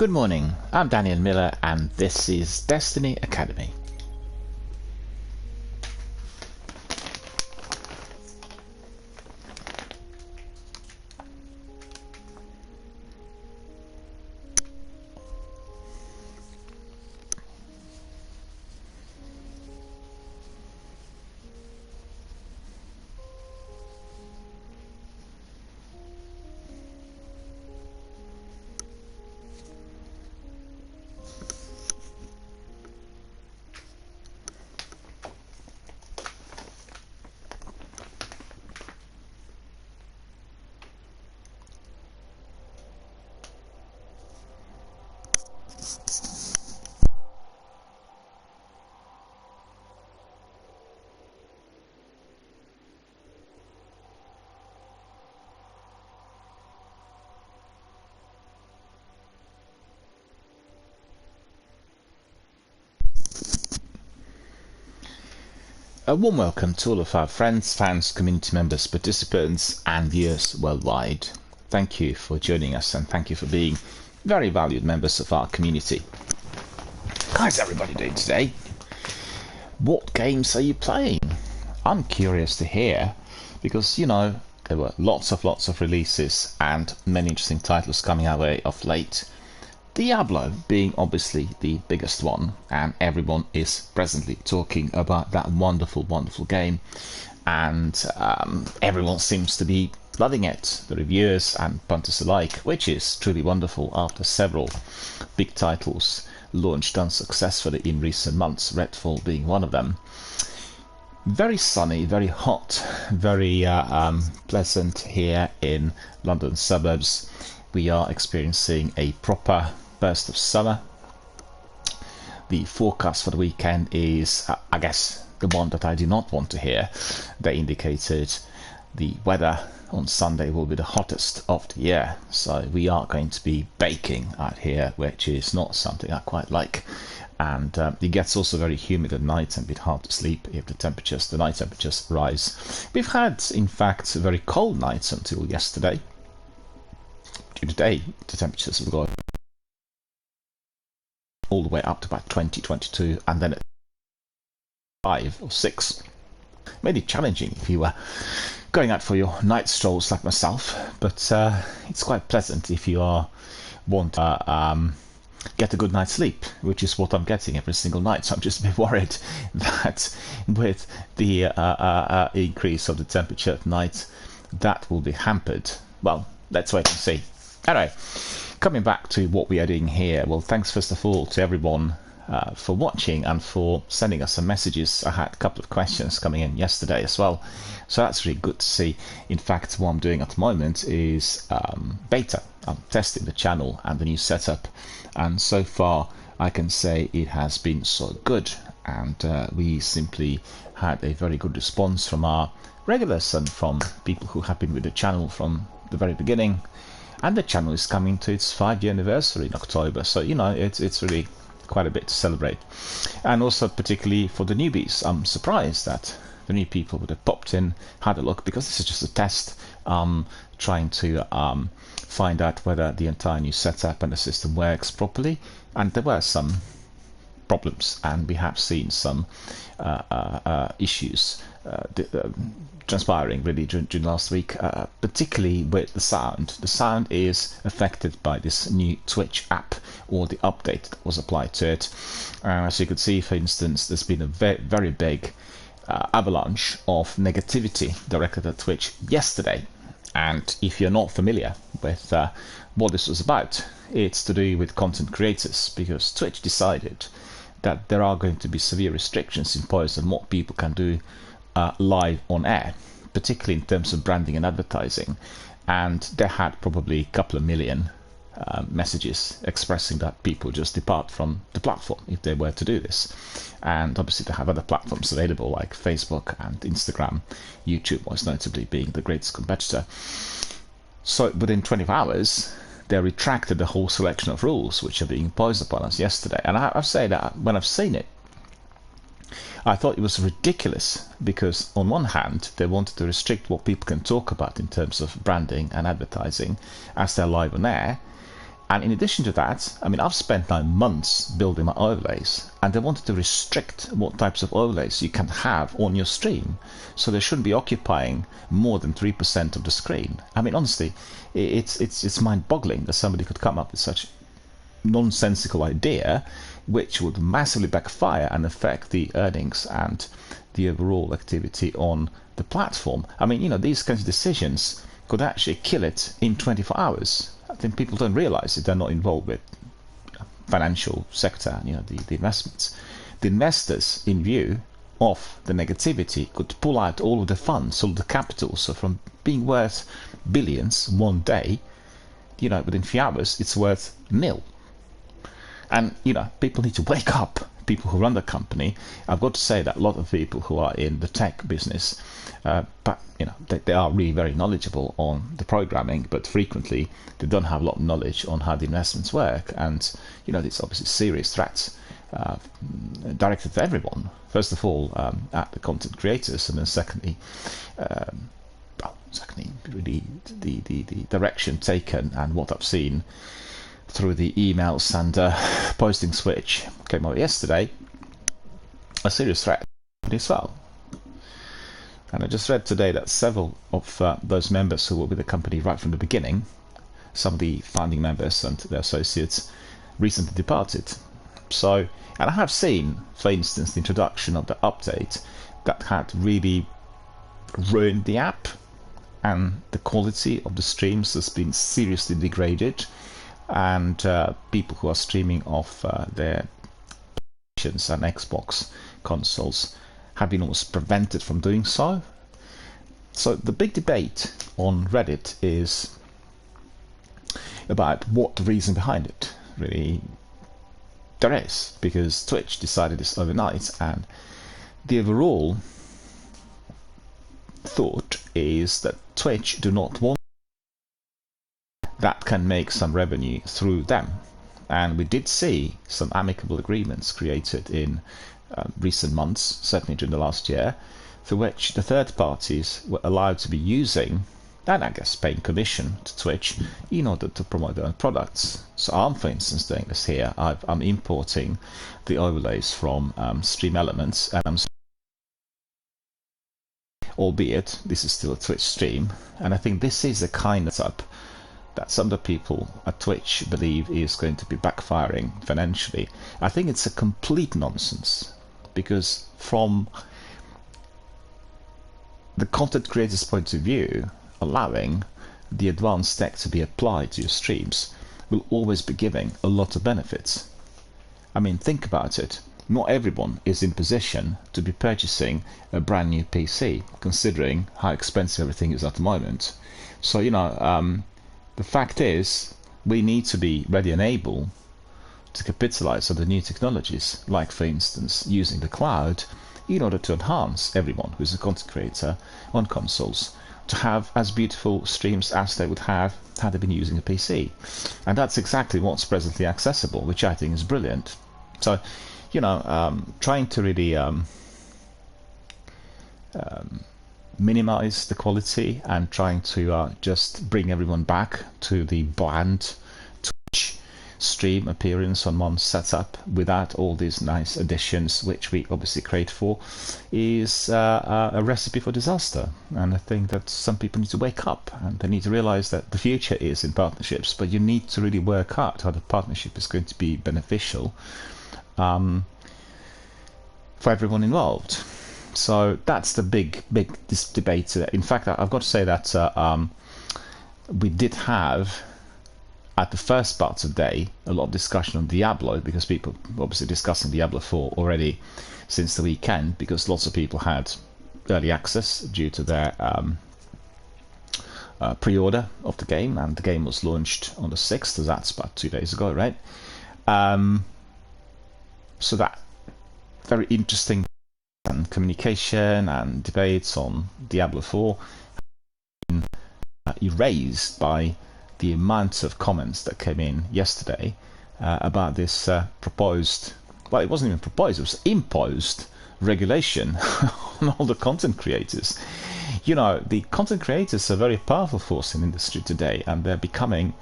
Good morning, I'm Daniel Miller and this is Destiny Academy. A warm welcome to all of our friends, fans, community members, participants and viewers worldwide. Thank you for joining us and thank you for being very valued members of our community. How's everybody doing today? What games are you playing? I'm curious to hear because, you know, there were lots of releases and many interesting titles coming our way of late. Diablo being obviously the biggest one, and everyone is presently talking about that wonderful game, and everyone seems to be loving it, the reviewers and punters alike, which is truly wonderful after several big titles launched unsuccessfully in recent months, Redfall being one of them. Very sunny, very hot, very pleasant here in London suburbs. We are experiencing a proper burst of summer. The forecast for the weekend is, I guess, the one that I do not want to hear. They indicated the weather on Sunday will be the hottest of the year, so we are going to be baking out here, which is not something I quite like. And it gets also very humid at night and a bit hard to sleep if the night temperatures rise. We've had, in fact, very cold nights until yesterday. Today, the temperatures have gone all the way up to about 20, 22, and then at 5 or 6. Made it challenging if you were going out for your night strolls like myself, but it's quite pleasant if you want to get a good night's sleep, which is what I'm getting every single night. So I'm just a bit worried that with the increase of the temperature at night, that will be hampered. Well, let's wait and see. Anyway, coming back to what we are doing here, well, thanks first of all to everyone for watching and for sending us some messages. I had a couple of questions coming in yesterday as well, so that's really good to see. In fact, what I'm doing at the moment is beta. I'm testing the channel and the new setup, and so far I can say it has been so good, and we simply had a very good response from our regulars and from people who have been with the channel from the very beginning. And the channel is coming to its 5-year anniversary in October, so you know it's really quite a bit to celebrate. And also particularly for the newbies, I'm surprised that the new people would have popped in, had a look, because this is just a test, trying to find out whether the entire new setup and the system works properly. And there were some problems, and we have seen some issues transpiring really during last week, particularly with the sound. The sound is affected by this new Twitch app, or the update that was applied to it. As you could see, for instance, there's been a very big avalanche of negativity directed at Twitch yesterday. And if you're not familiar with what this was about, it's to do with content creators, because Twitch decided that there are going to be severe restrictions imposed on what people can do live on air, particularly in terms of branding and advertising. And they had probably a couple of million messages expressing that people just depart from the platform if they were to do this. And obviously they have other platforms available like Facebook and Instagram, YouTube most notably being the greatest competitor. So within 24 hours they retracted the whole selection of rules which are being imposed upon us yesterday. And I have to say that when I've seen it, I thought it was ridiculous, because on one hand they wanted to restrict what people can talk about in terms of branding and advertising as they're live on air, And in addition to that, I mean, I've spent 9 months building my overlays, and they wanted to restrict what types of overlays you can have on your stream. So they shouldn't be occupying more than 3% of the screen. I mean, honestly, it's mind-boggling that somebody could come up with such nonsensical idea, which would massively backfire and affect the earnings and the overall activity on the platform. I mean, these kinds of decisions could actually kill it in 24 hours. I think people don't realize it. They're not involved with financial sector, the investments. The investors, in view of the negativity, could pull out all of the funds, all of the capital. So from being worth billions one day, within a few hours, it's worth nil. And, people need to wake up. People who run the company, I've got to say that a lot of people who are in the tech business, but they are really very knowledgeable on the programming, but frequently they don't have a lot of knowledge on how the investments work. And it's obviously serious threats directed to everyone. First of all, at the content creators, and then secondly, really the direction taken and what I've seen through the emails and posting switch came out yesterday, a serious threat as well. And I just read today that several of those members who were with the company right from the beginning, some of the founding members and their associates, recently departed. So, and I have seen, for instance, the introduction of the update that had really ruined the app, and the quality of the streams has been seriously degraded. And people who are streaming off their PlayStations and Xbox consoles have been almost prevented from doing so. So the big debate on Reddit is about what the reason behind it really there is, because Twitch decided this overnight, and the overall thought is that Twitch do not want that can make some revenue through them. And we did see some amicable agreements created in recent months, certainly during the last year, through which the third parties were allowed to be using, and I guess paying commission to Twitch in order to promote their own products. So I'm, for instance, doing this here. I'm importing the overlays from Stream Elements, and albeit this is still a Twitch stream, and I think this is the kind of setup that some of the people at Twitch believe is going to be backfiring financially. I think it's a complete nonsense, because from the content creator's point of view, allowing the advanced tech to be applied to your streams will always be giving a lot of benefits. I mean, think about it. Not everyone is in position to be purchasing a brand new PC, considering how expensive everything is at the moment. So, the fact is, we need to be ready and able to capitalize on the new technologies, like, for instance, using the cloud, in order to enhance everyone who's a content creator on consoles to have as beautiful streams as they would have had they been using a PC. And that's exactly what's presently accessible, which I think is brilliant. So, trying to really minimize the quality and trying to just bring everyone back to the bland Twitch stream appearance on one setup without all these nice additions which we obviously create for is a recipe for disaster. And I think that some people need to wake up, and they need to realize that the future is in partnerships, but you need to really work out how the partnership is going to be beneficial for everyone involved. So that's the big debate. In fact, I've got to say that we did have, at the first part of the day, a lot of discussion on Diablo, because people were obviously discussing Diablo 4 already since the weekend, because lots of people had early access due to their pre-order of the game, and the game was launched on the 6th, so that's about 2 days ago, right? So that very interesting and communication and debates on Diablo 4 have been erased by the amount of comments that came in yesterday about this proposed, well, it wasn't even proposed, it was imposed regulation on all the content creators. The content creators are a very powerful force in industry today, and they're becoming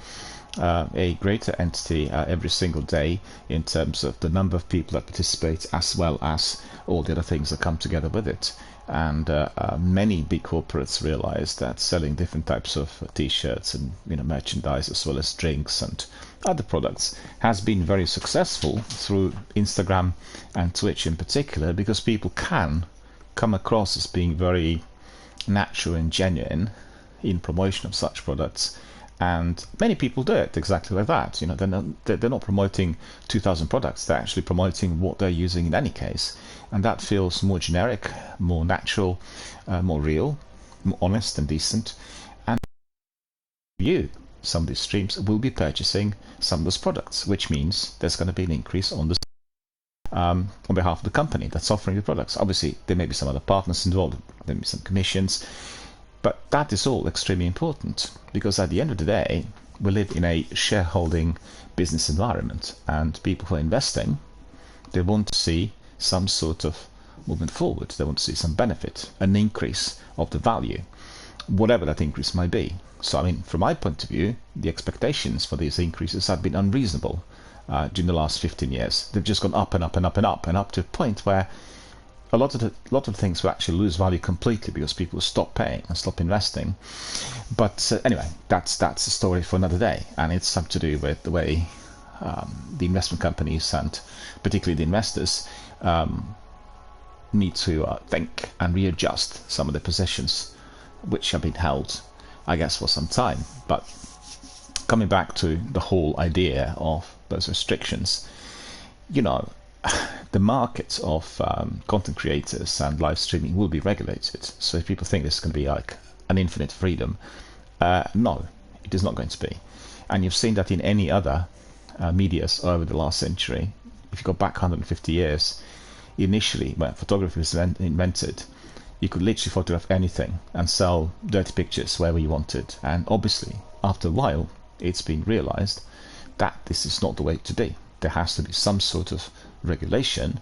a greater entity every single day in terms of the number of people that participate, as well as all the other things that come together with it. And many big corporates realize that selling different types of t-shirts and merchandise, as well as drinks and other products, has been very successful through Instagram and Twitch in particular, because people can come across as being very natural and genuine in promotion of such products. And many people do it exactly like that. They're not promoting 2,000 products. They're actually promoting what they're using in any case, and that feels more generic, more natural, more real, more honest and decent. And some of these streams will be purchasing some of those products, which means there's going to be an increase on behalf of the company that's offering the products. Obviously, there may be some other partners involved. There may be some commissions. But that is all extremely important, because at the end of the day, we live in a shareholding business environment, and people who are investing, they want to see some sort of movement forward. They want to see some benefit, an increase of the value, whatever that increase might be. So, I mean, from my point of view, the expectations for these increases have been unreasonable during the last 15 years. They've just gone up and up and up and up, and up to a point where a lot of things will actually lose value completely because people stop paying and stop investing. But anyway, that's a story for another day, and it's something to do with the way the investment companies and particularly the investors need to think and readjust some of the positions which have been held, I guess, for some time. But coming back to the whole idea of those restrictions, the market of content creators and live streaming will be regulated. So if people think this is going to be like an infinite freedom, no, it is not going to be. And you've seen that in any other medias over the last century. If you go back 150 years, initially when photography was invented, you could literally photograph anything and sell dirty pictures wherever you wanted. And obviously, after a while, it's been realized that this is not the way to be. There has to be some sort of regulation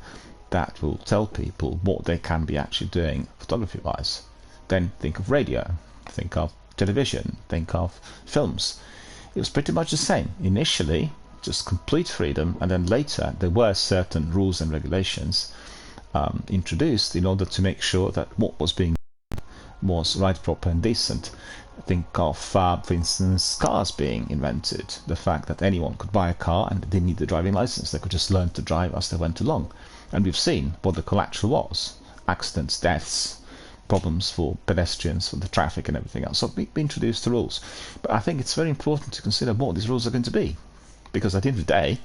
that will tell people what they can be actually doing photography wise. Then think of radio, think of television, think of films. It was pretty much the same. Initially, just complete freedom, and then later there were certain rules and regulations introduced in order to make sure that what was being done was right, proper and decent. Think of, for instance, cars being invented. The fact that anyone could buy a car and they didn't need the driving license. They could just learn to drive as they went along. And we've seen what the collateral was. Accidents, deaths, problems for pedestrians, for the traffic and everything else. So we introduced the rules. But I think it's very important to consider what these rules are going to be. Because at the end of the day,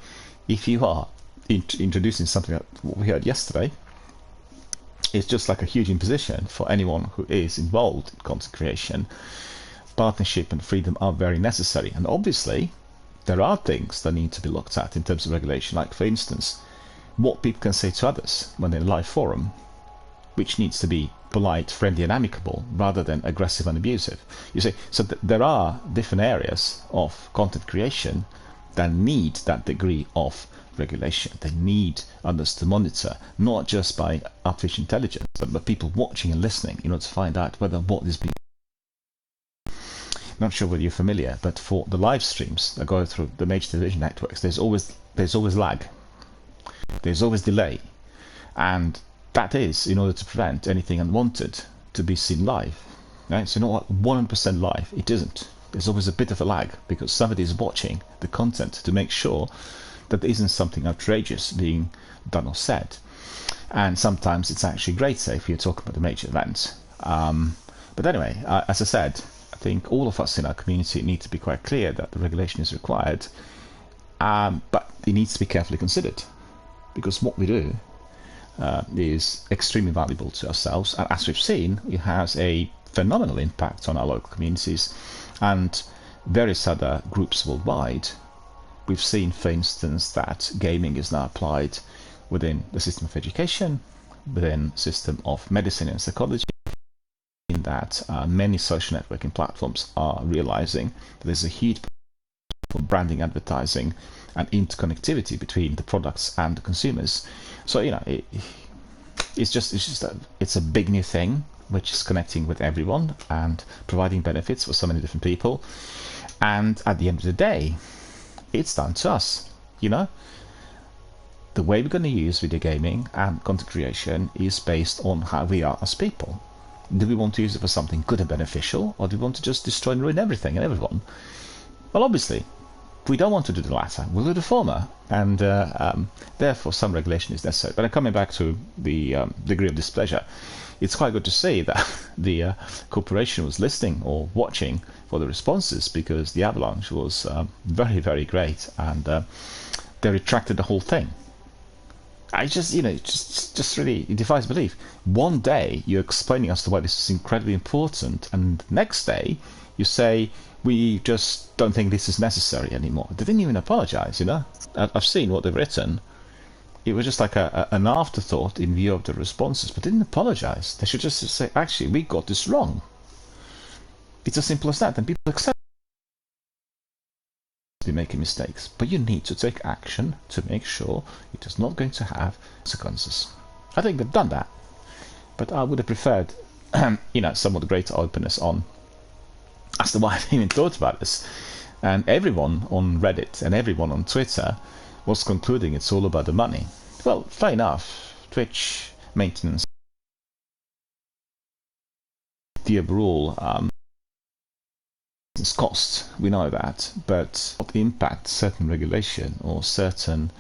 if you are introducing something like what we heard yesterday, it's just like a huge imposition for anyone who is involved in content creation. Partnership and freedom are very necessary, and obviously there are things that need to be looked at in terms of regulation, like for instance what people can say to others when they're in a live forum, which needs to be polite, friendly and amicable rather than aggressive and abusive. You see, so there are different areas of content creation that need that degree of regulation. They need others to monitor, not just by artificial intelligence, but by people watching and listening in order to find out whether what is being. Not sure whether you're familiar, but for the live streams that go through the major television networks, there's always lag, there's always delay, and that is in order to prevent anything unwanted to be seen live. Right? So not 100% live, it isn't. There's always a bit of a lag because somebody is watching the content to make sure that there isn't something outrageous being done or said. And sometimes it's actually great, say, if you're talking about the major events. But anyway, as I said, I think all of us in our community need to be quite clear that the regulation is required, but it needs to be carefully considered, because what we do is extremely valuable to ourselves, and as we've seen, it has a phenomenal impact on our local communities and various other groups worldwide. We've seen, for instance, that gaming is now applied within the system of education, within the system of medicine and psychology, in that many social networking platforms are realizing that there's a huge for branding, advertising and interconnectivity between the products and the consumers. So it's a big new thing which is connecting with everyone and providing benefits for so many different people. And at the end of the day, it's down to us, you know. The way we're going to use video gaming and content creation is based on how we are as people. Do we want to use it for something good and beneficial, or do we want to just destroy and ruin everything and everyone? Well, obviously, we don't want to do the latter. We'll do the former, and therefore some regulation is necessary. But coming back to the degree of displeasure, it's quite good to see that the corporation was listening or watching for the responses, because the avalanche was very, very great, and they retracted the whole thing. I just, just really, it defies belief. One day you're explaining as to why this is incredibly important, and next day you say, we just don't think this is necessary anymore. They didn't even apologize, you know. I've seen what they've written. It was just like an afterthought in view of the responses, but they didn't apologize. They should just say, actually, we got this wrong. It's as simple as that, and people accept be making mistakes, but you need to take action to make sure it is not going to have consequences. I think they've done that, but I would have preferred, somewhat greater openness on as to why I've even thought about this. And everyone on Reddit and everyone on Twitter was concluding it's all about the money. Well, fair enough. Twitch maintenance, the overall cost, we know that, but what impact certain regulation or certain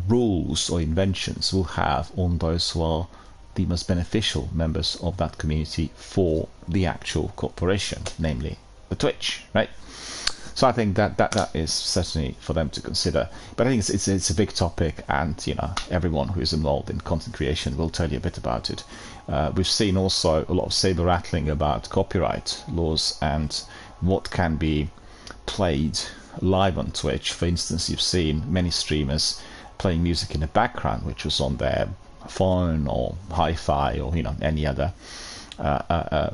rules or inventions will have on those who are the most beneficial members of that community for the actual corporation, namely the Twitch, right? So I think that is certainly for them to consider. But I think it's a big topic, and everyone who is involved in content creation will tell you a bit about it. We've seen also a lot of saber rattling about copyright laws and what can be played live on Twitch. For instance, you've seen many streamers playing music in the background, which was on their phone or hi-fi or any other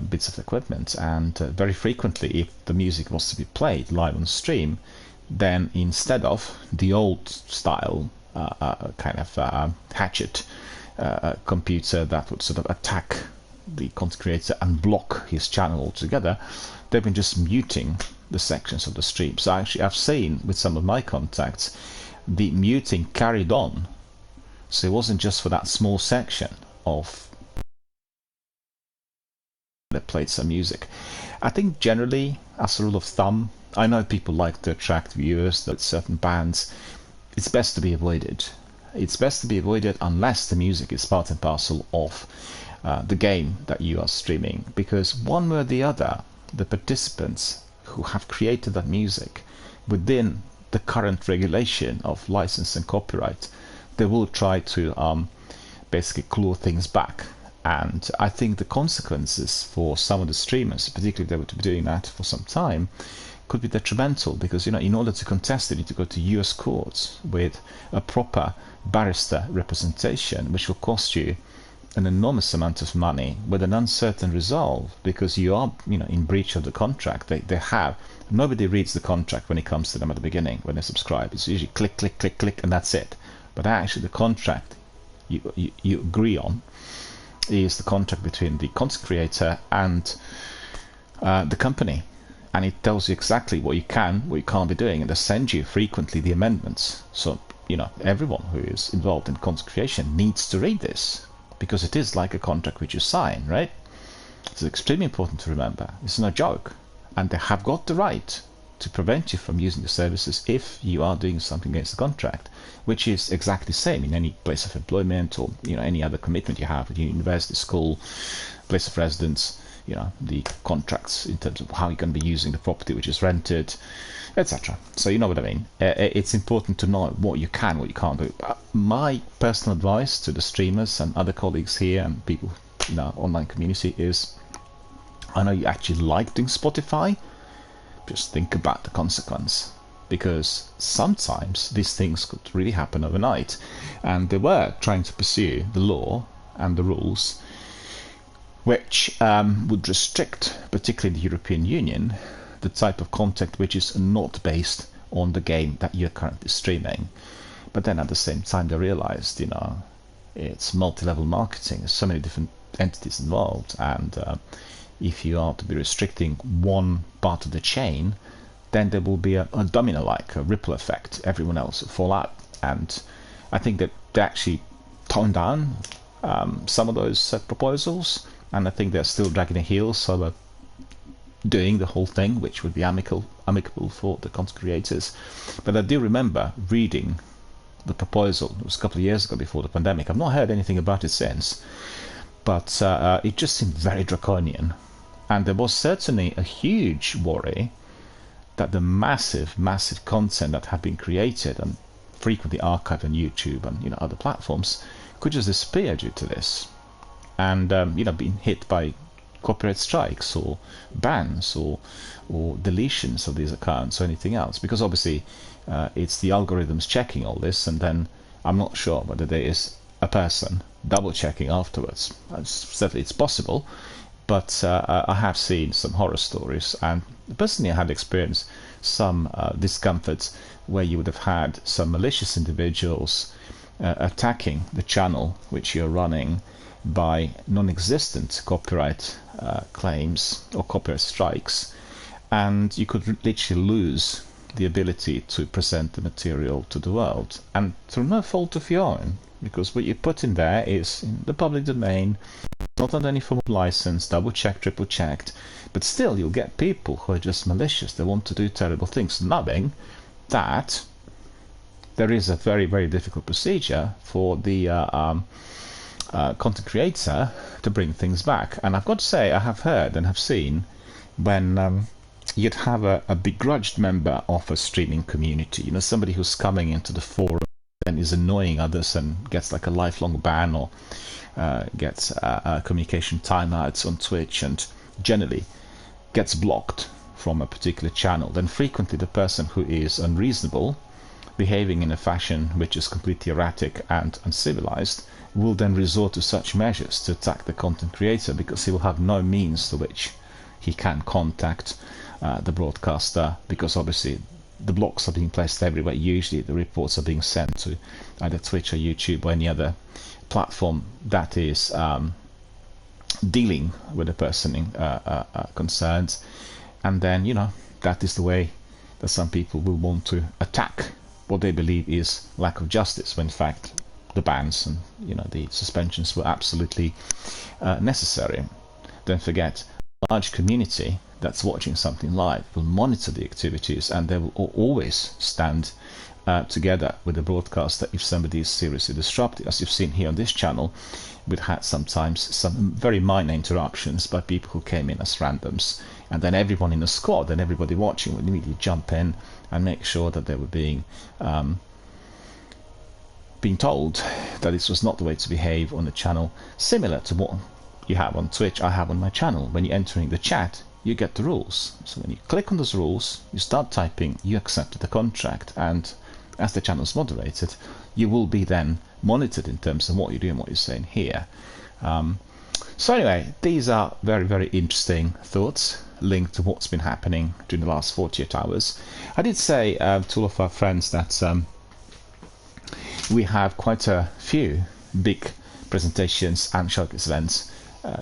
bits of equipment, and very frequently, if the music was to be played live on stream, then instead of the old style kind of hatchet computer that would sort of attack the content creator and block his channel altogether, they've been just muting the sections of the stream. So actually, I've seen with some of my contacts the muting carried on, so it wasn't just for that small section of that played some music. I think generally, as a rule of thumb, I know people like to attract viewers, that certain bands, it's best to be avoided. It's best to be avoided unless the music is part and parcel of the game that you are streaming, because one way or the other, the participants who have created that music within the current regulation of license and copyright, they will try to basically claw things back. And I think the consequences for some of the streamers, particularly if they were to be doing that for some time, could be detrimental, because in order to contest, they need to go to US courts with a proper barrister representation, which will cost you an enormous amount of money with an uncertain result, because you are in breach of the contract. Nobody reads the contract when it comes to them at the beginning when they subscribe. It's usually click, click, click, click, and that's it. But actually, the contract you agree on is the contract between the content creator and the company, and it tells you exactly what you can, what you can't be doing, and they send you frequently the amendments. So everyone who is involved in content creation needs to read this, because it is like a contract which you sign, right? It's extremely important to remember. It's no joke, and they have got the right to prevent you from using the services if you are doing something against the contract, which is exactly the same in any place of employment or any other commitment you have at university, school, place of residence. The contracts in terms of how you're going to be using the property which is rented, etc. So you know what I mean. It's important to know what you can, what you can't do. My personal advice to the streamers and other colleagues here and people in our online community is, I know you actually like doing Spotify, just think about the consequence, because sometimes these things could really happen overnight. And they were trying to pursue the law and the rules which would restrict, particularly in the European Union, the type of content which is not based on the game that you're currently streaming. But then at the same time, they realized, it's multi-level marketing. There's so many different entities involved, and if you are to be restricting one part of the chain, then there will be a domino-like, a ripple effect. Everyone else will fall out. And I think that they actually toned down some of those proposals, and I think they're still dragging their heels over doing the whole thing, which would be amicable for the content creators. But I do remember reading the proposal. It was a couple of years ago before the pandemic. I've not heard anything about it since, but it just seemed very draconian. And there was certainly a huge worry that the massive content that had been created and frequently archived on YouTube and other platforms could just disappear due to this, and being hit by copyright strikes or bans or deletions of these accounts or anything else, because obviously it's the algorithms checking all this, and then I'm not sure whether there is a person double checking afterwards. Certainly it's possible, but I have seen some horror stories, and personally I had experienced some discomfort where you would have had some malicious individuals attacking the channel which you're running by non-existent copyright claims or copyright strikes, and you could literally lose the ability to present the material to the world, and through no fault of your own, because what you put in there is in the public domain, not under any form of license, double checked, triple checked, but still you'll get people who are just malicious. They want to do terrible things, knowing that there is a very, very difficult procedure for the content creator to bring things back. And I've got to say, I have heard and have seen when you'd have a begrudged member of a streaming community, somebody who's coming into the forum and is annoying others and gets like a lifelong ban or gets communication timeouts on Twitch and generally gets blocked from a particular channel, then frequently the person who is unreasonable, behaving in a fashion which is completely erratic and uncivilized, will then resort to such measures to attack the content creator, because he will have no means to which he can contact the broadcaster, because obviously the blocks are being placed everywhere. Usually the reports are being sent to either Twitch or YouTube or any other platform that is dealing with the person concerned, and then that is the way that some people will want to attack what they believe is lack of justice, when in fact the bans and the suspensions were absolutely necessary. Don't forget, a large community that's watching something live will monitor the activities, and they will always stand together with the broadcaster if somebody is seriously disrupted. As you've seen here on this channel, we've had sometimes some very minor interruptions by people who came in as randoms, and then everyone in the squad and everybody watching would immediately jump in and make sure that they were being told that this was not the way to behave on the channel, similar to what you have on Twitch, I have on my channel. When you're entering the chat, you get the rules. So when you click on those rules, you start typing, you accepted the contract, and as the channel is moderated, you will be then monitored in terms of what you're doing, what you're saying here. So anyway, these are very, very interesting thoughts linked to what's been happening during the last 48 hours. I did say to all of our friends that we have quite a few big presentations and showcase events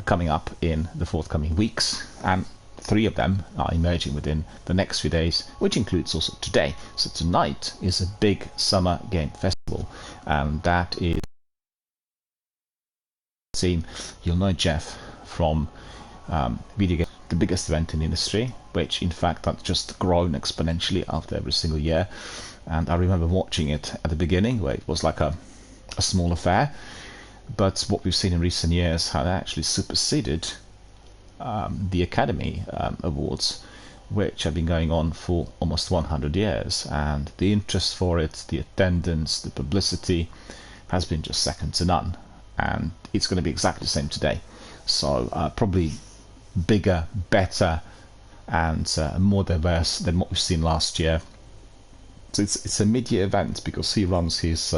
coming up in the forthcoming weeks, and 3 of them are emerging within the next few days, which includes also today. So tonight is a big summer game festival, and that is team. You'll know Jeff from Video Game, the biggest event in the industry, which in fact has just grown exponentially after every single year. And I remember watching it at the beginning, where it was like a small affair, but what we've seen in recent years had actually superseded the Academy Awards, which have been going on for almost 100 years, and the interest for it, the attendance, the publicity has been just second to none, and it's going to be exactly the same today. So probably bigger, better, and more diverse than what we've seen last year. So it's a mid-year event, because he runs his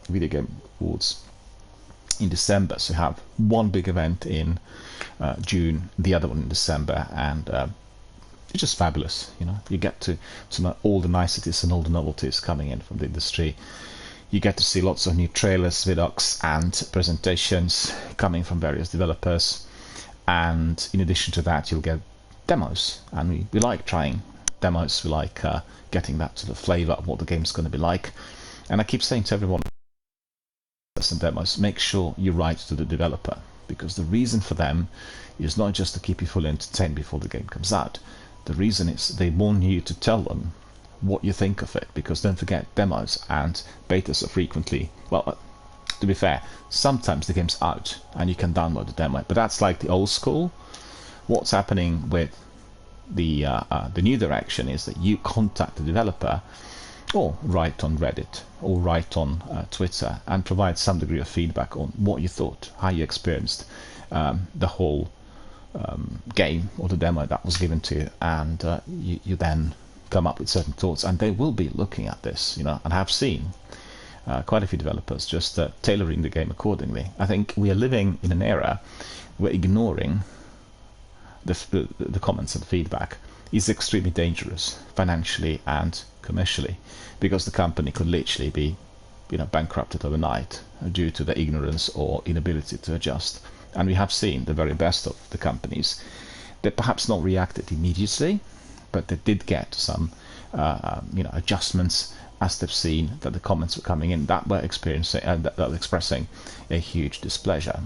Video Game Awards in December, so you have one big event in June, the other one in December, and it's just fabulous. You get to know all the niceties and all the novelties coming in from the industry. You get to see lots of new trailers, vidocs, and presentations coming from various developers, and in addition to that, you'll get demos, and we like trying demos, we like getting that sort of flavor of what the game's going to be like. And I keep saying to everyone, and demos, make sure you write to the developer, because the reason for them is not just to keep you fully entertained before the game comes out. The reason is they want you to tell them what you think of it, because don't forget, demos and betas are frequently, well, to be fair, sometimes the game's out and you can download the demo, but that's like the old school. What's happening with the new direction is that you contact the developer, or write on Reddit, or write on Twitter, and provide some degree of feedback on what you thought, how you experienced the whole game or the demo that was given to you, and you then come up with certain thoughts, and they will be looking at this, and have seen quite a few developers just tailoring the game accordingly. I think we are living in an era where ignoring the comments and feedback is extremely dangerous financially and commercially, because the company could literally be bankrupted overnight due to the ignorance or inability to adjust. And we have seen the very best of the companies that perhaps not reacted immediately, but they did get some adjustments as they've seen that the comments were coming in that were experiencing that were expressing a huge displeasure.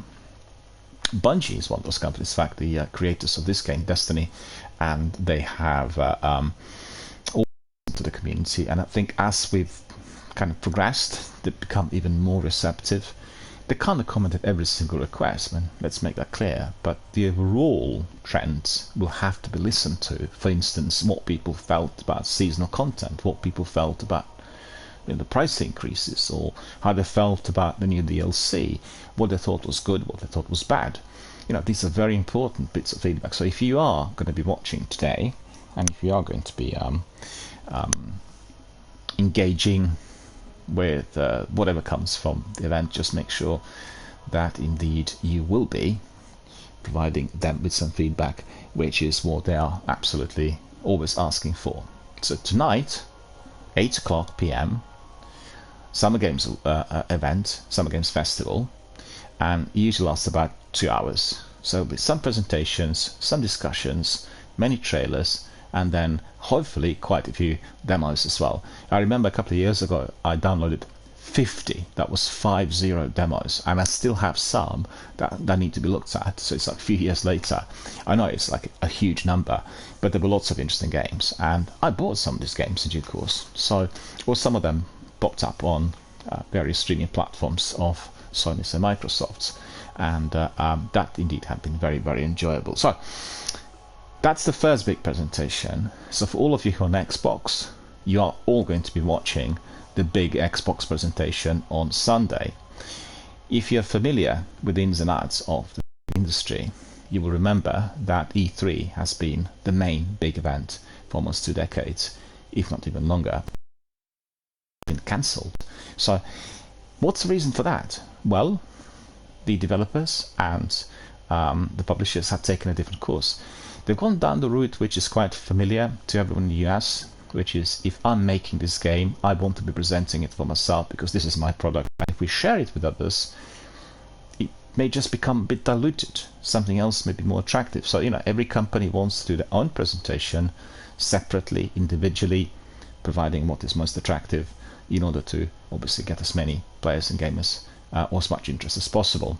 Bungie is one of those companies, in fact, the creators of this game, Destiny, and they have all to the community. And I think as we've kind of progressed, they've become even more receptive. They can't accommodate every single request, let's make that clear, but the overall trends will have to be listened to. For instance, what people felt about seasonal content, what people felt about the price increases, or how they felt about the new DLC, what they thought was good, what they thought was bad. These are very important bits of feedback. So if you are going to be watching today, and if you are going to be engaging with whatever comes from the event, just make sure that indeed you will be providing them with some feedback, which is what they are absolutely always asking for. So tonight, 8:00 p.m, Summer Games event, Summer Games Festival, and it usually lasts about 2 hours. So with some presentations, some discussions, many trailers, and then hopefully quite a few demos as well. I remember a couple of years ago I downloaded 50, that was 50 demos, and I still have some that need to be looked at. So it's like a few years later. I know it's like a huge number, but there were lots of interesting games, and I bought some of these games in due course. So, well, some of them popped up on various streaming platforms of Sony's and Microsoft's, and that indeed have been very, very enjoyable. So that's the first big presentation. So for all of you who are on Xbox, you are all going to be watching the big Xbox presentation on Sunday. If you're familiar with the ins and outs of the industry, you will remember that E3 has been the main big event for almost 2 decades, if not even longer. Been cancelled. So what's the reason for that? Well, the developers and the publishers have taken a different course. They've gone down the route which is quite familiar to everyone in the US, which is, if I'm making this game, I want to be presenting it for myself because this is my product. And if we share it with others, it may just become a bit diluted. Something else may be more attractive. So, every company wants to do their own presentation separately, individually, providing what is most attractive in order to obviously get as many players and gamers or as much interest as possible.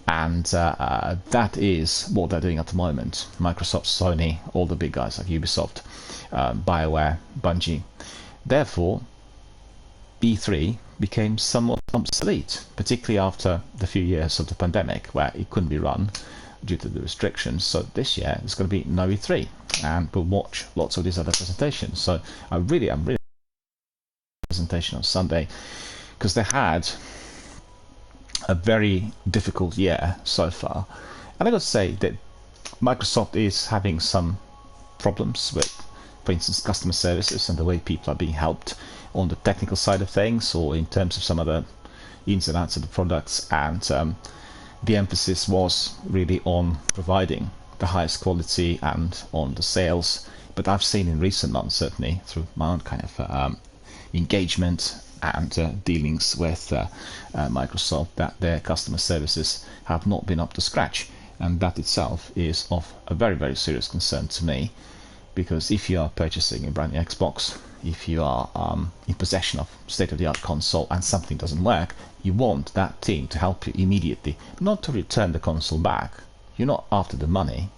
And that is what they're doing at the moment. Microsoft, Sony, all the big guys like Ubisoft, BioWare, Bungie. Therefore, E3 became somewhat obsolete, particularly after the few years of the pandemic where it couldn't be run due to the restrictions. So this year there's going to be no E3, and we'll watch lots of these other presentations. So I'm really presentation on Sunday, because they had a very difficult year so far, and I got to say that Microsoft is having some problems with, for instance, customer services and the way people are being helped on the technical side of things, or in terms of some other ins and outs of the products. And the emphasis was really on providing the highest quality and on the sales. But I've seen in recent months, certainly through my own kind of engagement and dealings with Microsoft, that their customer services have not been up to scratch, and that itself is of a very, very serious concern to me, because if you are purchasing a brand new Xbox, if you are in possession of state-of-the-art console and something doesn't work, you want that team to help you immediately, not to return the console back. You're not after the money.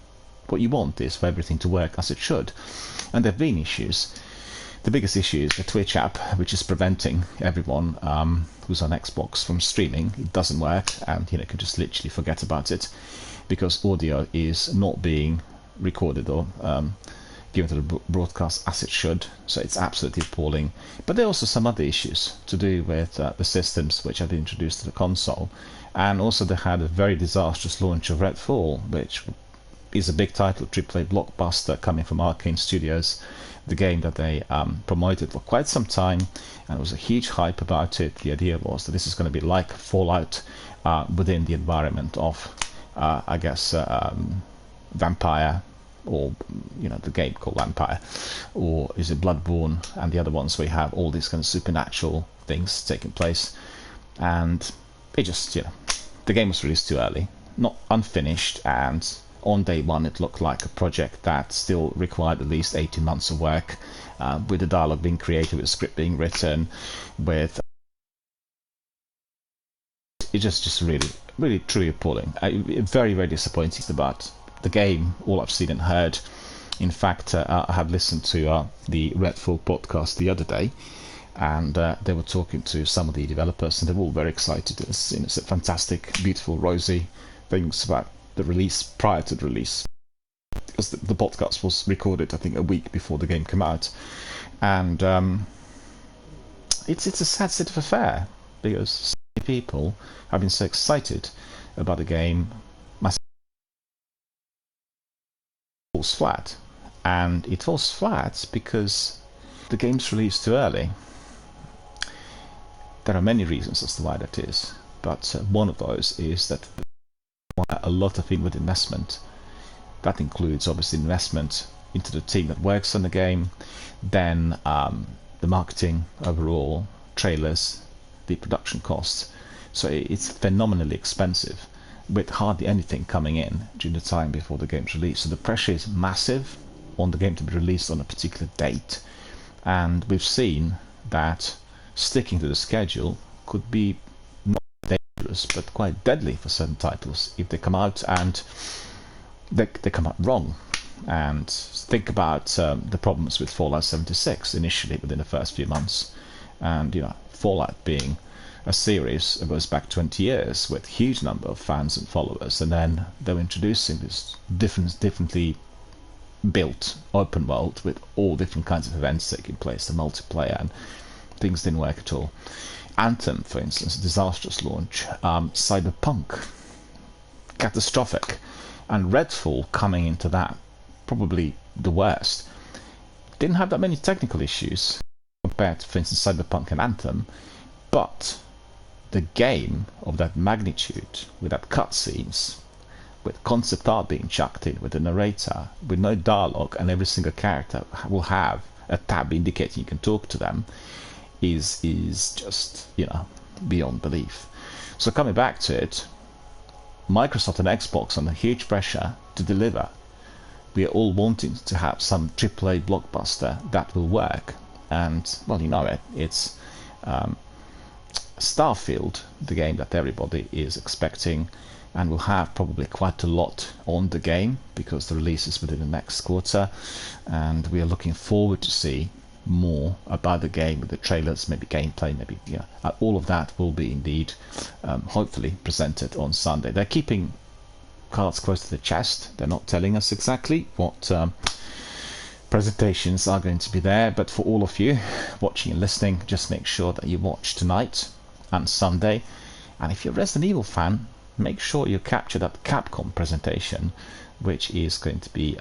What you want is for everything to work as it should. And there have been issues. The biggest issue is the Twitch app, which is preventing everyone who's on Xbox from streaming. It doesn't work, and you can just literally forget about it, because audio is not being recorded or given to the broadcast as it should. So it's absolutely appalling. But there are also some other issues to do with the systems which have been introduced to the console, and also they had a very disastrous launch of Redfall, which is a big title, AAA blockbuster coming from Arcane Studios, the game that they promoted for quite some time, and there was a huge hype about it. The idea was that this is going to be like Fallout within the environment of, I guess, Vampire, or the game called Vampire, or is it Bloodborne, and the other ones where you have all these kind of supernatural things taking place. And it just, the game was released too early, not unfinished, and on day one it looked like a project that still required at least 18 months of work, with the dialogue being created, with the script being written, with it's just really truly appalling. Very, very disappointing about the game, all I've seen and heard. In fact, I had listened to the Redfall podcast the other day, and they were talking to some of the developers, and they were all very excited. It's a fantastic, beautiful, rosy things about the release prior to the release, because the podcast was recorded, I think, a week before the game came out. And it's a sad state of affair, because so many people have been so excited about the game. Falls flat, and it falls flat because the game's released too early. There are many reasons as to why that is, but one of those is that a lot of inward investment. That includes obviously investment into the team that works on the game, then the marketing overall, trailers, the production costs. So it's phenomenally expensive, with hardly anything coming in during the time before the game's release. So the pressure is massive on the game to be released on a particular date, and we've seen that sticking to the schedule could be not dangerous but quite deadly for certain titles if they come out and they come out wrong. And think about the problems with Fallout 76 initially within the first few months, and Fallout being a series that goes back 20 years with huge number of fans and followers, and then they were introducing this differently built open world with all different kinds of events taking place, the multiplayer, and things didn't work at all. Anthem, for instance, disastrous launch. Cyberpunk, catastrophic. And Redfall coming into that, probably the worst. Didn't have that many technical issues compared to, for instance, Cyberpunk and Anthem, but the game of that magnitude, with that cutscenes, with concept art being chucked in, with a narrator, with no dialogue, and every single character will have a tab indicating you can talk to them, is just beyond belief. So coming back to it, Microsoft and Xbox under huge pressure to deliver. We are all wanting to have some AAA blockbuster that will work, and well, it's Starfield, the game that everybody is expecting, and will have probably quite a lot on the game because the release is within the next quarter, and we are looking forward to see more about the game with the trailers, maybe gameplay, maybe all of that will be indeed hopefully presented on Sunday. They're keeping cards close to the chest. They're not telling us exactly what presentations are going to be there, but for all of you watching and listening, just make sure that you watch tonight and Sunday, and if you're a Resident Evil fan, make sure you capture that Capcom presentation, which is going to be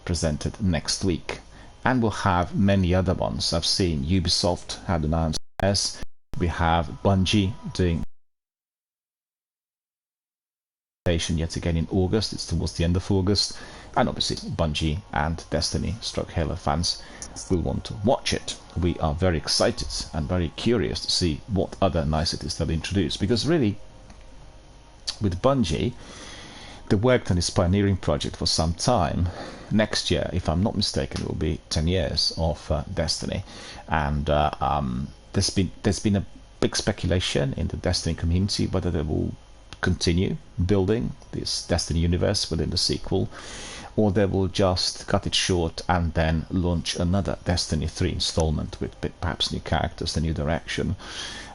presented next week. And we'll have many other ones. I've seen Ubisoft had announced theirs. We have Bungie doing yet again in August. It's towards the end of August, and obviously Bungie and Destiny / Halo fans will want to watch it. We are very excited and very curious to see what other niceties they'll introduce, because really with Bungie they worked on this pioneering project for some time. Next year, if I'm not mistaken, it will be 10 years of Destiny, and there's been a big speculation in the Destiny community whether they will continue building this Destiny universe within the sequel, or they will just cut it short and then launch another Destiny 3 installment with perhaps new characters, a new direction.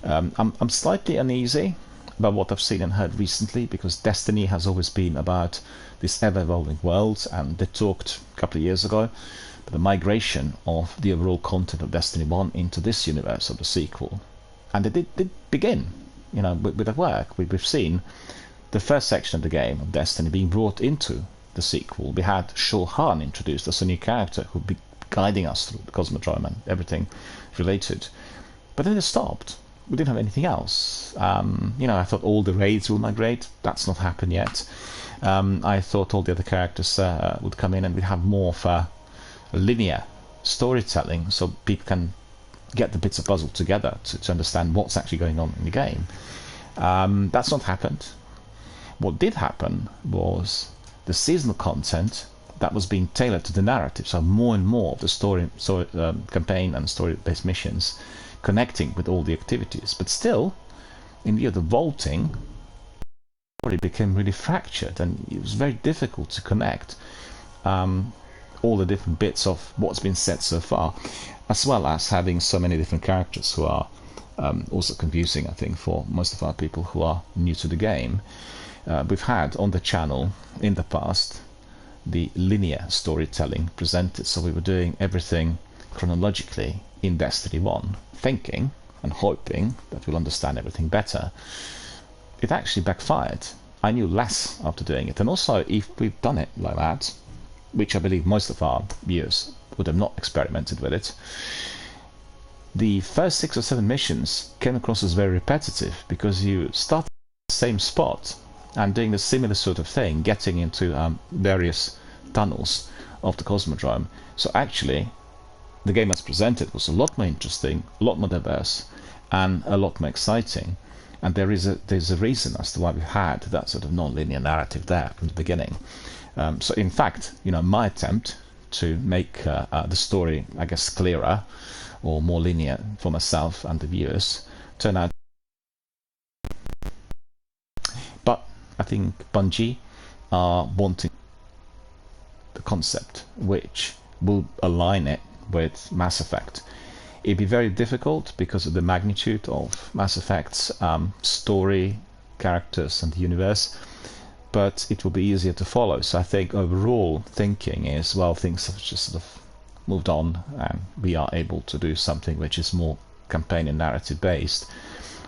I'm slightly uneasy about what I've seen and heard recently, because Destiny has always been about this ever-evolving world, and they talked a couple of years ago about the migration of the overall content of Destiny 1 into this universe of the sequel. And they did begin, with the work. We've seen the first section of the game of Destiny being brought into the sequel. We had Shulhan introduced as a new character who would be guiding us through the Cosmodrome and everything related. But then it stopped. We didn't have anything else. I thought all the raids will migrate. That's not happened yet. I thought all the other characters would come in and we'd have more of a linear storytelling, so people can get the bits of puzzle together to understand what's actually going on in the game. That's not happened. What did happen was the seasonal content that was being tailored to the narrative, so more and more of the story campaign and story-based missions connecting with all the activities. But still, in view of the vaulting, it became really fractured, and it was very difficult to connect all the different bits of what's been said so far, as well as having so many different characters who are also confusing, I think, for most of our people who are new to the game. We've had on the channel in the past the linear storytelling presented, so we were doing everything chronologically in Destiny 1, thinking and hoping that we'll understand everything better. It actually backfired. I knew less after doing it, and also if we've done it like that, which I believe most of our viewers would have not experimented with it, the first 6 or 7 missions came across as very repetitive, because you start at the same spot and doing the similar sort of thing, getting into various tunnels of the Cosmodrome. So actually, the game as presented was a lot more interesting, a lot more diverse, and a lot more exciting. And there's a reason as to why we had that sort of non-linear narrative there from the beginning. So in fact, my attempt to make the story, I guess, clearer or more linear for myself and the viewers turned out. But I think Bungie are wanting the concept which will align it with Mass Effect. It'd be very difficult because of the magnitude of Mass Effect's story, characters, and the universe, but it will be easier to follow. So I think overall thinking is, well, things have just sort of moved on, and we are able to do something which is more campaign and narrative based.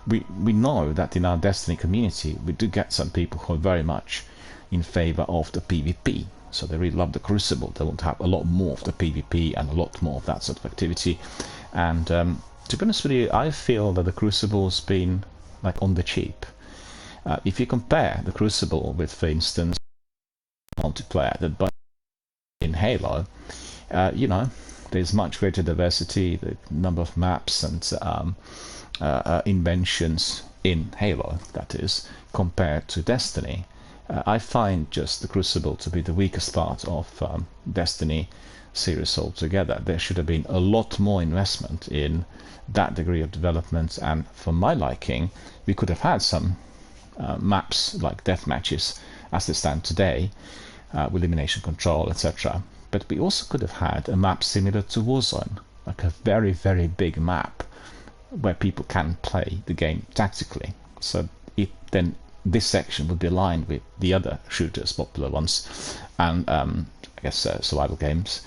We know that in our Destiny community we do get some people who are very much in favor of the PvP. So they really love the Crucible. They want to have a lot more of the PvP and a lot more of that sort of activity. And to be honest with you, I feel that the Crucible's been like on the cheap. If you compare the Crucible with, for instance, multiplayer that Bungie in Halo, there's much greater diversity, the number of maps and inventions in Halo, that is, compared to Destiny. I find just the Crucible to be the weakest part of Destiny series altogether. There should have been a lot more investment in that degree of development, and for my liking, we could have had some maps like death matches as they stand today, with elimination control, etc. But we also could have had a map similar to Warzone, like a very, very big map where people can play the game tactically. So then this section would be aligned with the other shooters, popular ones, and I guess survival games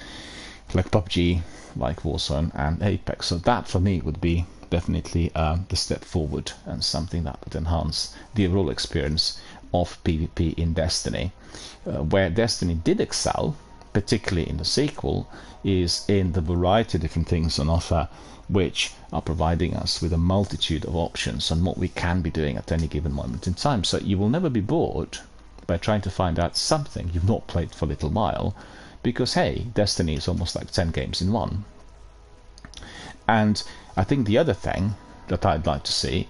like PUBG, like Warzone and Apex. So that for me would be definitely the step forward, and something that would enhance the overall experience of PvP in Destiny. Where Destiny did excel, particularly in the sequel, is in the variety of different things on offer, which are providing us with a multitude of options on what we can be doing at any given moment in time. So you will never be bored by trying to find out something you've not played for a little while, because hey, Destiny is almost like 10 games in one. And I think the other thing that I'd like to see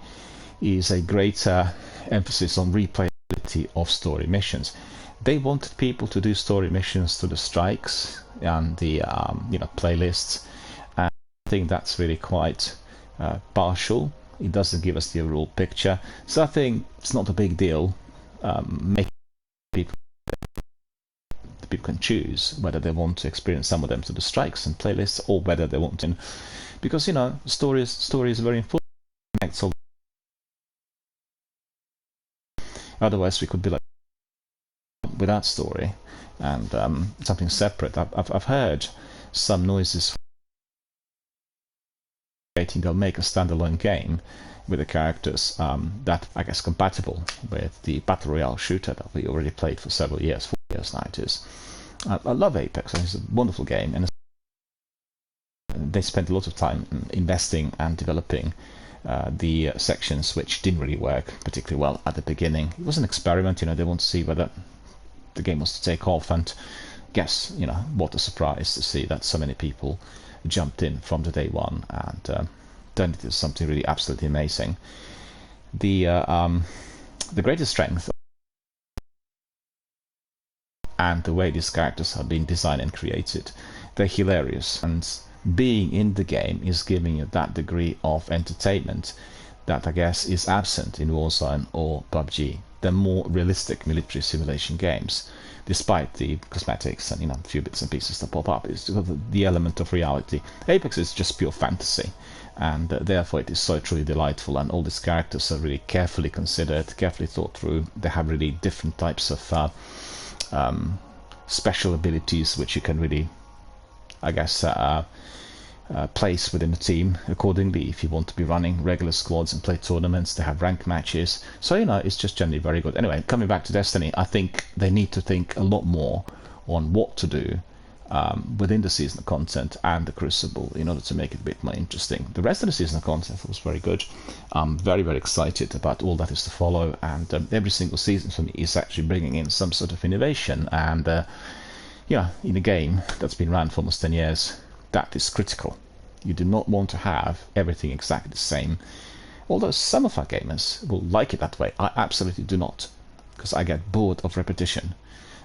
is a greater emphasis on replayability of story missions. they wanted people to do story missions to the strikes and the playlists, and I think that's really quite partial. It doesn't give us the overall picture, so I think it's not a big deal making people can choose whether they want to experience some of them to the strikes and playlists, or whether they want to, because story is very important. So otherwise we could be like without story and something separate. I've heard some noises they'll make a standalone game with the characters that I guess compatible with the Battle Royale shooter that we already played for several years, 4 years now it is. I love Apex, it's a wonderful game, and they spent a lot of time investing and developing the sections which didn't really work particularly well at the beginning. It was an experiment, they want to see whether the game was to take off, and guess, what a surprise to see that so many people jumped in from the day one and turned it into something really absolutely amazing. The greatest strength and the way these characters have been designed and created, they're hilarious, and being in the game is giving you that degree of entertainment that I guess is absent in Warzone or PUBG. They're more realistic military simulation games, despite the cosmetics and a few bits and pieces that pop up. It's the element of reality. Apex is just pure fantasy, and therefore it is so truly delightful, and all these characters are really carefully considered, carefully thought through. They have really different types of special abilities which you can really, I guess, place within the team accordingly. If you want to be running regular squads and play tournaments, they have rank matches, so it's just generally very good. Anyway, coming back to Destiny, I think they need to think a lot more on what to do within the seasonal content and the Crucible in order to make it a bit more interesting. The rest of the seasonal content was very good. I'm very, very excited about all that is to follow, and every single season for me is actually bringing in some sort of innovation, and in a game that's been run for almost 10 years, that is critical. You do not want to have everything exactly the same, although some of our gamers will like it that way. I absolutely do not, because I get bored of repetition.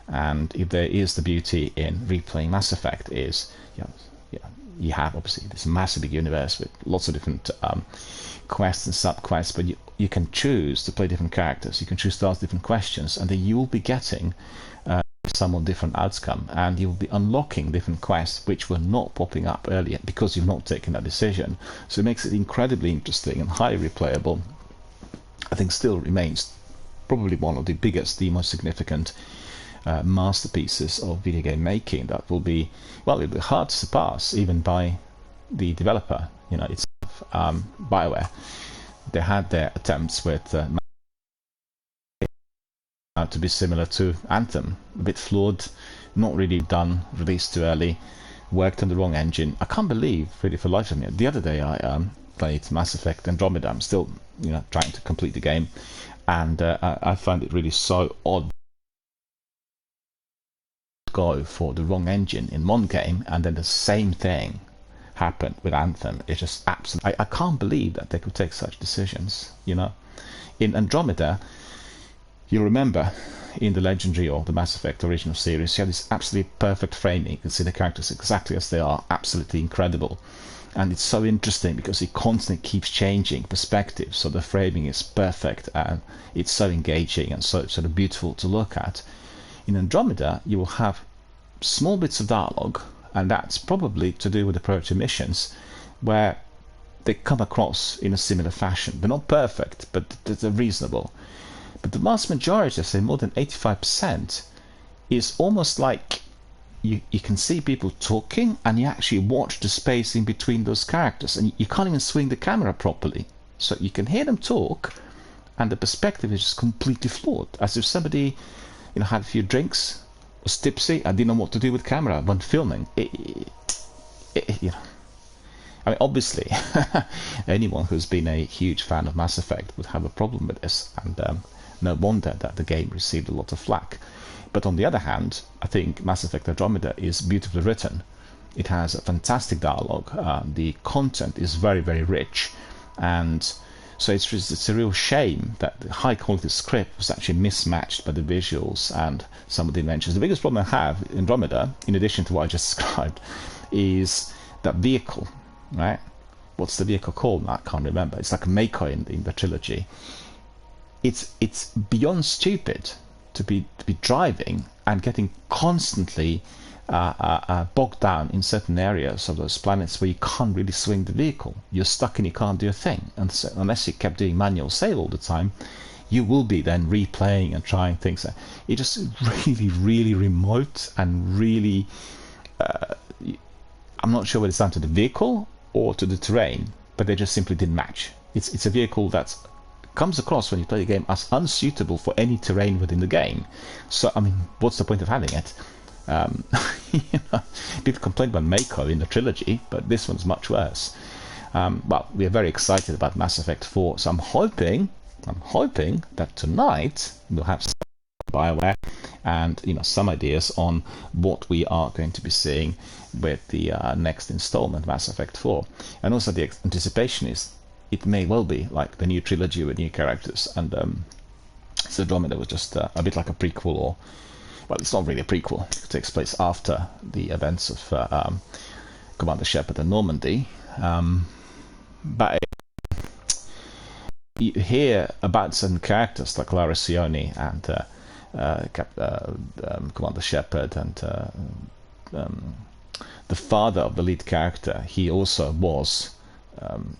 And if there is the beauty in replaying Mass Effect is, you have obviously this massive big universe with lots of different quests and sub-quests, but you can choose to play different characters, you can choose to ask different questions, and then you will be getting somewhat different outcome, and you will be unlocking different quests which were not popping up earlier because you've not taken that decision. So it makes it incredibly interesting and highly replayable. I think still remains probably one of the biggest, the most significant masterpieces of video game making that will be, it'll be hard to surpass even by the developer, itself. BioWare, they had their attempts with to be similar to Anthem, a bit flawed, not really done, released too early, worked on the wrong engine. I can't believe, really, for the life of me, the other day I played Mass Effect Andromeda. I'm still trying to complete the game, and I find it really so odd to go for the wrong engine in one game and then the same thing happened with Anthem. It's just absolutely, I can't believe that they could take such decisions. In Andromeda, you remember in the Legendary or the Mass Effect original series, you have this absolutely perfect framing. You can see the characters exactly as they are, absolutely incredible. And it's so interesting because it constantly keeps changing perspective, so the framing is perfect and it's so engaging and so sort of beautiful to look at. In Andromeda, you will have small bits of dialogue, and that's probably to do with the Proto missions, where they come across in a similar fashion. They're not perfect, but they're reasonable. But the vast majority, I say more than 85%, is almost like you can see people talking and you actually watch the space in between those characters, and you can't even swing the camera properly. So you can hear them talk and the perspective is just completely flawed, as if somebody had a few drinks, was tipsy, and didn't know what to do with camera when filming. I mean, obviously, anyone who's been a huge fan of Mass Effect would have a problem with this, and no wonder that the game received a lot of flack. But on the other hand, I think Mass Effect Andromeda is beautifully written. It has a fantastic dialogue. The content is very, very rich, and So it's a real shame that the high quality script was actually mismatched by the visuals and some of the inventions. The biggest problem I have in Andromeda, in addition to what I just described, is that vehicle, right? What's the vehicle called? I can't remember. It's like a Mako in the trilogy. It's beyond stupid to be driving and getting constantly bogged down in certain areas of those planets where you can't really swing the vehicle. You're stuck and you can't do a thing. And so, unless you kept doing manual save all the time, you will be then replaying and trying things. It's just really remote and really... I'm not sure whether it's down to the vehicle or to the terrain, but they just simply didn't match. It's a vehicle that comes across when you play the game as unsuitable for any terrain within the game. So, I mean, what's the point of having it? People complained about Mako in the trilogy, but this one's much worse. Well, we are very excited about Mass Effect 4, so I'm hoping that tonight we'll have some BioWare and some ideas on what we are going to be seeing with the next installment, Mass Effect 4. And also the anticipation is it may well be like the new trilogy with new characters, and so Andromeda was just a bit like a prequel, or well, it's not really a prequel. It takes place after the events of Commander Shepard and Normandy. But you hear about certain characters like Lara Sioni and Commander Shepard and the father of the lead character. He also was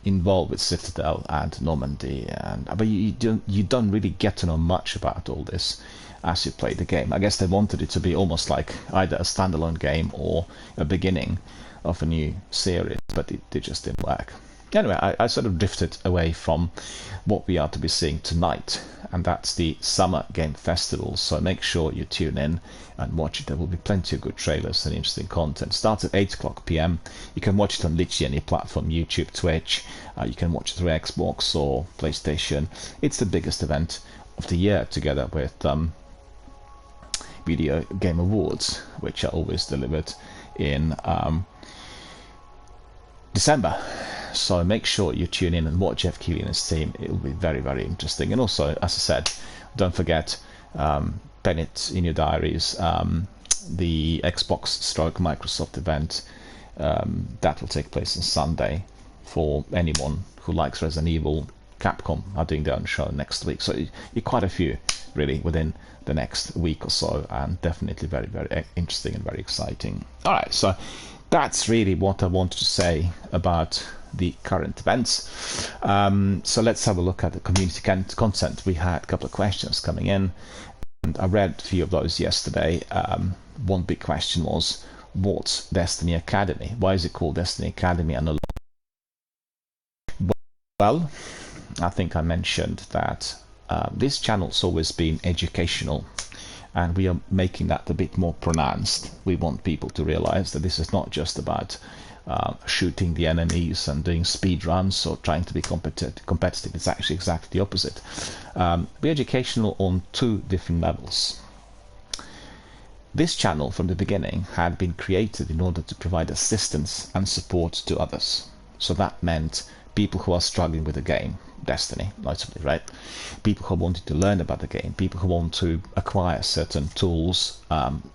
involved with Citadel and Normandy, but you don't really get to know much about all this as you play the game. I guess they wanted it to be almost like either a standalone game or a beginning of a new series, but it just didn't work. Anyway, I sort of drifted away from what we are to be seeing tonight, and that's the Summer Game Festival, so make sure you tune in and watch it. There will be plenty of good trailers and interesting content. Starts at 8 o'clock p.m. You can watch it on literally any platform, YouTube, Twitch. You can watch it through Xbox or PlayStation. It's the biggest event of the year, together with Video Game Awards, which are always delivered in December. So make sure you tune in and watch Jeff Keighley and his team. It will be very, very interesting. And also, as I said, don't forget, pen it in your diaries, the Xbox/Microsoft event that will take place on Sunday for anyone who likes Resident Evil. Capcom are doing their own show next week, so you're quite a few really within the next week or so, and definitely very, very interesting and very exciting. All right, so that's really what I wanted to say about the current events. So let's have a look at the community content. We had a couple of questions coming in, and I read a few of those yesterday. One big question was, what's Destiny Academy? Why is it called Destiny Academy? And well, I think I mentioned that this channel's always been educational, and we are making that a bit more pronounced. We want people to realize that this is not just about shooting the enemies and doing speed runs or trying to be competitive. It's actually exactly the opposite. Be educational on two different levels. This channel from the beginning had been created in order to provide assistance and support to others. So that meant people who are struggling with the game, Destiny, notably, right? People who wanted to learn about the game, people who want to acquire certain tools,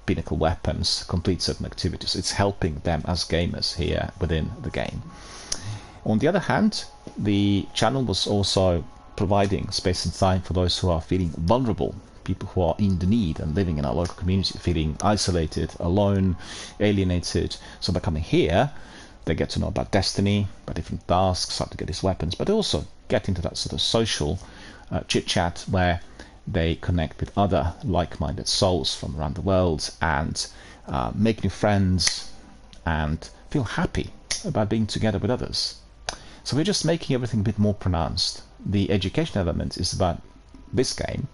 pinnacle weapons, complete certain activities. It's helping them as gamers here within the game. On the other hand, the channel was also providing space and time for those who are feeling vulnerable, people who are in the need and living in our local community, feeling isolated, alone, alienated. So by coming here, they get to know about Destiny, about different tasks, how to get these weapons, but also get into that sort of social chit-chat where they connect with other like-minded souls from around the world and make new friends and feel happy about being together with others. So we're just making everything a bit more pronounced. The education element is about this game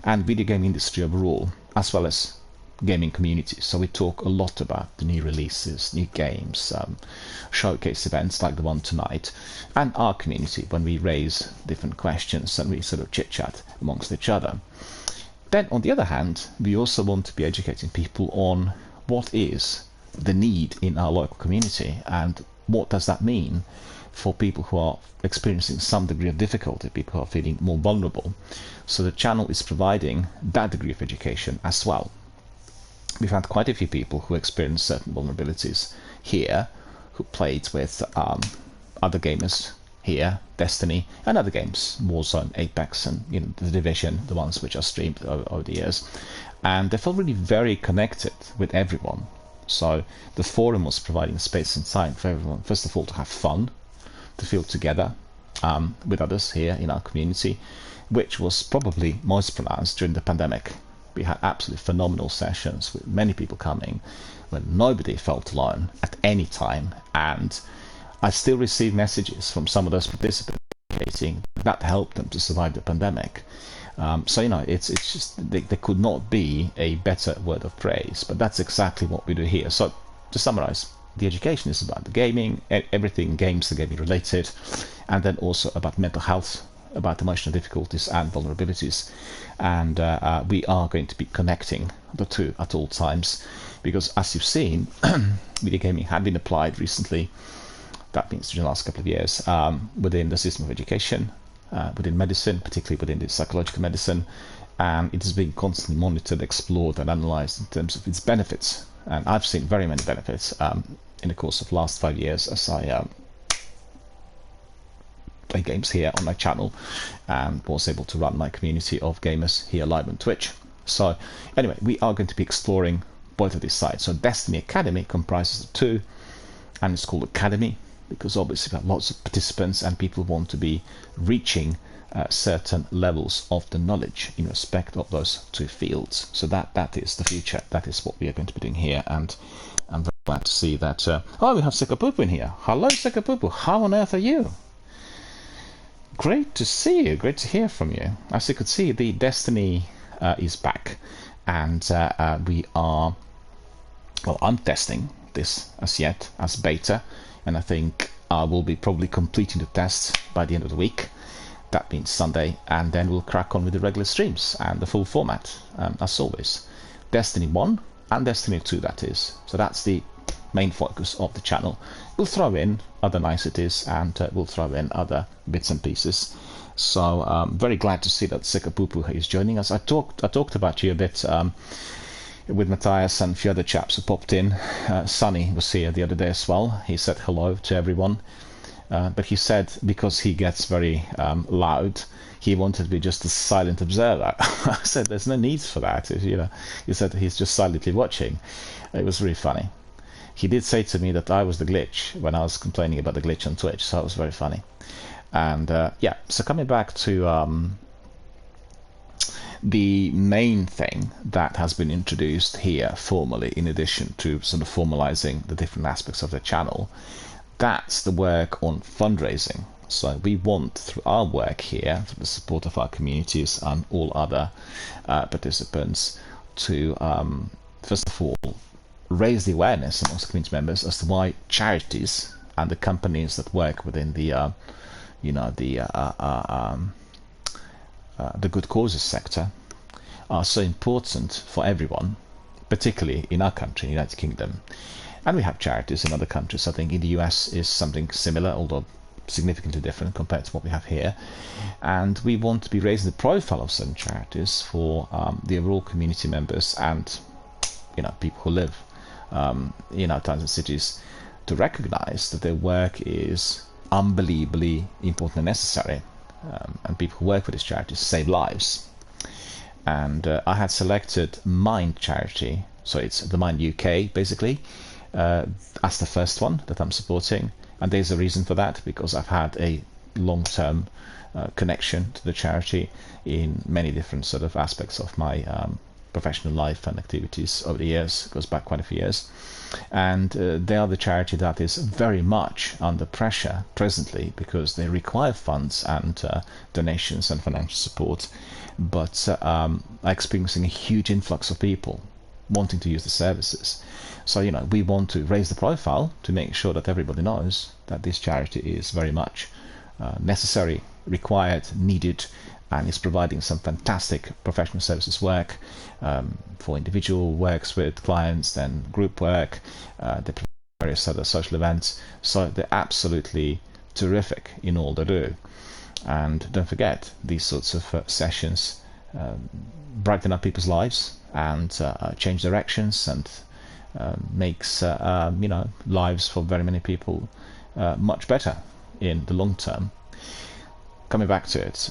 and video game industry overall, as well as gaming communities. So we talk a lot about the new releases, new games, showcase events like the one tonight, and our community when we raise different questions and we sort of chit-chat amongst each other. Then on the other hand, we also want to be educating people on what is the need in our local community and what does that mean for people who are experiencing some degree of difficulty, people who are feeling more vulnerable. So the channel is providing that degree of education as well. We've had quite a few people who experienced certain vulnerabilities here, who played with other gamers here, Destiny and other games, Warzone, Apex, and the Division, the ones which are streamed over the years, and they felt really very connected with everyone. So the forum was providing space and time for everyone, first of all, to have fun, to feel together with others here in our community, which was probably most pronounced during the pandemic. We had absolutely phenomenal sessions with many people coming when nobody felt alone at any time, and I still receive messages from some of those participants indicating that helped them to survive the pandemic. So it's just there could not be a better word of praise, but that's exactly what we do here. So to summarize, the education is about the gaming, everything games and gaming related, and then also about mental health, about emotional difficulties and vulnerabilities. And we are going to be connecting the two at all times, because as you've seen, video gaming had been applied recently, that means in the last couple of years, within the system of education, within medicine, particularly within the psychological medicine, and it is being constantly monitored, explored and analysed in terms of its benefits. And I've seen very many benefits in the course of the last 5 years as I play games here on my channel and was able to run my community of gamers here live on Twitch. So anyway, we are going to be exploring both of these sides. So Destiny Academy comprises of two, and it's called Academy because obviously we have lots of participants and people want to be reaching certain levels of the knowledge in respect of those two fields. So that is the future. That is what we are going to be doing here, and I'm very glad to see that. Oh, we have Sekapupu in here. Hello, Sekapupu. How on earth are you? Great to see you. Great to hear from you. As you could see, the Destiny is back, and we are. Well, I'm testing this as yet as beta, and I think I will be probably completing the tests by the end of the week. That means Sunday, and then we'll crack on with the regular streams and the full format, as always. Destiny 1 and Destiny 2, that is. So that's the main focus of the channel. We'll throw in other niceties, and we'll throw in other bits and pieces. So very glad to see that Sekapupu is joining us. I talked about you a bit with Matthias and a few other chaps who popped in. Sonny was here the other day as well. He said hello to everyone. But he said because he gets very loud, he wanted to be just a silent observer. I said there's no need for that. He said he's just silently watching. It was really funny. He did say to me that I was the glitch when I was complaining about the glitch on Twitch, so that was very funny. And yeah, so coming back to the main thing that has been introduced here formally, in addition to sort of formalizing the different aspects of the channel, that's the work on fundraising. So we want, through our work here, through the support of our communities and all other participants, to first of all raise the awareness amongst community members as to why charities and the companies that work within the good causes sector are so important for everyone, particularly in our country, the United Kingdom. And we have charities in other countries. I think in the US is something similar, although significantly different compared to what we have here. And we want to be raising the profile of certain charities for the overall community members and people who live in our towns and cities to recognize that their work is unbelievably important and necessary. And people who work for these charities save lives. And I had selected Mind charity, so it's the Mind UK basically, as the first one that I'm supporting. And there's a reason for that, because I've had a long-term connection to the charity in many different sort of aspects of my professional life and activities over the years. It goes back quite a few years. And they are the charity that is very much under pressure presently, because they require funds and donations and financial support, but are experiencing a huge influx of people wanting to use the services. So we want to raise the profile to make sure that everybody knows that this charity is very much necessary, required, needed, and is providing some fantastic professional services work for individual works with clients, then group work, they provide various other social events. So they're absolutely terrific in all they do. And don't forget, these sorts of sessions brighten up people's lives and change directions and makes lives for very many people much better in the long term. Coming back to it,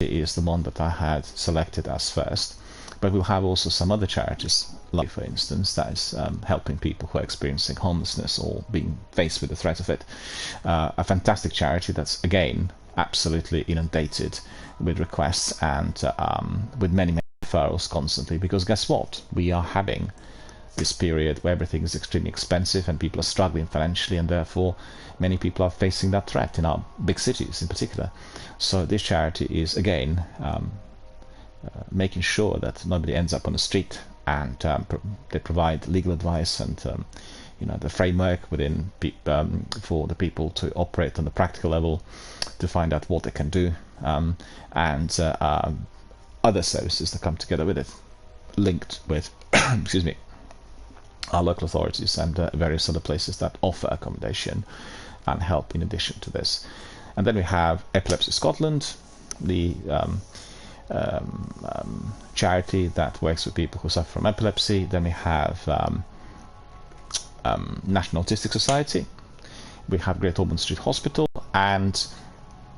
is the one that I had selected as first, but we'll have also some other charities, like for instance, that is helping people who are experiencing homelessness or being faced with the threat of it. A fantastic charity that's again absolutely inundated with requests and with many referrals constantly, because guess what, we are having this period where everything is extremely expensive and people are struggling financially, and therefore many people are facing that threat in our big cities in particular. So this charity is again making sure that nobody ends up on the street, and they provide legal advice and the framework within for the people to operate on the practical level to find out what they can do, and other services that come together with it, linked with excuse me, our local authorities and various other places that offer accommodation and help in addition to this. And then we have Epilepsy Scotland, the charity that works with people who suffer from epilepsy. Then we have National Autistic Society. We have Great Ormond Street Hospital, and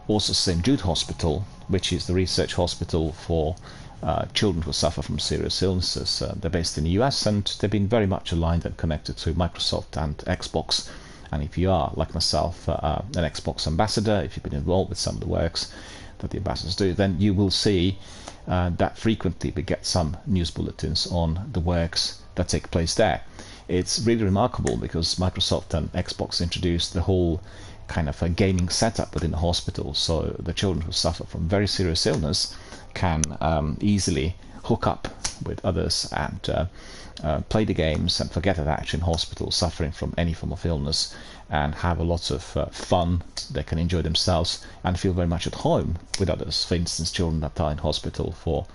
also St Jude Hospital, which is the research hospital for children who suffer from serious illnesses. They're based in the US, and they've been very much aligned and connected to Microsoft and Xbox. And if you are, like myself, an Xbox ambassador, if you've been involved with some of the works that the ambassadors do, then you will see that frequently we get some news bulletins on the works that take place there. It's really remarkable because Microsoft and Xbox introduced the whole kind of a gaming setup within the hospital, so the children who suffer from very serious illness can easily hook up with others and play the games and forget that they're actually in hospital suffering from any form of illness, and have a lot of fun. They can enjoy themselves and feel very much at home with others. For instance, children that are in hospital for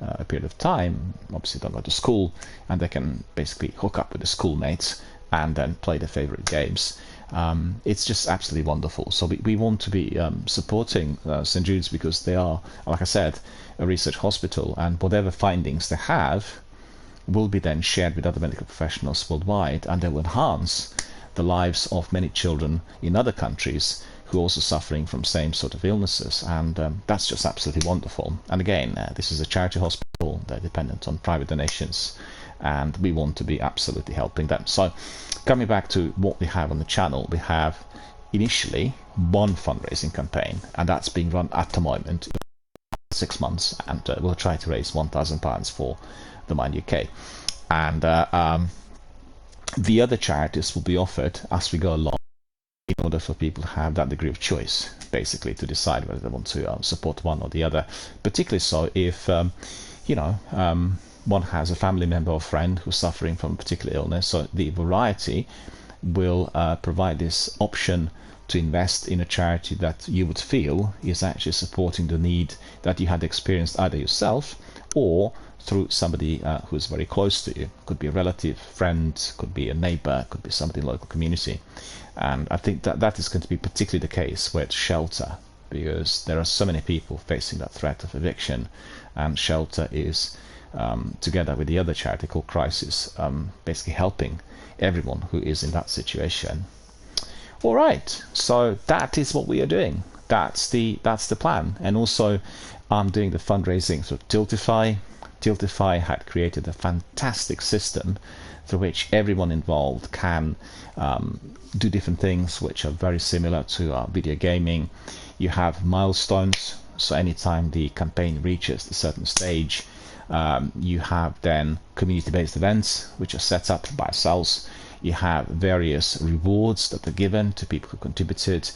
a period of time obviously don't go to school, and they can basically hook up with the schoolmates and then play their favorite games. It's just absolutely wonderful. So we want to be supporting St Jude's, because they are, like I said, a research hospital, and whatever findings they have will be then shared with other medical professionals worldwide, and they will enhance the lives of many children in other countries who are also suffering from same sort of illnesses, and that's just absolutely wonderful. And again, this is a charity hospital. They're dependent on private donations, and we want to be absolutely helping them. So coming back to what we have on the channel, we have initially one fundraising campaign, and that's being run at the moment 6 months, and we'll try to raise £1,000 for the Mind UK. And the other charities will be offered as we go along, in order for people to have that degree of choice, basically, to decide whether they want to support one or the other. Particularly so if one has a family member or friend who's suffering from a particular illness. So the variety will provide this option to invest in a charity that you would feel is actually supporting the need that you had experienced either yourself or through somebody who's very close to you. Could be a relative, friend, could be a neighbor, could be somebody in the local community. And I think that is going to be particularly the case with shelter, because there are so many people facing that threat of eviction, and shelter is together with the other charity called Crisis, basically helping everyone who is in that situation. All right, so that is what we are doing. That's the plan. And also I'm doing the fundraising through Tiltify. Tiltify had created a fantastic system through which everyone involved can do different things which are very similar to video gaming. You have milestones, so anytime the campaign reaches a certain stage, you have then community-based events which are set up by ourselves. You have various rewards that are given to people who contributed.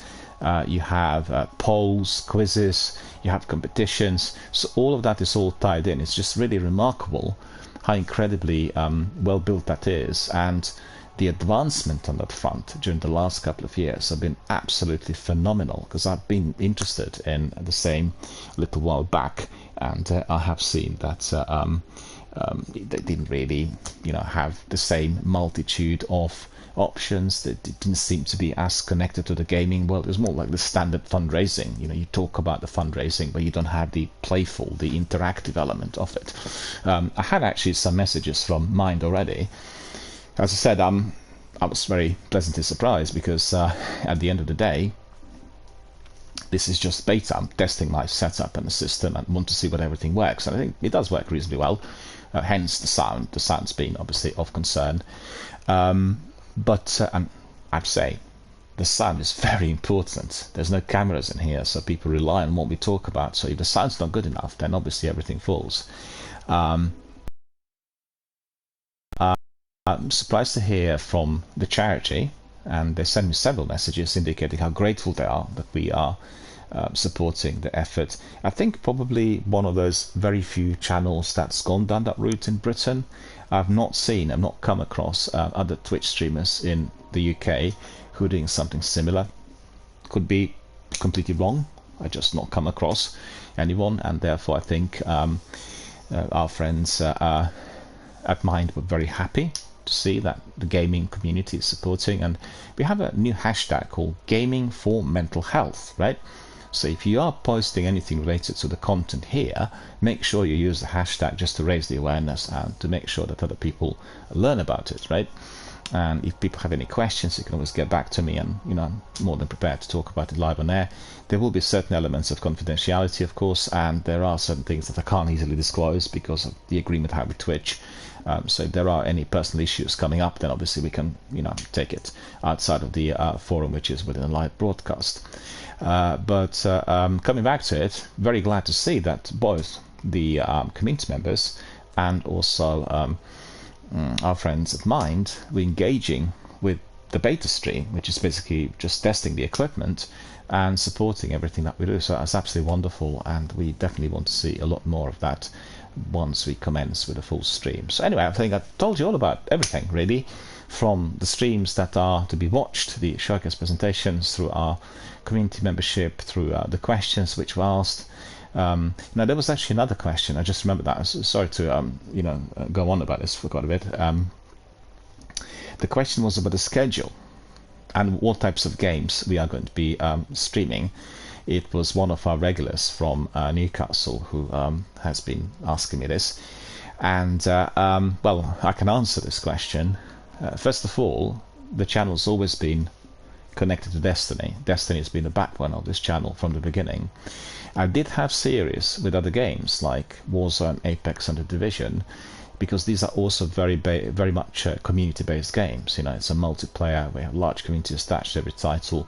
You have polls, quizzes, you have competitions. So all of that is all tied in. It's just really remarkable how incredibly well built that is. And the advancement on that front during the last couple of years have been absolutely phenomenal, because I've been interested in the same a little while back, and I have seen that they didn't really have the same multitude of options that didn't seem to be as connected to the gaming world. It was more like the standard fundraising. You talk about the fundraising, but you don't have the playful, the interactive element of it. I had actually some messages from Mind already. As I said, I was very pleasantly surprised because at the end of the day, this is just beta. I'm testing my setup and the system and want to see what everything works. And I think it does work reasonably well. Hence the sound. The sound's been obviously of concern. But I'd say the sound is very important. There's no cameras in here, so people rely on what we talk about. So if the sound's not good enough, then obviously everything falls. I'm surprised to hear from the charity, and they sent me several messages indicating how grateful they are that we are supporting the effort. I think probably one of those very few channels that's gone down that route in Britain. I've not come across other Twitch streamers in the UK who are doing something similar. Could be completely wrong. I just not come across anyone, and therefore I think our friends at Mind were very happy to see that the gaming community is supporting, and we have a new hashtag called Gaming for Mental Health, right? So if you are posting anything related to the content here, make sure you use the hashtag just to raise the awareness and to make sure that other people learn about it, right? And if people have any questions, you can always get back to me, and I'm more than prepared to talk about it live on air. There will be certain elements of confidentiality, of course, and there are certain things that I can't easily disclose because of the agreement I have with Twitch. So if there are any personal issues coming up, then obviously we can take it outside of the forum, which is within a live broadcast. But coming back to it, very glad to see that both the community members and also our friends at Mind were engaging with the beta stream, which is basically just testing the equipment and supporting everything that we do. So that's absolutely wonderful, and we definitely want to see a lot more of that once we commence with a full stream. So anyway, I think I've told you all about everything really, from the streams that are to be watched, the showcase presentations, through our community membership, through the questions which were asked. Now there was actually another question. I just remembered that. Sorry to go on about this for quite a bit. The question was about the schedule and what types of games we are going to be streaming. It was one of our regulars from Newcastle who has been asking me this, and well, I can answer this question. First of all, the channel's always been connected to Destiny. Destiny has been the backbone of this channel from the beginning. I did have series with other games like Warzone, Apex, and The Division, because these are also very much community-based games. It's a multiplayer. We have large communities attached to every title.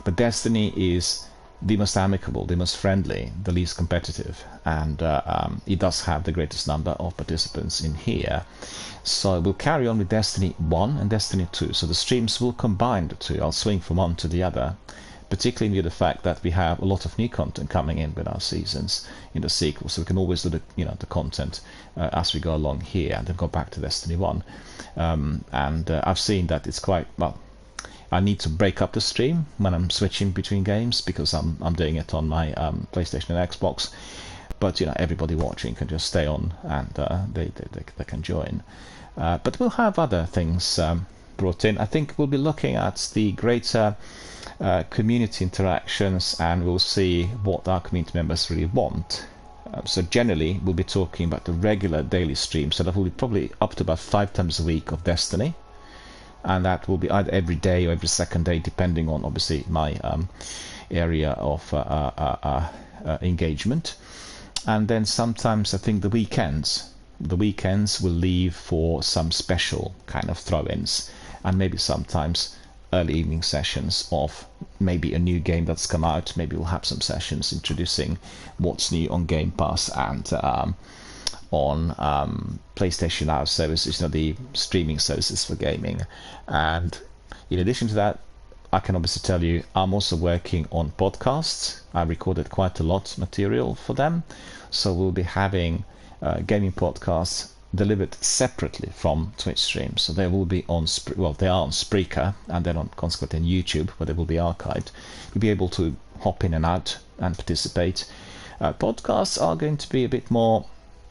But Destiny is the most amicable, the most friendly, the least competitive, and it does have the greatest number of participants in here. So we'll carry on with Destiny 1 and Destiny 2. So the streams will combine the two. I'll swing from one to the other, particularly due to the fact that we have a lot of new content coming in with our seasons in the sequel, so we can always do the content as we go along here, and then go back to Destiny 1. I've seen that it's quite well. I need to break up the stream when I'm switching between games because I'm doing it on my PlayStation and Xbox. But everybody watching can just stay on, and they can join. But we'll have other things brought in. I think we'll be looking at the greater community interactions, and we'll see what our community members really want. So generally, we'll be talking about the regular daily stream. So that will be probably up to about 5 times a week of Destiny. And that will be either every day or every second day, depending on obviously my area of engagement. And then sometimes I think the weekends will leave for some special kind of throw-ins, and maybe sometimes early evening sessions of maybe a new game that's come out. Maybe we'll have some sessions introducing what's new on Game Pass and on PlayStation Now services, the streaming services for gaming. And in addition to that, I can obviously tell you I'm also working on podcasts. I recorded quite a lot material for them, so we'll be having gaming podcasts delivered separately from Twitch streams. So they will be on they are on Spreaker, and then consequently on YouTube, where they will be archived. You'll be able to hop in and out and participate. Podcasts are going to be a bit more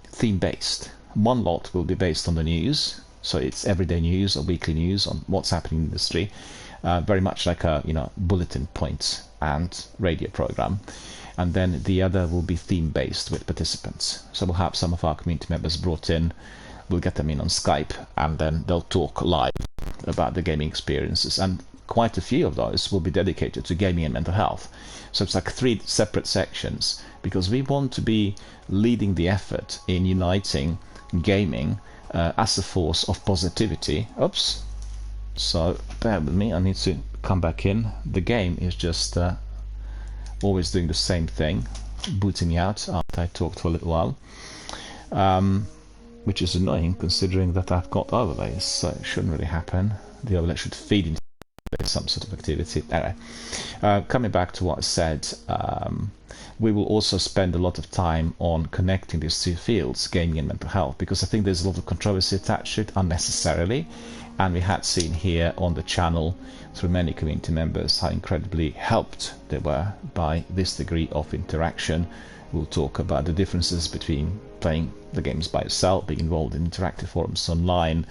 theme-based. One lot will be based on the news, So it's everyday news or weekly news on what's happening in the industry, very much like a bulletin points and radio program. And then the other will be theme-based with participants. So we'll have some of our community members brought in, we'll get them in on Skype, and then they'll talk live about the gaming experiences. And quite a few of those will be dedicated to gaming and mental health. So it's like 3 separate sections, because we want to be leading the effort in uniting gaming as a force of positivity. Oops. So bear with me, I need to come back in. The game is just always doing the same thing, booting me out after I talked for a little while, which is annoying considering that I've got overlays, so it shouldn't really happen. The overlay should feed into some sort of activity. Anyway, coming back to what I said, we will also spend a lot of time on connecting these 2 fields, gaming and mental health, because I think there's a lot of controversy attached to it unnecessarily. And we had seen here on the channel through many community members how incredibly helped they were by this degree of interaction. We'll talk about the differences between playing the games by yourself, being involved in interactive forums online,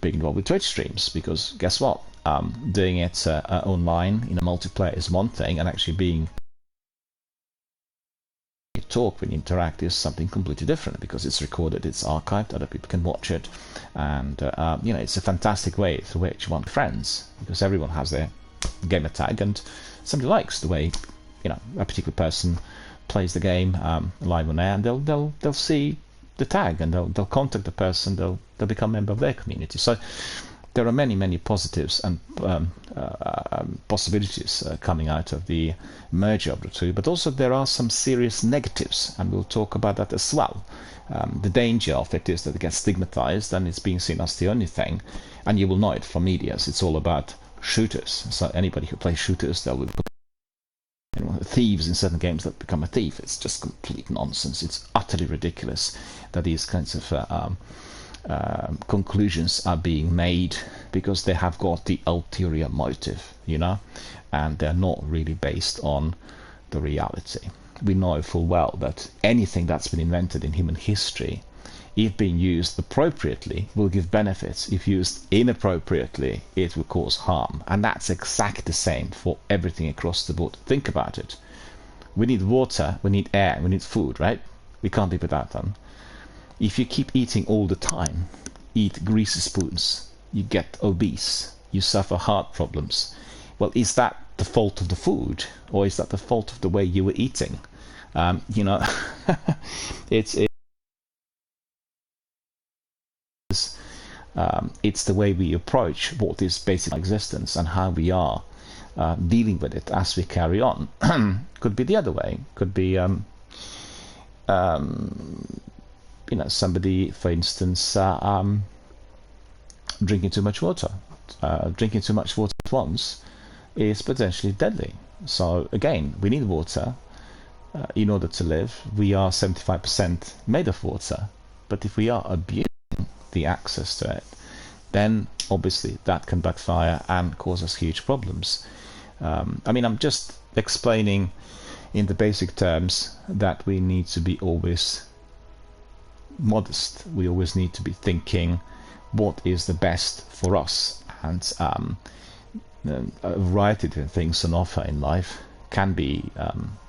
being involved with Twitch streams, because guess what? Doing it online in a multiplayer is one thing, and actually being talk when you interact is something completely different, because it's recorded, it's archived, other people can watch it, and it's a fantastic way through which you want friends, because everyone has their gamer tag, and somebody likes the way a particular person plays the game live on air, and they'll see the tag, and they'll contact the person, they'll become a member of their community. So there are many positives and possibilities coming out of the merger of the 2, but also there are some serious negatives, and we'll talk about that as well. The danger of it is that it gets stigmatized and it's being seen as the only thing, and you will know it from medias. It's all about shooters. So anybody who plays shooters, they'll be thieves in certain games that become a thief. It's just complete nonsense. It's utterly ridiculous that these kinds of conclusions are being made, because they have got the ulterior motive, and they're not really based on the reality. We know full well that anything that's been invented in human history, if being used appropriately, will give benefits. If used inappropriately, it will cause harm. And that's exactly the same for everything across the board. Think about it. We need water, we need air, we need food, right? We can't live without them. If you keep eating all the time, eat greasy spoons, you get obese, you suffer heart problems. Well, is that the fault of the food, or is that the fault of the way you were eating? It's the way we approach what is basic existence and how we are dealing with it as we carry on. Could be the other way. Could be somebody, for instance, drinking too much water. Drinking too much water at once is potentially deadly. So again, we need water in order to live. We are 75% made of water, but if we are abusing the access to it, then obviously that can backfire and cause us huge problems. I'm just explaining in the basic terms that we need to be always modest. We always need to be thinking what is the best for us, and a variety of different things on offer in life can be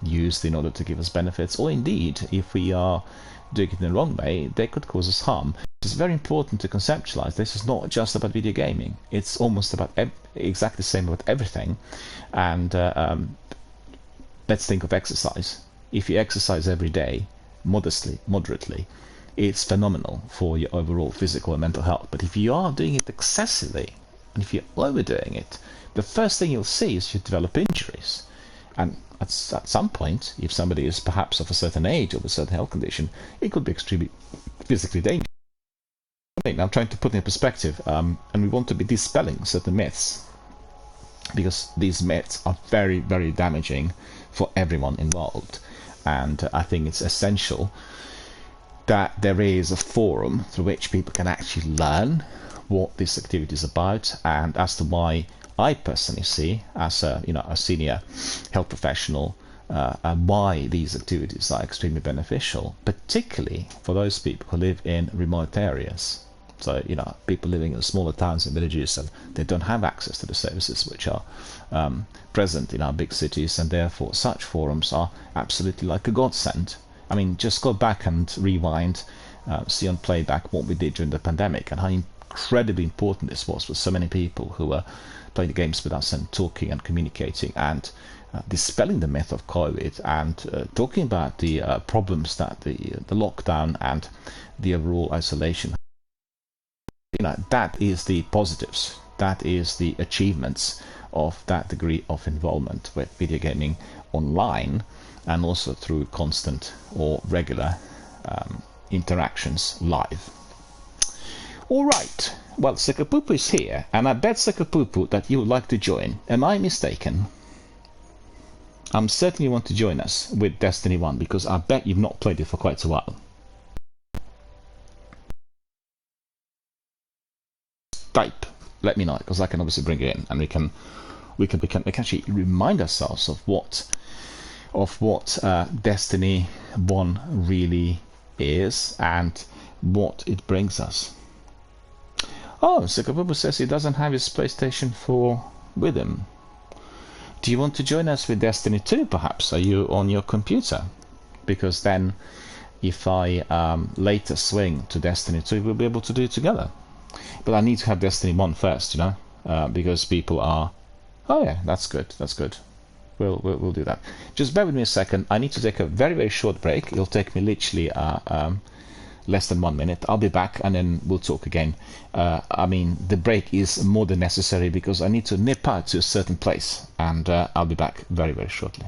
used in order to give us benefits, or indeed, if we are doing it in the wrong way, they could cause us harm. It's very important to conceptualize this is not just about video gaming. It's almost about exactly the same about everything. And let's think of exercise. If you exercise every day, moderately, it's phenomenal for your overall physical and mental health. But if you are doing it excessively, and if you're overdoing it, the first thing you'll see is you develop injuries. And at some point, if somebody is perhaps of a certain age or of a certain health condition, it could be extremely physically dangerous. I'm trying to put it in perspective, and we want to be dispelling certain myths, because these myths are very, very damaging for everyone involved. And I think it's essential that there is a forum through which people can actually learn what this activity is about, and as to why I personally see, as a senior health professional, why these activities are extremely beneficial, particularly for those people who live in remote areas. So, people living in smaller towns and villages, and they don't have access to the services which are present in our big cities, and therefore such forums are absolutely like a godsend. I mean, just go back and rewind, see on playback what we did during the pandemic and how incredibly important this was for so many people who were playing games with us and talking and communicating and dispelling the myth of COVID and talking about the problems that the lockdown and the overall isolation. That is the positives. That is the achievements of that degree of involvement with video gaming online and also through constant or regular interactions live. Alright, well, Sekapupu is here, and I bet, Sekapupu, that you would like to join. Am I mistaken? Certainly want to join us with Destiny 1, because I bet you've not played it for quite a while. Type, let me know, because I can obviously bring it in, and we can actually remind ourselves of what Destiny 1 really is and what it brings us. Oh, Sekapupu says he doesn't have his PlayStation 4 with him. Do you want to join us with Destiny 2, perhaps? Are you on your computer? Because then, if I later swing to Destiny 2, we'll be able to do it together. But I need to have Destiny 1 first, because people are... Oh yeah, that's good, that's good. We'll do that. Just bear with me a second. I need to take a very, very short break. It'll take me literally less than 1 minute. I'll be back and then we'll talk again. I mean, the break is more than necessary because I need to nip out to a certain place, and I'll be back very, very shortly.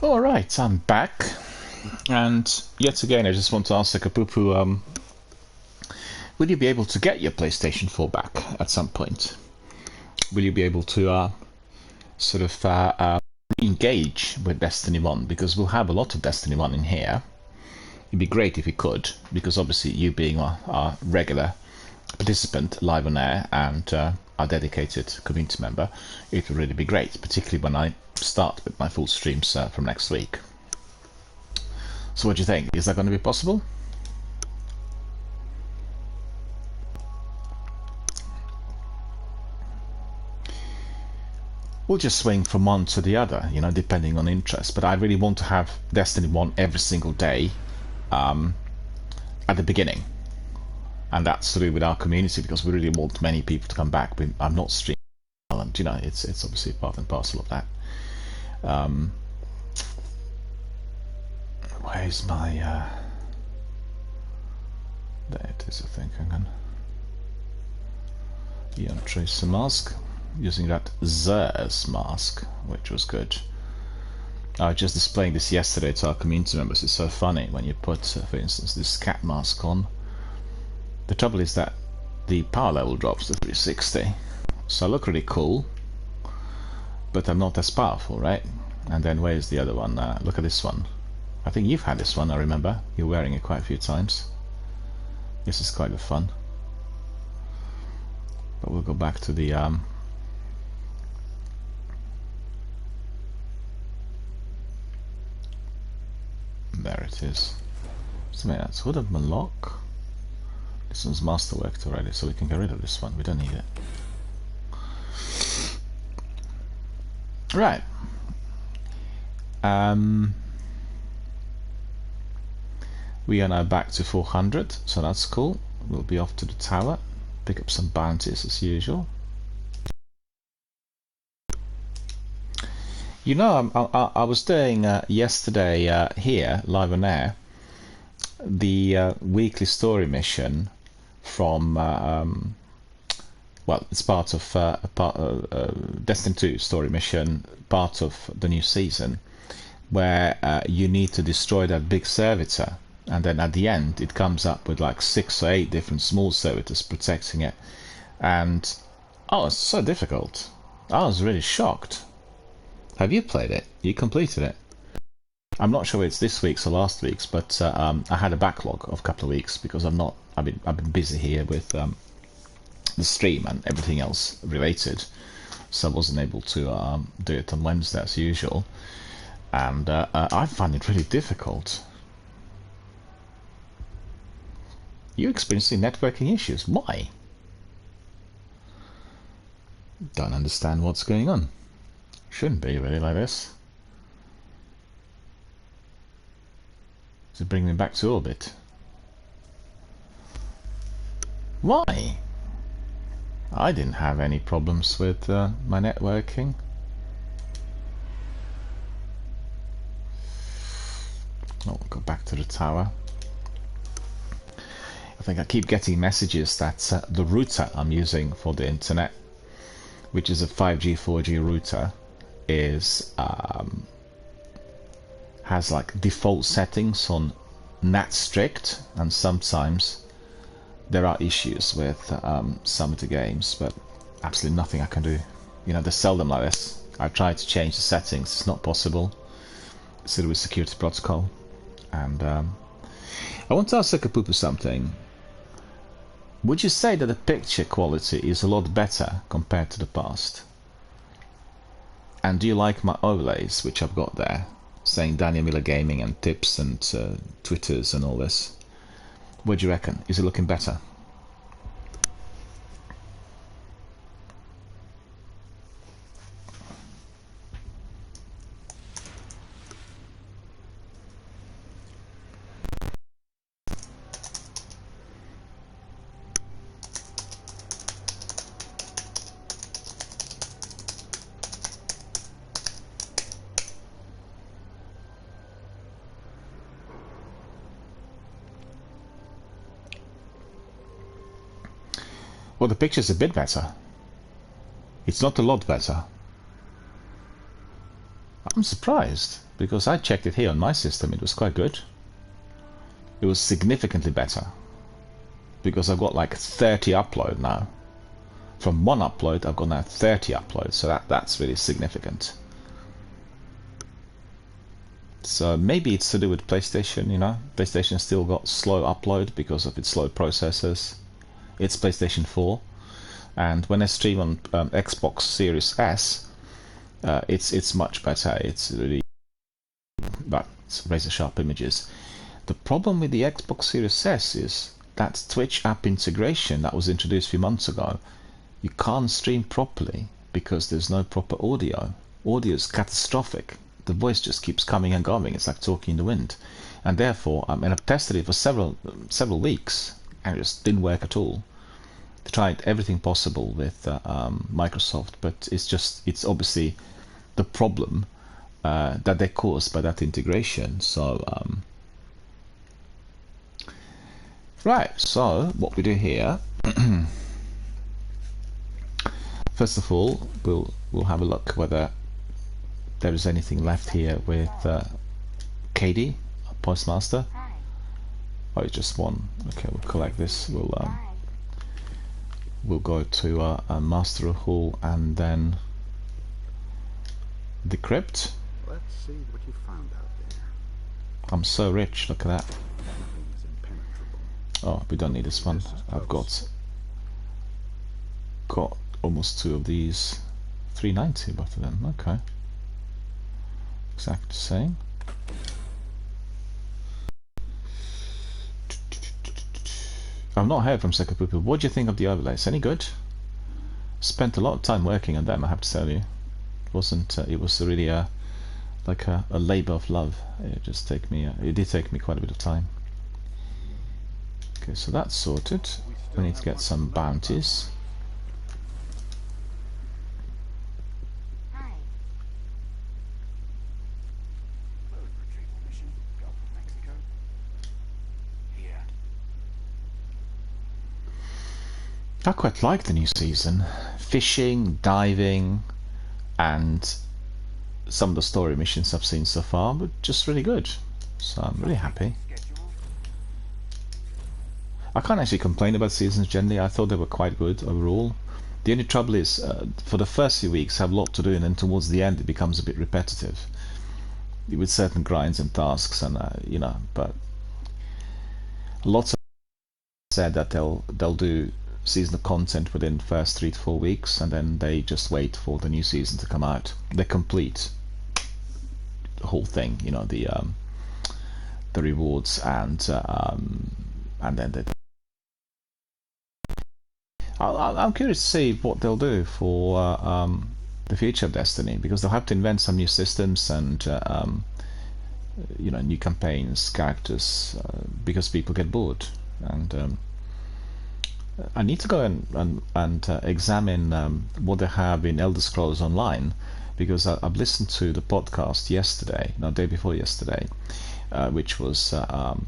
Alright, I'm back, and yet again I just want to ask Sekapupu, will you be able to get your PlayStation 4 back at some point? Will you be able to engage with Destiny 1? Because we'll have a lot of Destiny 1 in here. It'd be great if you could, because obviously you being our regular participant live on air and our dedicated community member, it would really be great, particularly when I start with my full streams from next week. So what do you think? Is that going to be possible? We'll just swing from one to the other, depending on interest. But I really want to have Destiny 1 every single day at the beginning. And that's to do with our community, because we really want many people to come back. I'm not streaming and you know, it's obviously part and parcel of that. Where's my there it is, I think. Hang on. Eon Tracer mask, using that Zers mask, which was good. I was just displaying this yesterday to our community members. It's so funny when you put, for instance, this cat mask on. The trouble is that the power level drops to 360, so I look really cool, but I'm not as powerful, right? And then where's the other one? Look at this one. I think you've had this one, I remember. You're wearing it quite a few times. This is quite fun. But we'll go back to the there it is. So that's Hood of Malok. This one's masterworked already, so we can get rid of this one. We don't need it. Right. We are now back to 400, so that's cool. We'll be off to the tower, pick up some bounties as usual. You know, I was doing yesterday here, live on air, the weekly story mission from, well, it's part of Destiny 2 story mission, part of the new season, where you need to destroy that big servitor, and then at the end it comes up with like 6 or 8 different small servitors protecting it, and oh, it's so difficult. I was really shocked. Have you played it? You completed it? I'm not sure it's this week's or last week's, but I had a backlog of a couple of weeks because I've been busy here with the stream and everything else related, so I wasn't able to do it on Wednesday as usual, and I find it really difficult. You're experiencing networking issues. Why? Don't understand what's going on. Shouldn't be really like this. To bring me back to orbit. Why? I didn't have any problems with my networking. Oh, go back to the tower. I think I keep getting messages that the router I'm using for the internet, which is a 5G 4G router, is has like default settings on NAT strict, and sometimes there are issues with some of the games, but absolutely nothing I can do. You know, they're seldom like this. I've tried to change the settings, it's not possible. It's to do with security protocol. And I want to ask Sakapupu something. Would you say that the picture quality is a lot better compared to the past? And do you like my overlays, which I've got there, saying Daniel Miller Gaming and tips and Twitters and all this? What do you reckon? Is it looking better? Well, the picture's a bit better. It's not a lot better. I'm surprised, because I checked it here on my system, it was quite good. It was significantly better, because I've got like 30 upload now. From one upload, I've got now 30 uploads, so that's really significant. So maybe it's to do with PlayStation, you know? PlayStation still got slow upload because of its slow processors. It's PlayStation 4, and when I stream on Xbox Series S, it's much better. It's really, but it's razor sharp images. The problem with the Xbox Series S is that Twitch app integration that was introduced a few months ago. You can't stream properly because there's no proper audio. Audio is catastrophic. The voice just keeps coming and going. It's like talking in the wind, and therefore, and I've tested it for several weeks, and it just didn't work at all. tried everything possible with Microsoft, but it's obviously the problem that they caused by that integration. So right, so what we do here, first of all, we'll have a look whether there is anything left here with Katie, Postmaster. Oh, it's just one. Okay, we'll collect this. We'll go to Master Hall and then decrypt. Let's see what you found out there. I'm so rich. Look at that. Nothing's impenetrable. Oh, we don't need this one. I've got almost 2 of these. 390 both of them. Okay. Exactly the same. I've not heard from Sekapupu. What do you think of the overlays? Any good? Spent a lot of time working on them, I have to tell you. It wasn't. It was really like a labour of love. It just take me. It did take me quite a bit of time. Okay, so that's sorted. We need to get some bounties. I quite like the new season. Fishing, diving, and some of the story missions I've seen so far were just really good. So I'm really happy. I can't actually complain about seasons generally. I thought they were quite good overall. The only trouble is, for the first few weeks, I have a lot to do, and then towards the end, it becomes a bit repetitive with certain grinds and tasks, and you know. But lots of said that they'll do seasonal content within the first 3 to 4 weeks, and then they just wait for the new season to come out. They complete the whole thing, you know, the rewards, and then they. I'm curious to see what they'll do for the future of Destiny, because they'll have to invent some new systems and you know, new campaigns, characters, because people get bored. And I need to go and examine what they have in Elder Scrolls Online, because I've listened to the podcast yesterday, no, day before yesterday, which was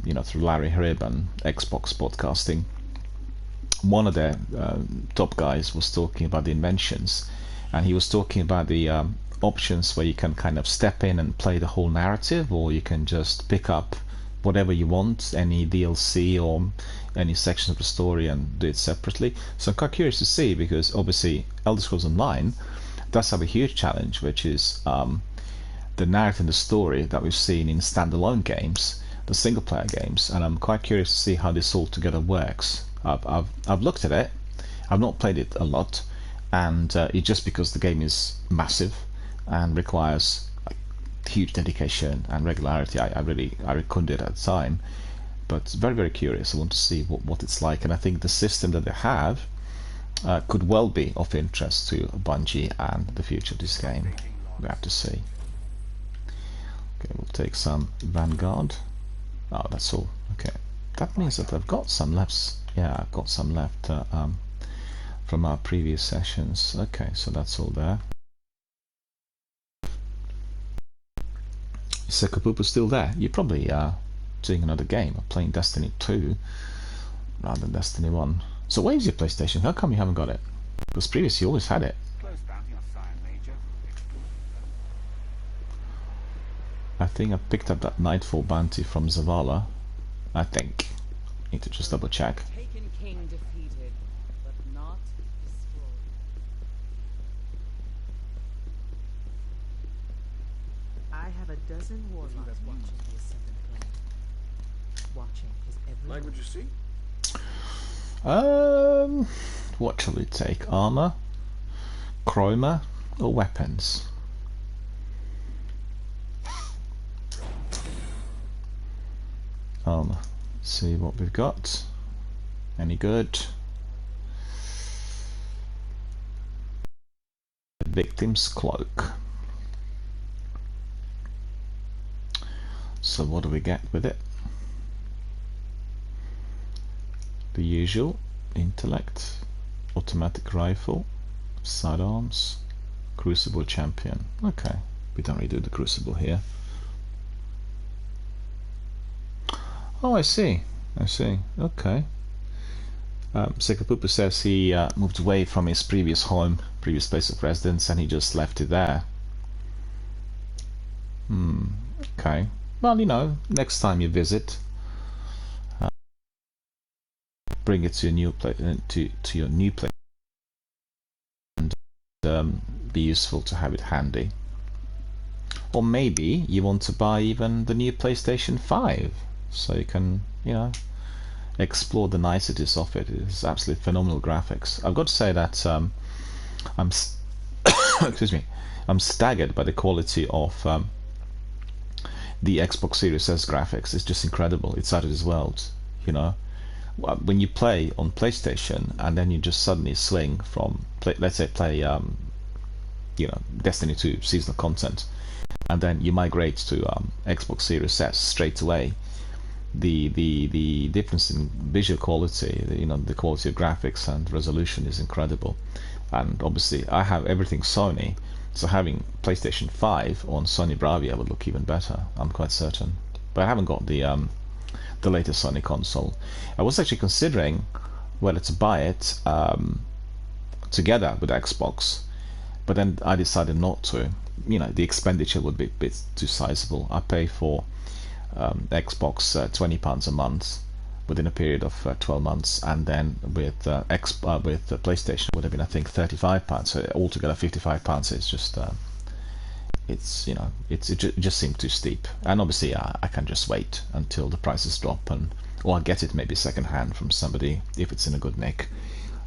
you know, through Larry Hariban, Xbox Podcasting. One of their top guys was talking about the inventions, and he was talking about the options where you can kind of step in and play the whole narrative, or you can just pick up whatever you want, any DLC or any sections of the story, and do it separately. So I'm quite curious to see, because obviously Elder Scrolls Online does have a huge challenge, which is the narrative and the story that we've seen in standalone games, the single player games, and I'm quite curious to see how this all together works. I've looked at it. I've not played it a lot, and it's just because the game is massive and requires like huge dedication and regularity. I couldn't do it at the time, but very, very curious. I want to see what it's like, and I think the system that they have could well be of interest to Bungie and the future of this game. We have to see. Okay, we'll take some Vanguard. Oh, that's all. Okay, that means that I've got some left. Yeah, I've got some left from our previous sessions. Okay, so that's all there. Is Sekapupu still there? You're probably doing another game, or playing Destiny 2 rather than Destiny 1. So where's your PlayStation? How come you haven't got it? Because previously you always had it. I think I picked up that Nightfall bounty from Zavala. I think. Need to just double check. Taken King defeated, but not destroyed. I have a dozen warlocks watching the Ascendant Planet. Watching his every Like what you see? What shall we take? Armor, chroma, or weapons? Armor. See what we've got. Any good? Victim's cloak. So what do we get with it? The usual intellect, automatic rifle, sidearms, Crucible champion. Okay, we don't really do the Crucible here. Oh, I see. I see. Okay. Sekapupu says he moved away from his previous home, previous place of residence, and he just left it there. Okay. Well, you know, next time you visit, bring it to your new place, to your new place, and be useful to have it handy. Or maybe you want to buy even the new PlayStation 5, so you can, you know, explore the niceties of it. It's absolutely phenomenal graphics. I've got to say that I'm excuse me, I'm staggered by the quality of the Xbox Series S graphics. It's just incredible. It's out of this world, you know. When you play on PlayStation and then you just suddenly swing from let's say play you know, Destiny 2 seasonal content, and then you migrate to Xbox Series S straight away, the difference in visual quality, you know, the quality of graphics and resolution is incredible. And obviously I have everything Sony, so having PlayStation 5 on Sony Bravia would look even better, I'm quite certain. But I haven't got the latest Sony console. I was actually considering whether to buy it together with Xbox, but then I decided not to. You know, the expenditure would be a bit too sizable. I pay for Xbox £20 a month within a period of 12 months, and then with PlayStation it would have been, I think, £35. So altogether £55. It's just it's, you know, it just seemed too steep. And obviously I can just wait until the prices drop, and or I'll get it maybe second hand from somebody if it's in a good nick.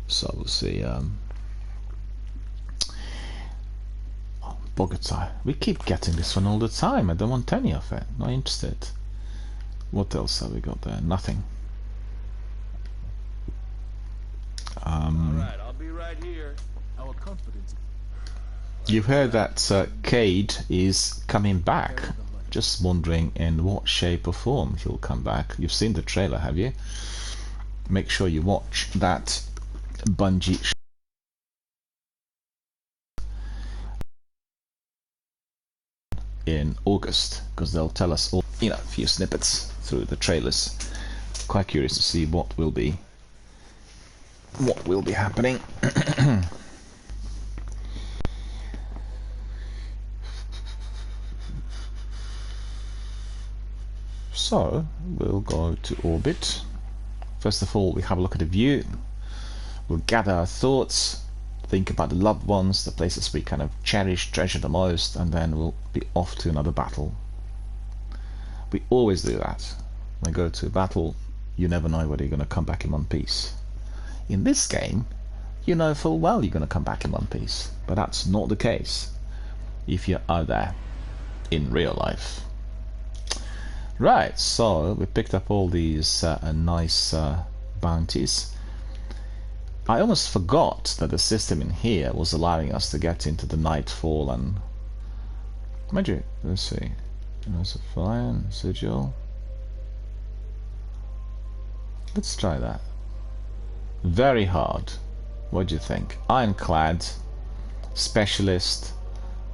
So we'll see. Bogota. We keep getting this one all the time. I don't want any of it. Not interested. What else have we got there? Nothing. Alright, I'll be right here. Our confidence. You've heard that Cade is coming back. Just wondering in what shape or form he'll come back. You've seen the trailer, have you? Make sure you watch that Bungie in August, because they'll tell us all, you know, a few snippets through the trailers. Quite curious to see what will be happening. So we'll go to orbit. First of all, we have a look at the view. We'll gather our thoughts, think about the loved ones, the places we kind of cherish, treasure the most, and then we'll be off to another battle. We always do that. When you go to a battle, you never know whether you're going to come back in one piece. In this game, you know full well you're going to come back in one piece, but that's not the case if you're out there in real life. Right, so we picked up all these nice bounties. I almost forgot that the system in here was allowing us to get into the Nightfall and... Mind you, let's see. There's a fire, sigil. Let's try that. Very hard. What do you think? Ironclad, Specialist,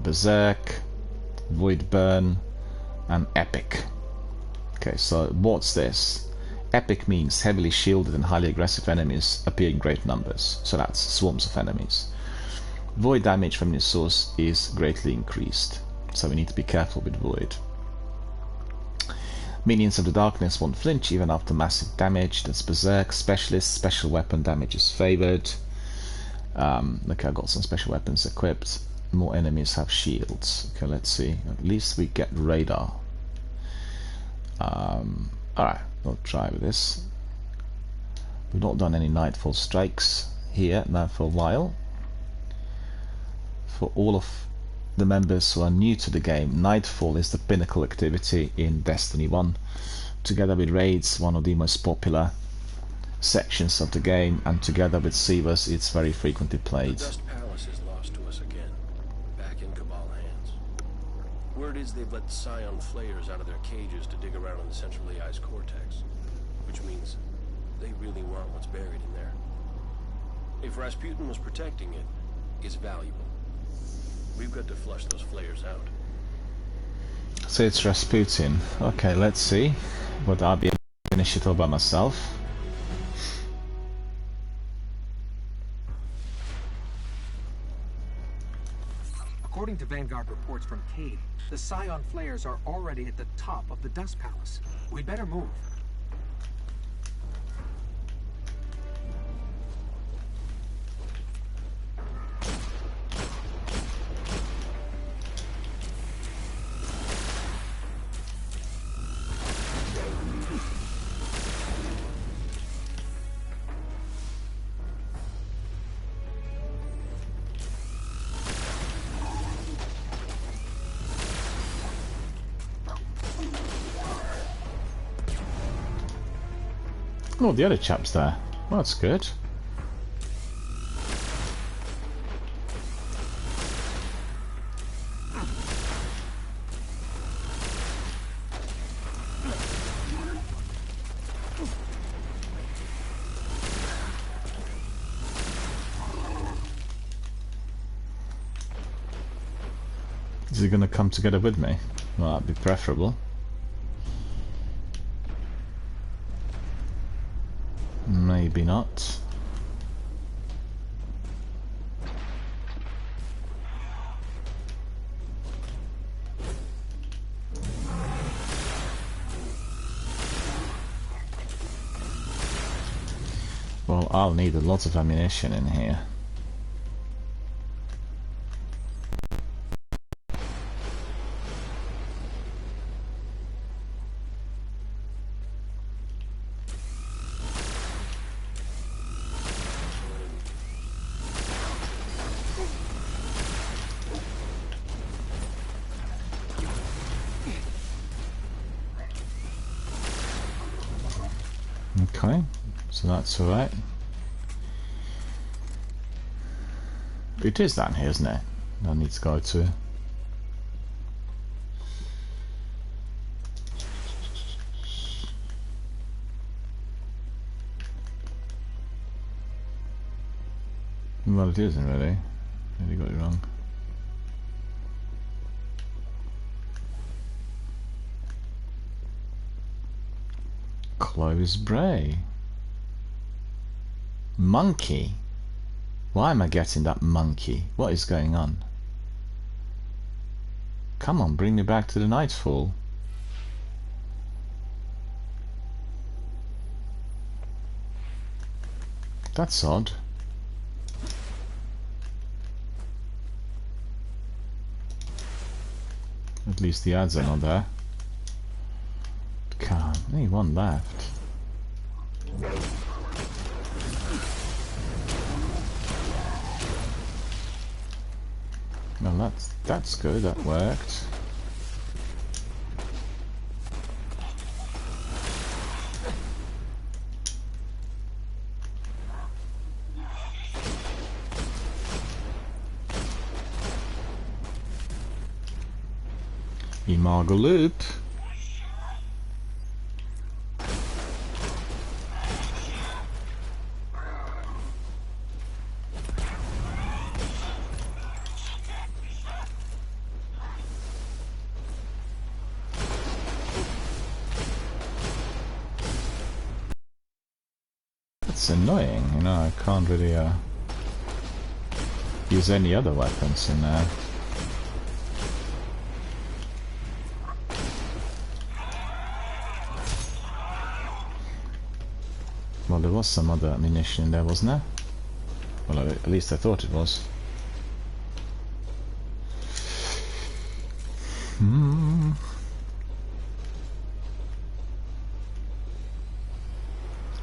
Berserk, Void Burn, and Epic. Okay, so what's this? Epic means heavily shielded and highly aggressive enemies appear in great numbers, so that's swarms of enemies. Void damage from your source is greatly increased, so we need to be careful with Void. Minions of the Darkness won't flinch even after massive damage. That's Berserk. Specialist, special weapon damage is favored. Okay, I've got some special weapons equipped. More enemies have shields. Okay, let's see. At least we get radar. Alright, we'll try with this. We've not done any Nightfall strikes here now for a while. For all of the members who are new to the game, Nightfall is the pinnacle activity in Destiny 1. Together with raids, one of the most popular sections of the game, and together with Sievers, it's very frequently played. The Dust Palace is lost to us again, back in Cabal hands. Word is they've let the Scion Flayers out of their cages to dig around in the centrally iced cortex, which means they really want what's buried in there. If Rasputin was protecting it, it's valuable. We've got to flush those flares out. So it's Rasputin. Okay, let's see. Would I be able to finish it all by myself? According to Vanguard reports from Cade, the Scion flares are already at the top of the Dust Palace. We'd better move. Oh, the other chap's there. Well, that's good. Is he going to come together with me? Well, that'd be preferable. Maybe not. Well, I'll need a lot of ammunition in here. Okay, so that's alright. It is down here, isn't it? I need to go to. Well, it isn't really. Maybe got it wrong. Clovis Bray. Monkey? Why am I getting that monkey? What is going on? Come on, bring me back to the Nightfall. That's odd. At least the ads are not there. God, only one left. Well, that's good. That worked. Imago loop. It's annoying, you know, I can't really use any other weapons in there. Well, there was some other ammunition in there, wasn't there? Well, at least I thought it was.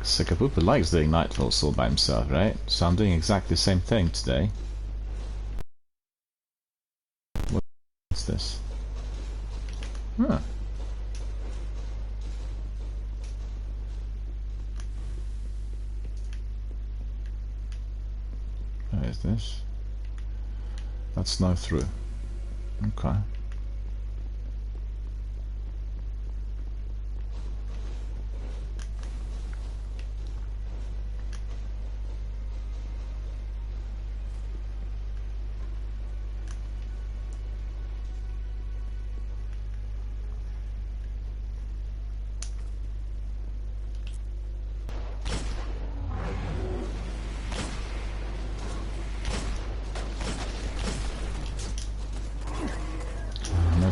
Sakapupa likes doing Nightfalls all by himself, right? So I'm doing exactly the same thing today. What's this? Huh. What is this? That's no through. Okay.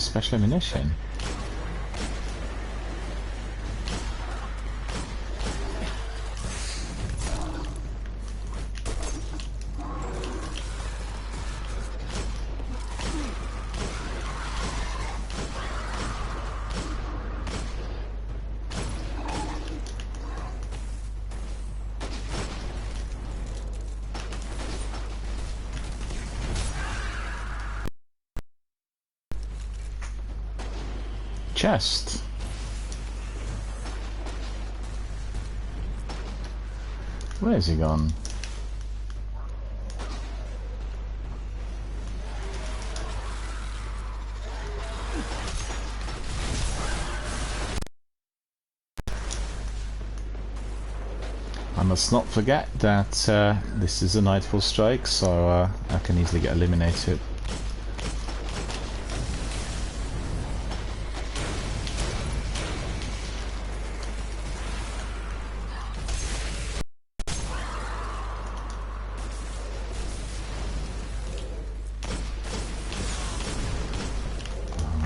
special ammunition. Chest. Where's he gone? I must not forget that this is a Nightfall strike, so I can easily get eliminated.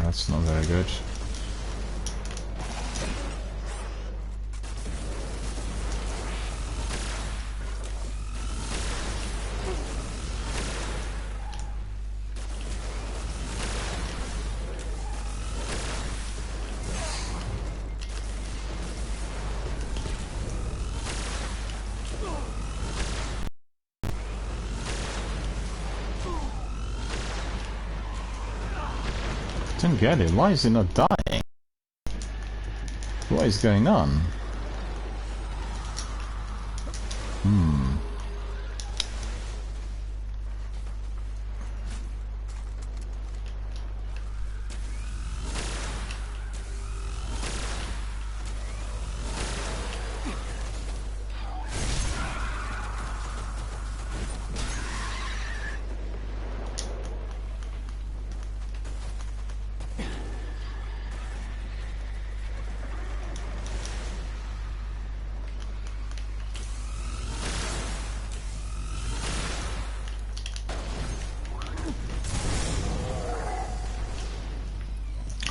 That's not very good. I don't get it. Why is he not dying? What is going on?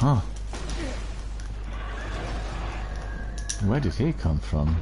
Oh. Where did he come from?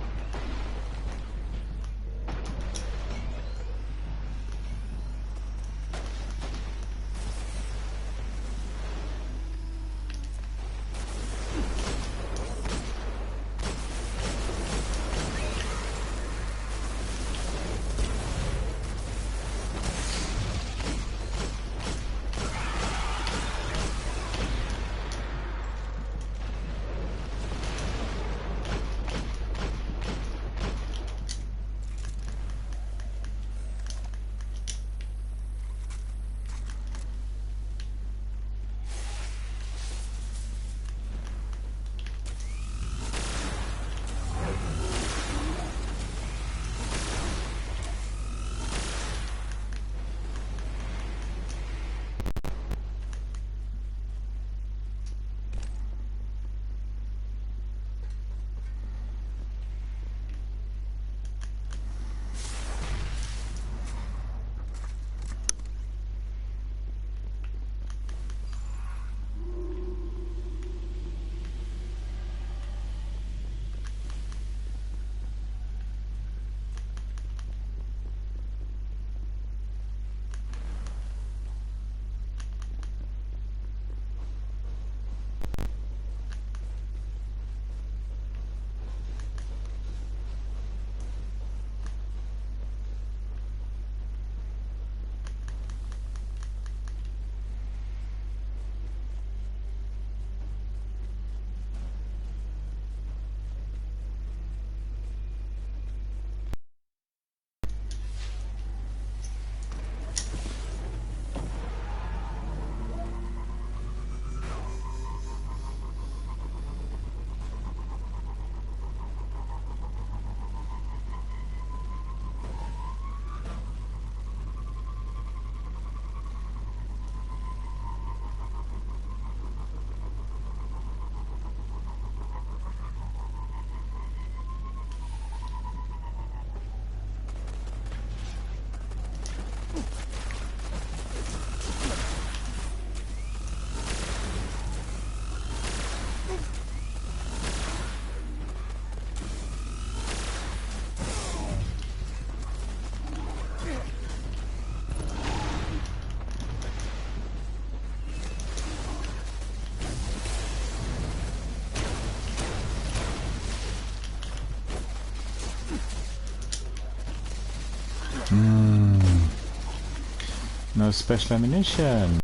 No special ammunition.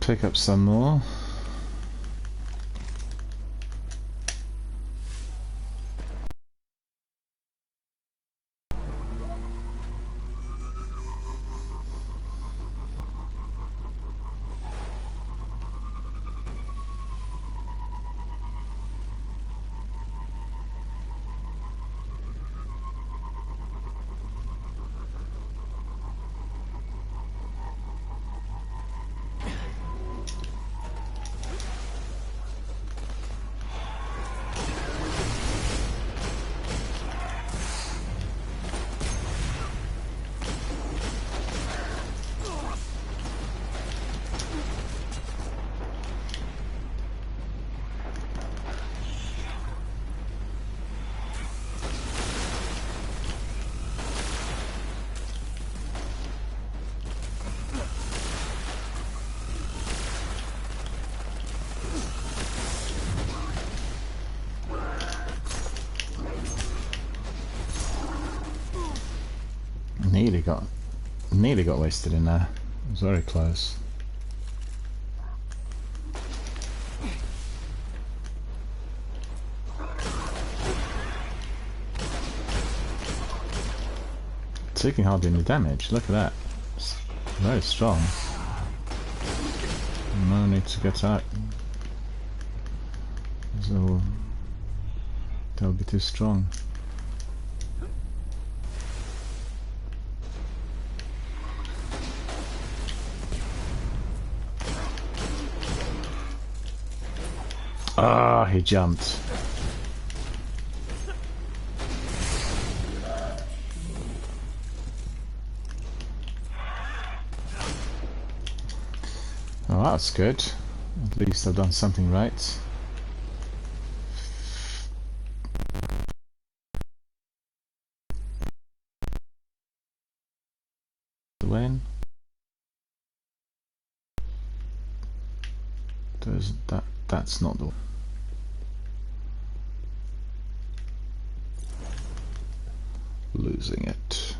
Pick up some more. Nearly got wasted in there. It was very close. Taking hardly any damage. Look at that. It's very strong. No need to get out. So that'll be too strong. Ah, he jumped. Oh, that's good. At least I've done something right. Win. There's that. That's not the. Losing it.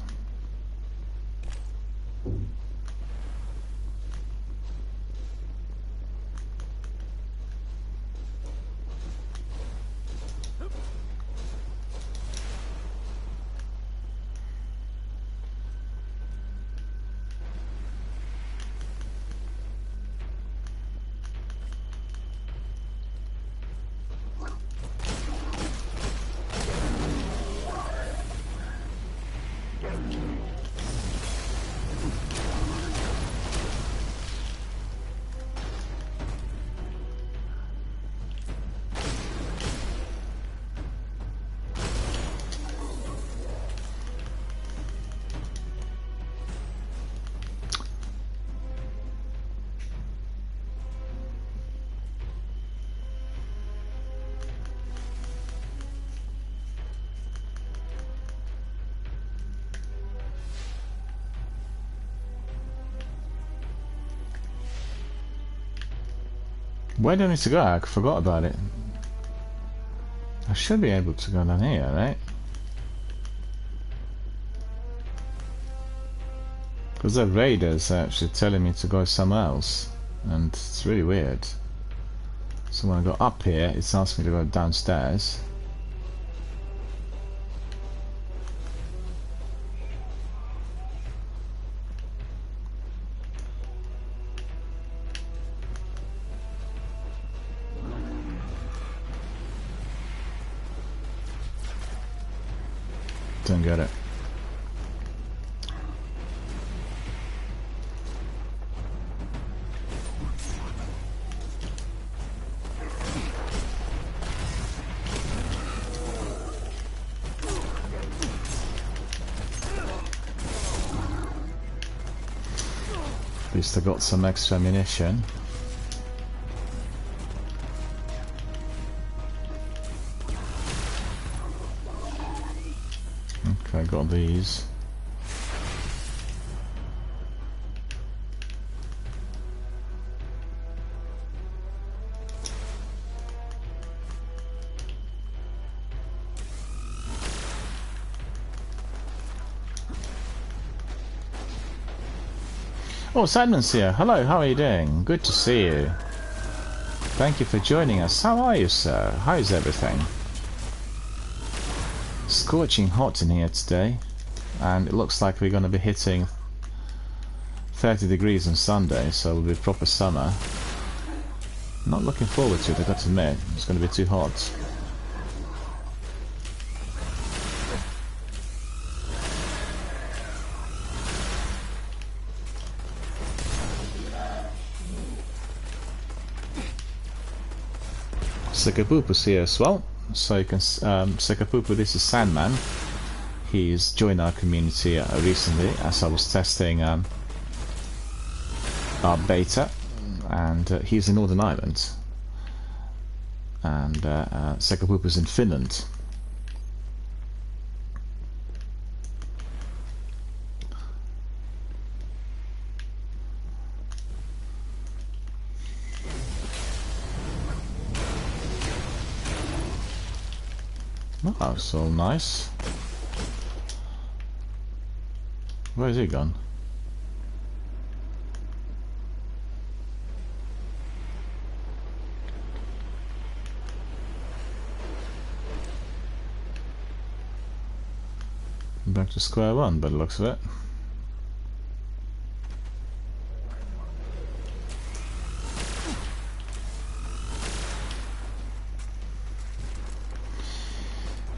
Where do I need to go? I forgot about it. I should be able to go down here, right? Because the raiders are actually telling me to go somewhere else, and it's really weird. So when I go up here, it's asking me to go downstairs. Don't get it. At least I got some extra ammunition. Okay, I got these. Oh, Simon's here. Hello, how are you doing? Good to see you. Thank you for joining us. How are you, sir? How is everything? Scorching hot in here today, and it looks like we're going to be hitting 30 degrees on Sunday, so it'll be proper summer. Not looking forward to it, I've got to admit. It's going to be too hot. Sekapupu's here as well, so you can Sekapupu, this is Sandman. He's joined our community recently as I was testing our beta, and he's in Northern Ireland, and Sekapupu's in Finland. Oh, so nice. Where is he gone? Back to square one by the looks of it.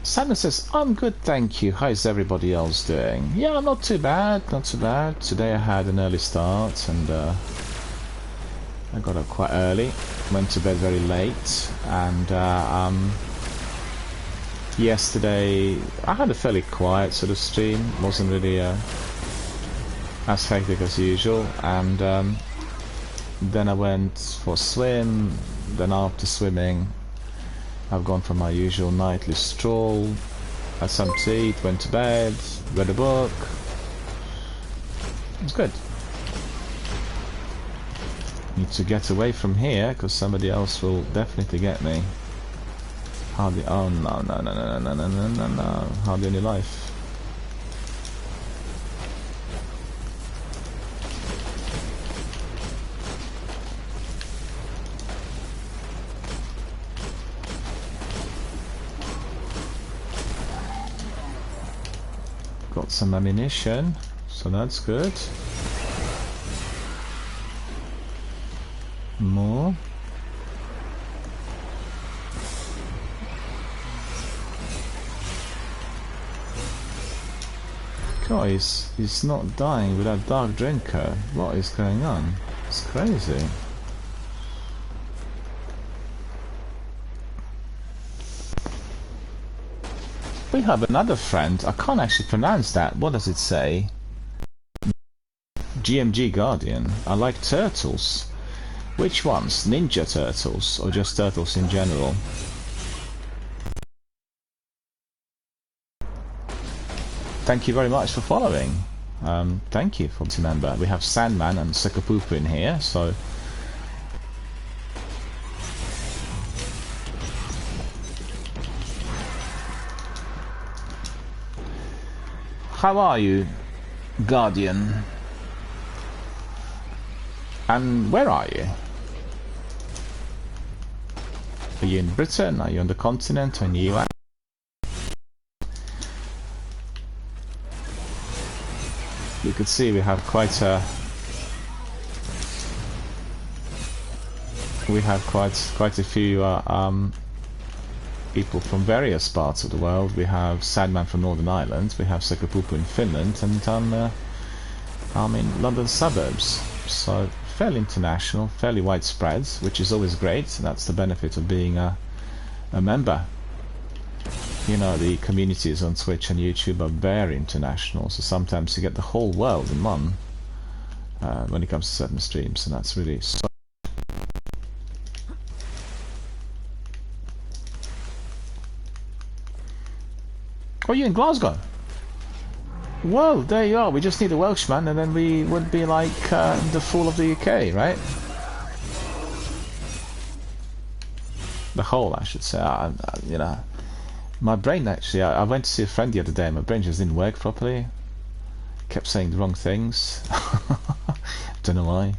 Simon says, I'm good, thank you. How is everybody else doing? Yeah, not too bad, not too bad. Today I had an early start, and I got up quite early. Went to bed very late, and yesterday I had a fairly quiet sort of stream. Wasn't really as hectic as usual, and then I went for a swim. Then after swimming, I've gone for my usual nightly stroll, had some to eat, went to bed, read a book. It's good. Need to get away from here because somebody else will definitely get me. Hardly. Oh no no no no no no no no no! Hardly any life. Got some ammunition, so that's good. More. Guys, he's not dying without Dark Drinker. What is going on? It's crazy. We have another friend. I can't actually pronounce that. What does it say? GMG Guardian. I like turtles. Which ones? Ninja Turtles or just turtles in general? Thank you very much for following. Thank you for member. We have Sandman and Sekapupu in here, so how are you, Guardian? And where are you? Are you in Britain? Are you on the continent? Or in the US? You could see we have quite a few people from various parts of the world. We have Sandman from Northern Ireland, we have Sekapupu in Finland, and I'm in London suburbs. So fairly international, fairly widespread, which is always great. That's the benefit of being a member. You know, the communities on Twitch and YouTube are very international, so sometimes you get the whole world in one when it comes to certain streams, and that's really so. Oh, you're in Glasgow? Well, there you are. We just need a Welshman, and then we would be like the fool of the UK, right? The whole, I should say. You know, my brain actually. I went to see a friend the other day. My brain just didn't work properly. kept saying the wrong things. Don't know why.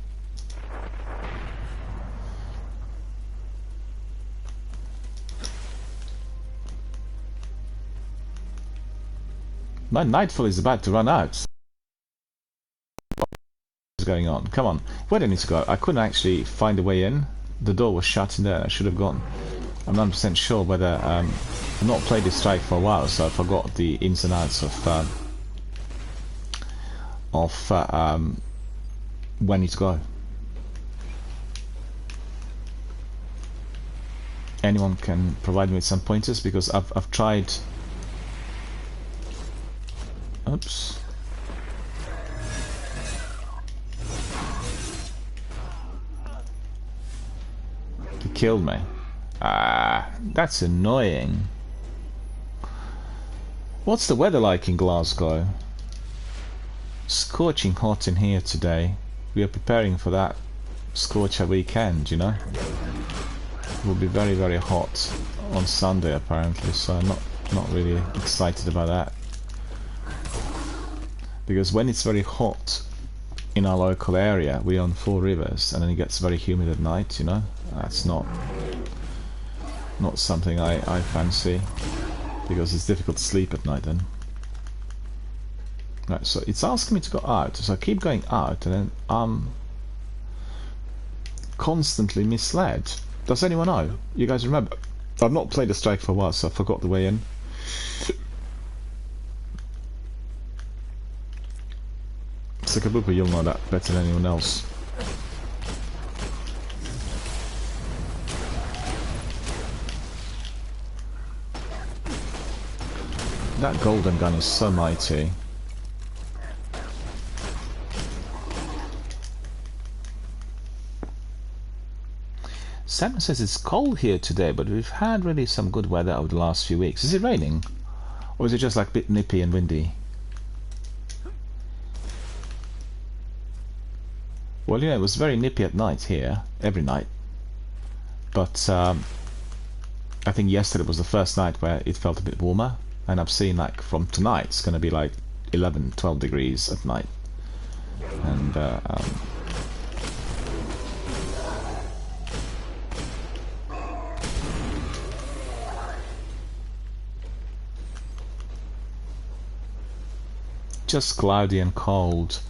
My nightfall is about to run out. What's going on? Come on. Where do I need to go? I couldn't actually find a way in. The door was shut in there. I should have gone. I'm not 100% sure whether... I've not played this strike for a while, so I forgot the ins and outs of where I need to go. Anyone can provide me with some pointers, because I've tried... Oops. He killed me. Ah, that's annoying. What's the weather like in Glasgow? Scorching hot in here today. We are preparing for that scorcher weekend, you know. It will be very, very hot on Sunday apparently, so I'm not really excited about that. Because when it's very hot in our local area, we're on Four Rivers, and then it gets very humid at night, you know. That's not something I fancy, because it's difficult to sleep at night then. Right, so it's asking me to go out, so I keep going out, and then I'm constantly misled. Does anyone know? You guys remember? I've not played a strike for a while, so I forgot the way in. Sakabupa, you'll know that better than anyone else. That golden gun is so mighty. Sam says it's cold here today, but we've had really some good weather over the last few weeks. Is it raining? Or is it just like a bit nippy and windy? Well, yeah, it was very nippy at night here, every night. But I think yesterday was the first night where it felt a bit warmer. And I've seen, like, from tonight, it's going to be like 11, 12 degrees at night. And just cloudy and cold.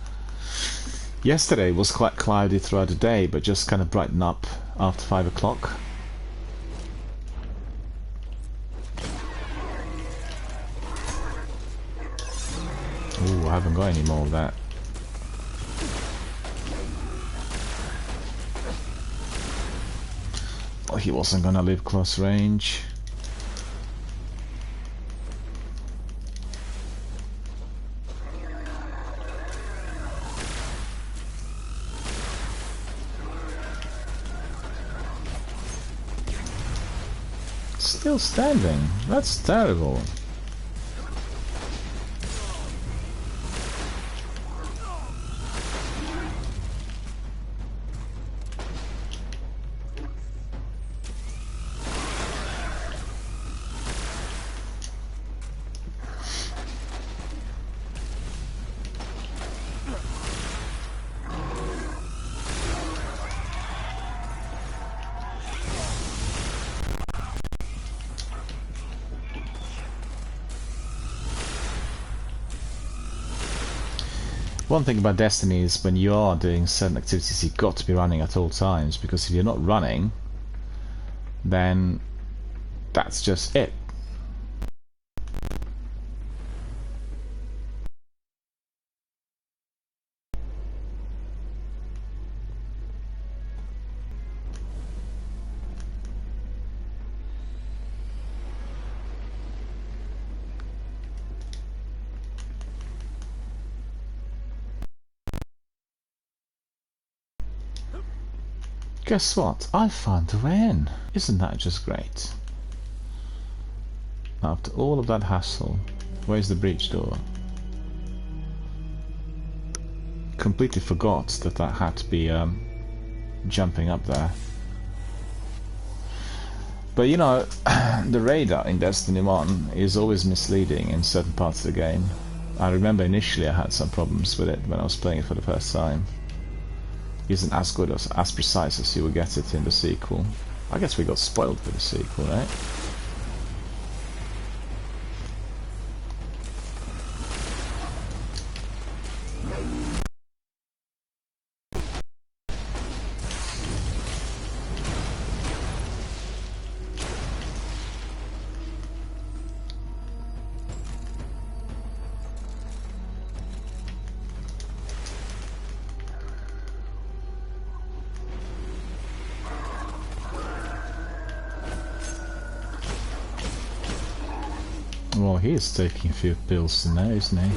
Yesterday was quite cloudy throughout the day, but just kind of brightened up after 5 o'clock. Ooh, I haven't got any more of that. Oh, he wasn't gonna live close range. Still standing. That's terrible. One thing about Destiny is when you are doing certain activities, you've got to be running at all times, because if you're not running, then that's just it. Guess what? I found a way in. Isn't that just great? After all of that hassle, where's the breach door? Completely forgot that that had to be jumping up there. But you know, the radar in Destiny 1 is always misleading in certain parts of the game. I remember initially I had some problems with it when I was playing it for the first time. It isn't as good as precise as you will get it in the sequel. I guess we got spoiled with the sequel, right? Well, he is taking a few pills now, isn't he?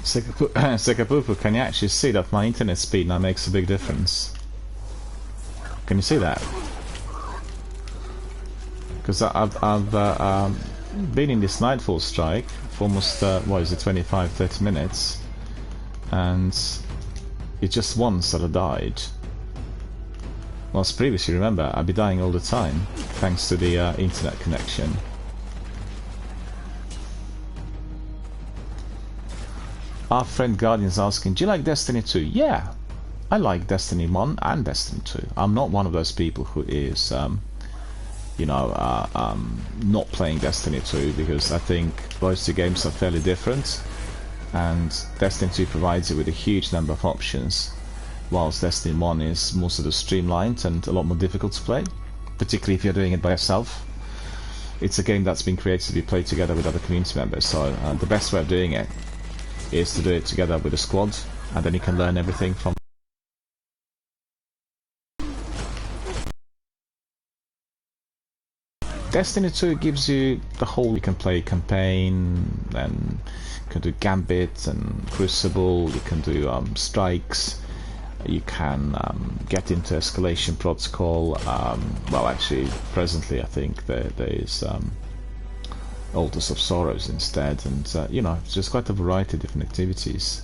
Sekapupu, can you actually see that my internet speed now makes a big difference? Can you see that? Because I've been in this Nightfall strike for almost, what is it, 25-30 minutes, and it's just once that I died. Whilst previously, remember, I'd be dying all the time, thanks to the internet connection. Our friend Guardian's asking, do you like Destiny 2? Yeah, I like Destiny 1 and Destiny 2. I'm not one of those people who is, you know, not playing Destiny 2, because I think those two games are fairly different. And Destiny 2 provides you with a huge number of options, whilst Destiny 1 is more sort of streamlined and a lot more difficult to play, particularly if you're doing it by yourself. It's a game that's been created to be played together with other community members, so the best way of doing it is to do it together with a squad, and then you can learn everything from Destiny 2 gives you the whole, you can play campaign, and you can do Gambit and Crucible, you can do strikes, you can get into Escalation Protocol, well actually presently I think there is Altars of Sorrows instead, and you know, it's just quite a variety of different activities,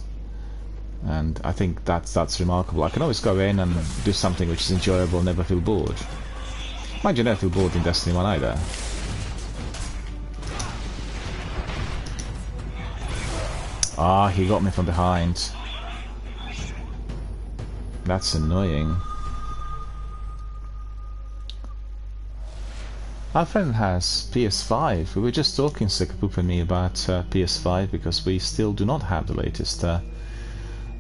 and I think that's remarkable. I can always go in and do something which is enjoyable, never feel bored. Mind you, never feel bored in Destiny 1 either. Ah, he got me from behind. That's annoying. Our friend has PS5. We were just talking, Sekapup and me, about PS5, because we still do not have the latest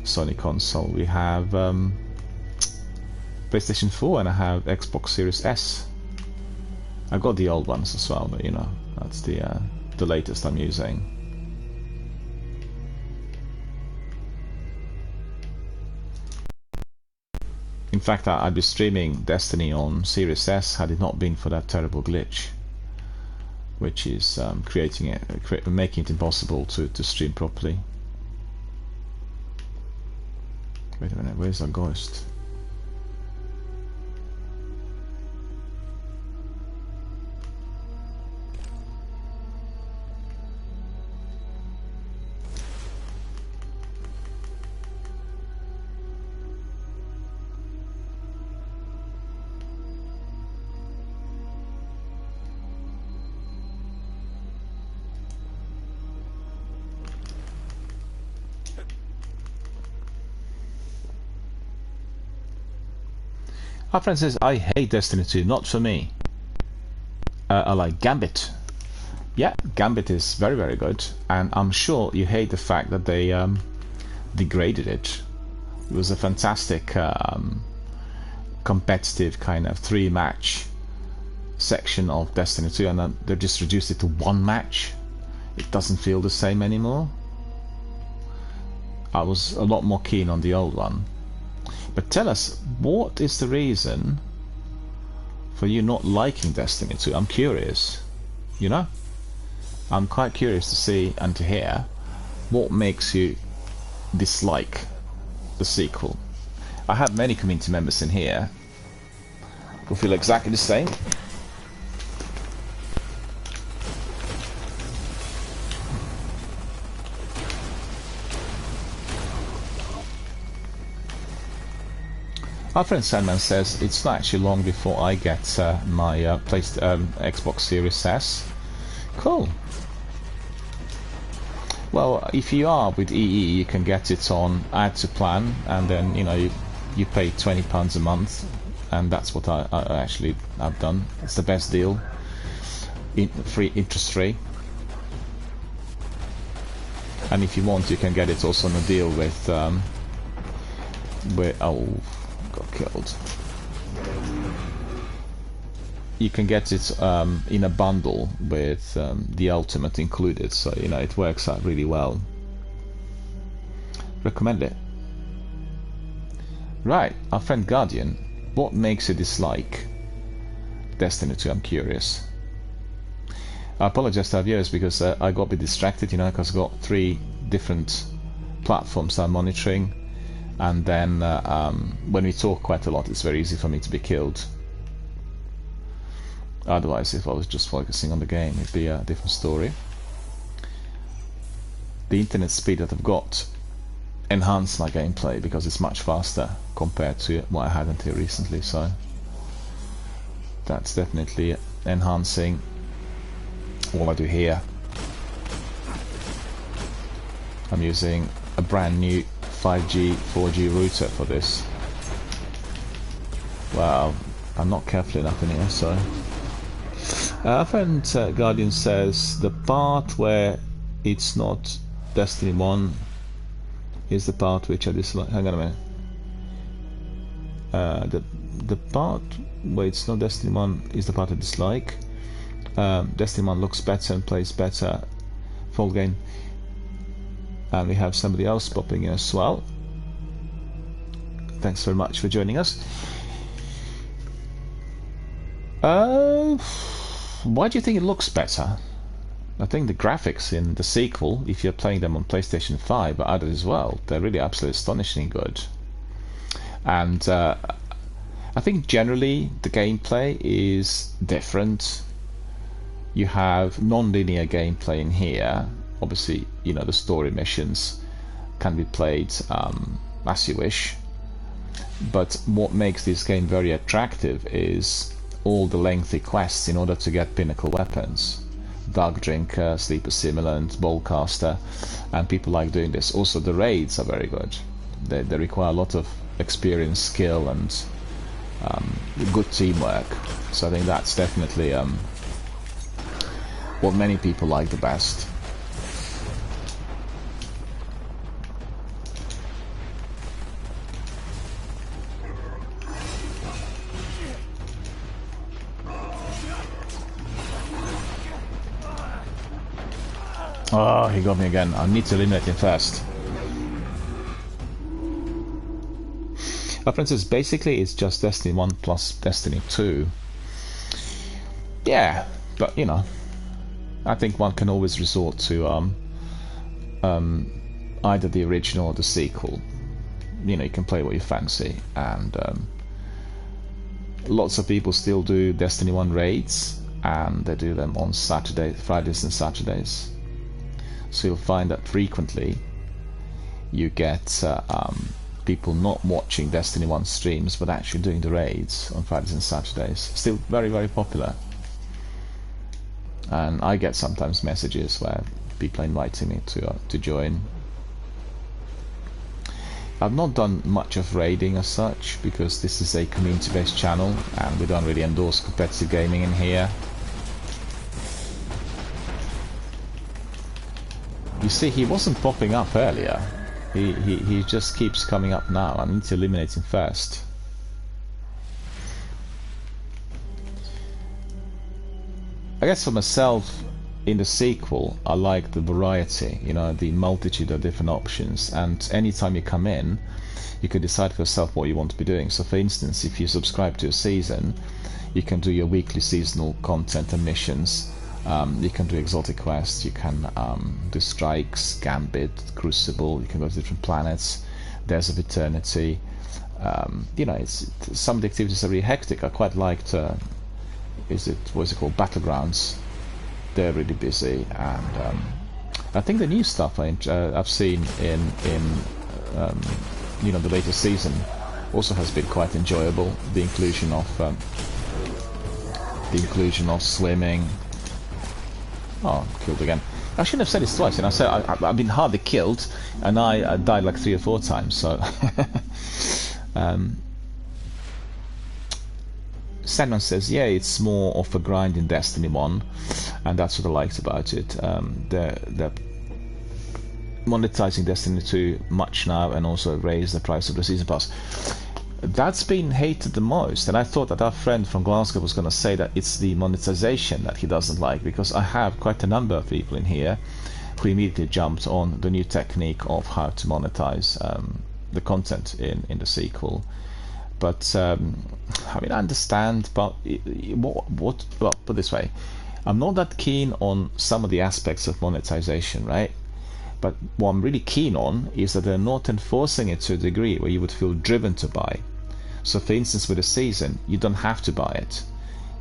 Sony console. We have PlayStation 4 and I have Xbox Series S. I got the old ones as well, but you know, that's the latest I'm using. In fact, I'd be streaming Destiny on Series S had it not been for that terrible glitch, which is making it impossible to stream properly. Wait a minute, where's our ghost? Our friend says, I hate Destiny 2, not for me. I like Gambit. Yeah, Gambit is very, very good, and I'm sure you hate the fact that they degraded it. It was a fantastic competitive kind of 3-match section of Destiny 2, and then they just reduced it to 1 match. It doesn't feel the same anymore. I was a lot more keen on the old one. But tell us, what is the reason for you not liking Destiny 2? I'm curious, you know? I'm quite curious to see and to hear what makes you dislike the sequel. I have many community members in here who feel exactly the same. Our friend Sandman says it's not actually long before I get my Xbox Series S. Cool. Well, if you are with EE, you can get it on Add to Plan, and then you pay £20 a month, and that's what I actually have done. It's the best deal, interest free. And if you want, you can get it also on a deal with oh, got killed. You can get it in a bundle with the Ultimate included, so it works out really well. Recommend it. Right, our friend Guardian, what makes you dislike Destiny 2? I'm curious. I apologize to our viewers because I got a bit distracted, because I've got 3 different platforms I'm monitoring, and then when we talk quite a lot, it's very easy for me to be killed. Otherwise, if I was just focusing on the game, it'd be a different story. The internet speed that I've got enhanced my gameplay because it's much faster compared to what I had until recently, so that's definitely enhancing all I do here. I'm using a brand new 5G 4G router for this. Well, I'm not careful enough in here, so our friend Guardian says the part where it's not Destiny 1 is the part which I dislike. Hang on a minute. The part where it's not Destiny 1 is the part I dislike. Destiny 1 looks better and plays better. Full game. And we have somebody else popping in as well. Thanks very much for joining us. Why do you think it looks better? I think the graphics in the sequel, if you're playing them on PlayStation 5, but others as well, they're really absolutely astonishingly good. And I think generally the gameplay is different. You have non-linear gameplay in here. Obviously, the story missions can be played as you wish. But what makes this game very attractive is all the lengthy quests in order to get pinnacle weapons. Dark Drinker, Sleeper Simulant, Bowcaster, and people like doing this. Also, the raids are very good. They require a lot of experience, skill, and good teamwork. So I think that's definitely what many people like the best. Oh, he got me again. I need to eliminate him first. For instance, basically it's just Destiny 1 plus Destiny 2. Yeah, but I think one can always resort to either the original or the sequel. You can play what you fancy, and lots of people still do Destiny 1 raids, and they do them on Fridays and Saturdays. So you'll find that frequently you get people not watching Destiny 1 streams but actually doing the raids on Fridays and Saturdays. Still very, very popular. And I get sometimes messages where people are inviting me to join. I've not done much of raiding as such because this is a community-based channel and we don't really endorse competitive gaming in here. You see, he wasn't popping up earlier. He just keeps coming up now. I need to eliminate him first. I guess for myself, in the sequel, I like the variety, the multitude of different options, and anytime you come in, you can decide for yourself what you want to be doing. So for instance, if you subscribe to a season, you can do your weekly seasonal content and missions. You can do exotic quests, you can do strikes, Gambit, Crucible, you can go to different planets, Days of Eternity. Some of the activities are really hectic. I quite liked, what's it called, Battlegrounds. They're really busy, and I think the new stuff I've seen in the latest season also has been quite enjoyable. The inclusion of swimming. Oh, killed again. I shouldn't have said this twice. And I said I've been hardly killed, and I died like 3 or 4 times. So, Sandman says, yeah, it's more of a grind in Destiny 1, and that's what I liked about it. They're monetizing Destiny 2 much now, and also raised the price of the season pass. That's been hated the most, and I thought that our friend from Glasgow was going to say that it's the monetization that he doesn't like, because I have quite a number of people in here who immediately jumped on the new technique of how to monetize the content in the sequel. But I mean, I understand, but well, put it this way, I'm not that keen on some of the aspects of monetization, right? But what I'm really keen on is that they're not enforcing it to a degree where you would feel driven to buy. So for instance, with a season, you don't have to buy it.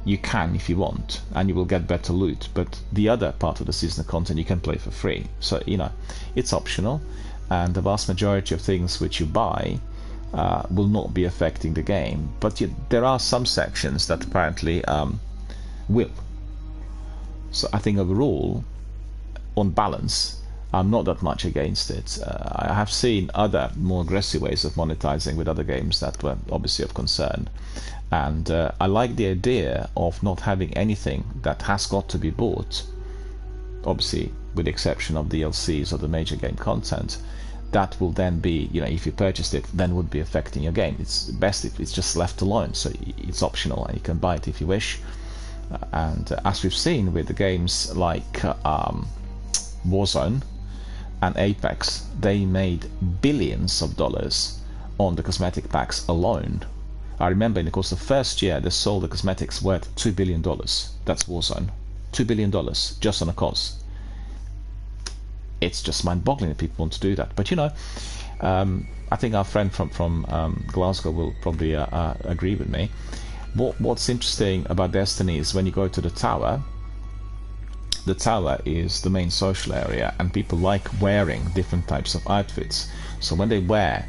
You can if you want, and you will get better loot, but the other part of the seasonal content you can play for free. So, you know, it's optional, and the vast majority of things which you buy will not be affecting the game. But there are some sections that apparently will. So I think overall, on balance, I'm not that much against it. I have seen other more aggressive ways of monetizing with other games that were obviously of concern, and I like the idea of not having anything that has got to be bought, obviously with the exception of DLCs or the major game content. That will then be, you know, if you purchased it, then would be affecting your game. It's best if it's just left alone, so it's optional and you can buy it if you wish. And as we've seen with the games like Warzone and Apex, they made billions of dollars on the cosmetic packs alone. I remember in the course of the first year they sold the cosmetics worth $2 billion. That's Warzone. $2 billion just on a cos. It's just mind-boggling that people want to do that. But you know, I think our friend from Glasgow will probably agree with me. What's interesting about Destiny is when you go to the tower is the main social area, and people like wearing different types of outfits. So when they wear,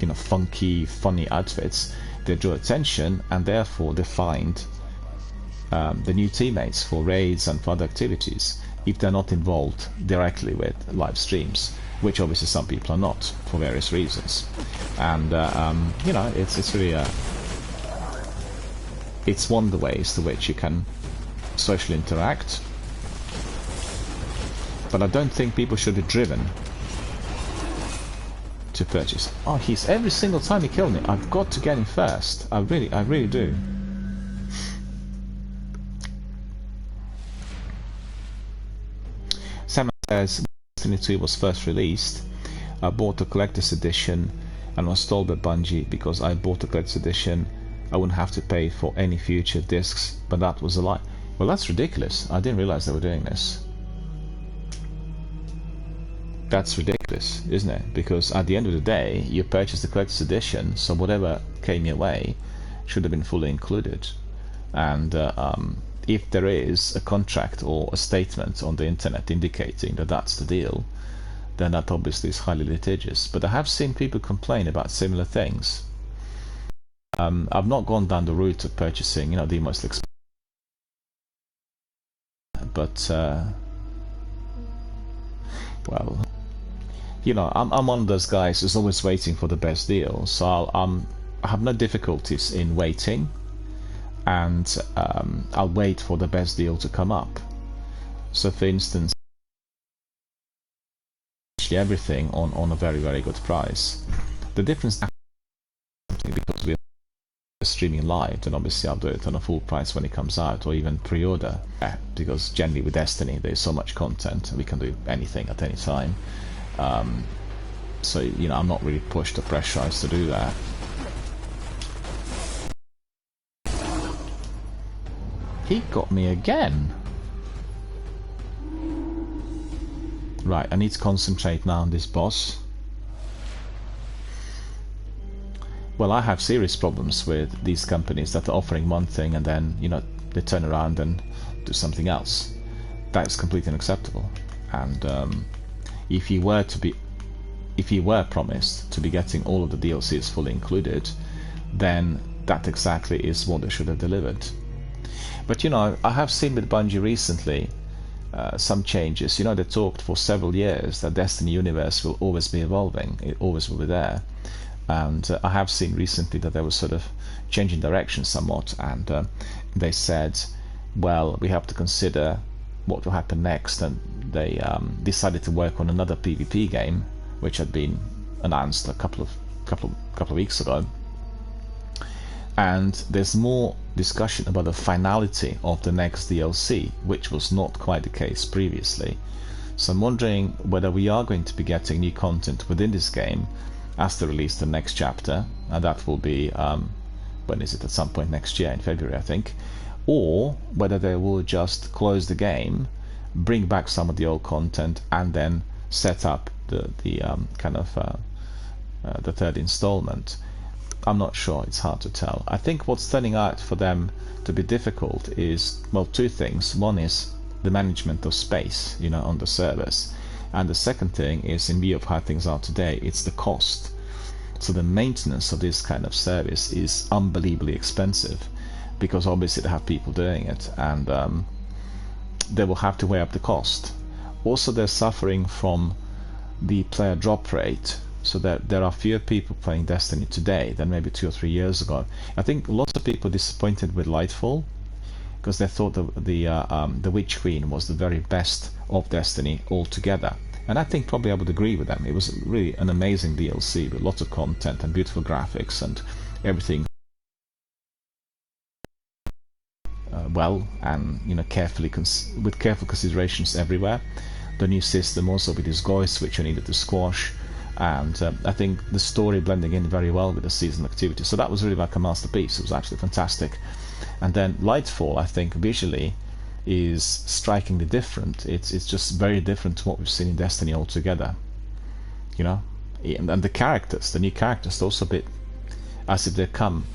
you know, funky, funny outfits, they draw attention, and therefore they find the new teammates for raids and for other activities, if they're not involved directly with live streams, which obviously some people are not for various reasons. And you know, it's really it's one of the ways to which you can socially interact. But I don't think people should be driven to purchase. Oh, he's every single time he kills me, I've got to get him first. I really do. Sam says, Destiny 2 was first released. I bought a collector's edition and was told by Bungie because I bought a collector's edition I wouldn't have to pay for any future discs, but that was a lie. Well, that's ridiculous. I didn't realize they were doing this. That's ridiculous, isn't it? Because at the end of the day, you purchased the collector's edition, so whatever came your way should have been fully included. And if there is a contract or a statement on the internet indicating that that's the deal, then that obviously is highly litigious. But I have seen people complain about similar things. I've not gone down the route of purchasing, you know, the most expensive, but well, you know, I'm one of those guys who's always waiting for the best deal. So I have no difficulties in waiting, and I'll wait for the best deal to come up. So, for instance, actually everything on a very, very good price. The difference because we're streaming live, then obviously I'll do it on a full price when it comes out, or even pre-order, because generally with Destiny there's so much content we can do anything at any time. So, you know, I'm not really pushed or pressurized to do that. He got me again. Right, I need to concentrate now on this boss. Well, I have serious problems with these companies that are offering one thing and then, you know, they turn around and do something else. That is completely unacceptable. And if you were promised to be getting all of the DLCs fully included, then that exactly is what they should have delivered. But you know, I have seen with Bungie recently some changes. You know, they talked for several years that Destiny universe will always be evolving, it always will be there. And I have seen recently that they were sort of changing direction somewhat, and they said, well, we have to consider what will happen next, and they decided to work on another PvP game, which had been announced a couple of weeks ago. And there's more discussion about the finality of the next DLC, which was not quite the case previously. So I'm wondering whether we are going to be getting new content within this game as they release the next chapter, and that will be when is it, at some point next year, in February I think, or whether they will just close the game, bring back some of the old content, and then set up the third installment. I'm not sure, it's hard to tell. I think what's turning out for them to be difficult is, well, two things. One is the management of space, you know, on the servers, and the second thing is, in view of how things are today, it's the cost. So the maintenance of this kind of service is unbelievably expensive, because obviously they have people doing it, and they will have to weigh up the cost. Also, they're suffering from the player drop rate, so that there are fewer people playing Destiny today than maybe 2 or 3 years ago. I think lots of people are disappointed with Lightfall, because they thought the Witch Queen was the very best of Destiny altogether. And I think probably I would agree with them. It was really an amazing DLC with lots of content and beautiful graphics and everything well, and you know, with careful considerations everywhere. The new system also with this Goist, which I needed to squash, and I think the story blending in very well with the seasonal activity. So that was really like a masterpiece. It was actually fantastic. And then Lightfall, I think visually is strikingly different. It's just very different to what we've seen in Destiny altogether, you know. And the characters, the new characters, also a bit as if they come.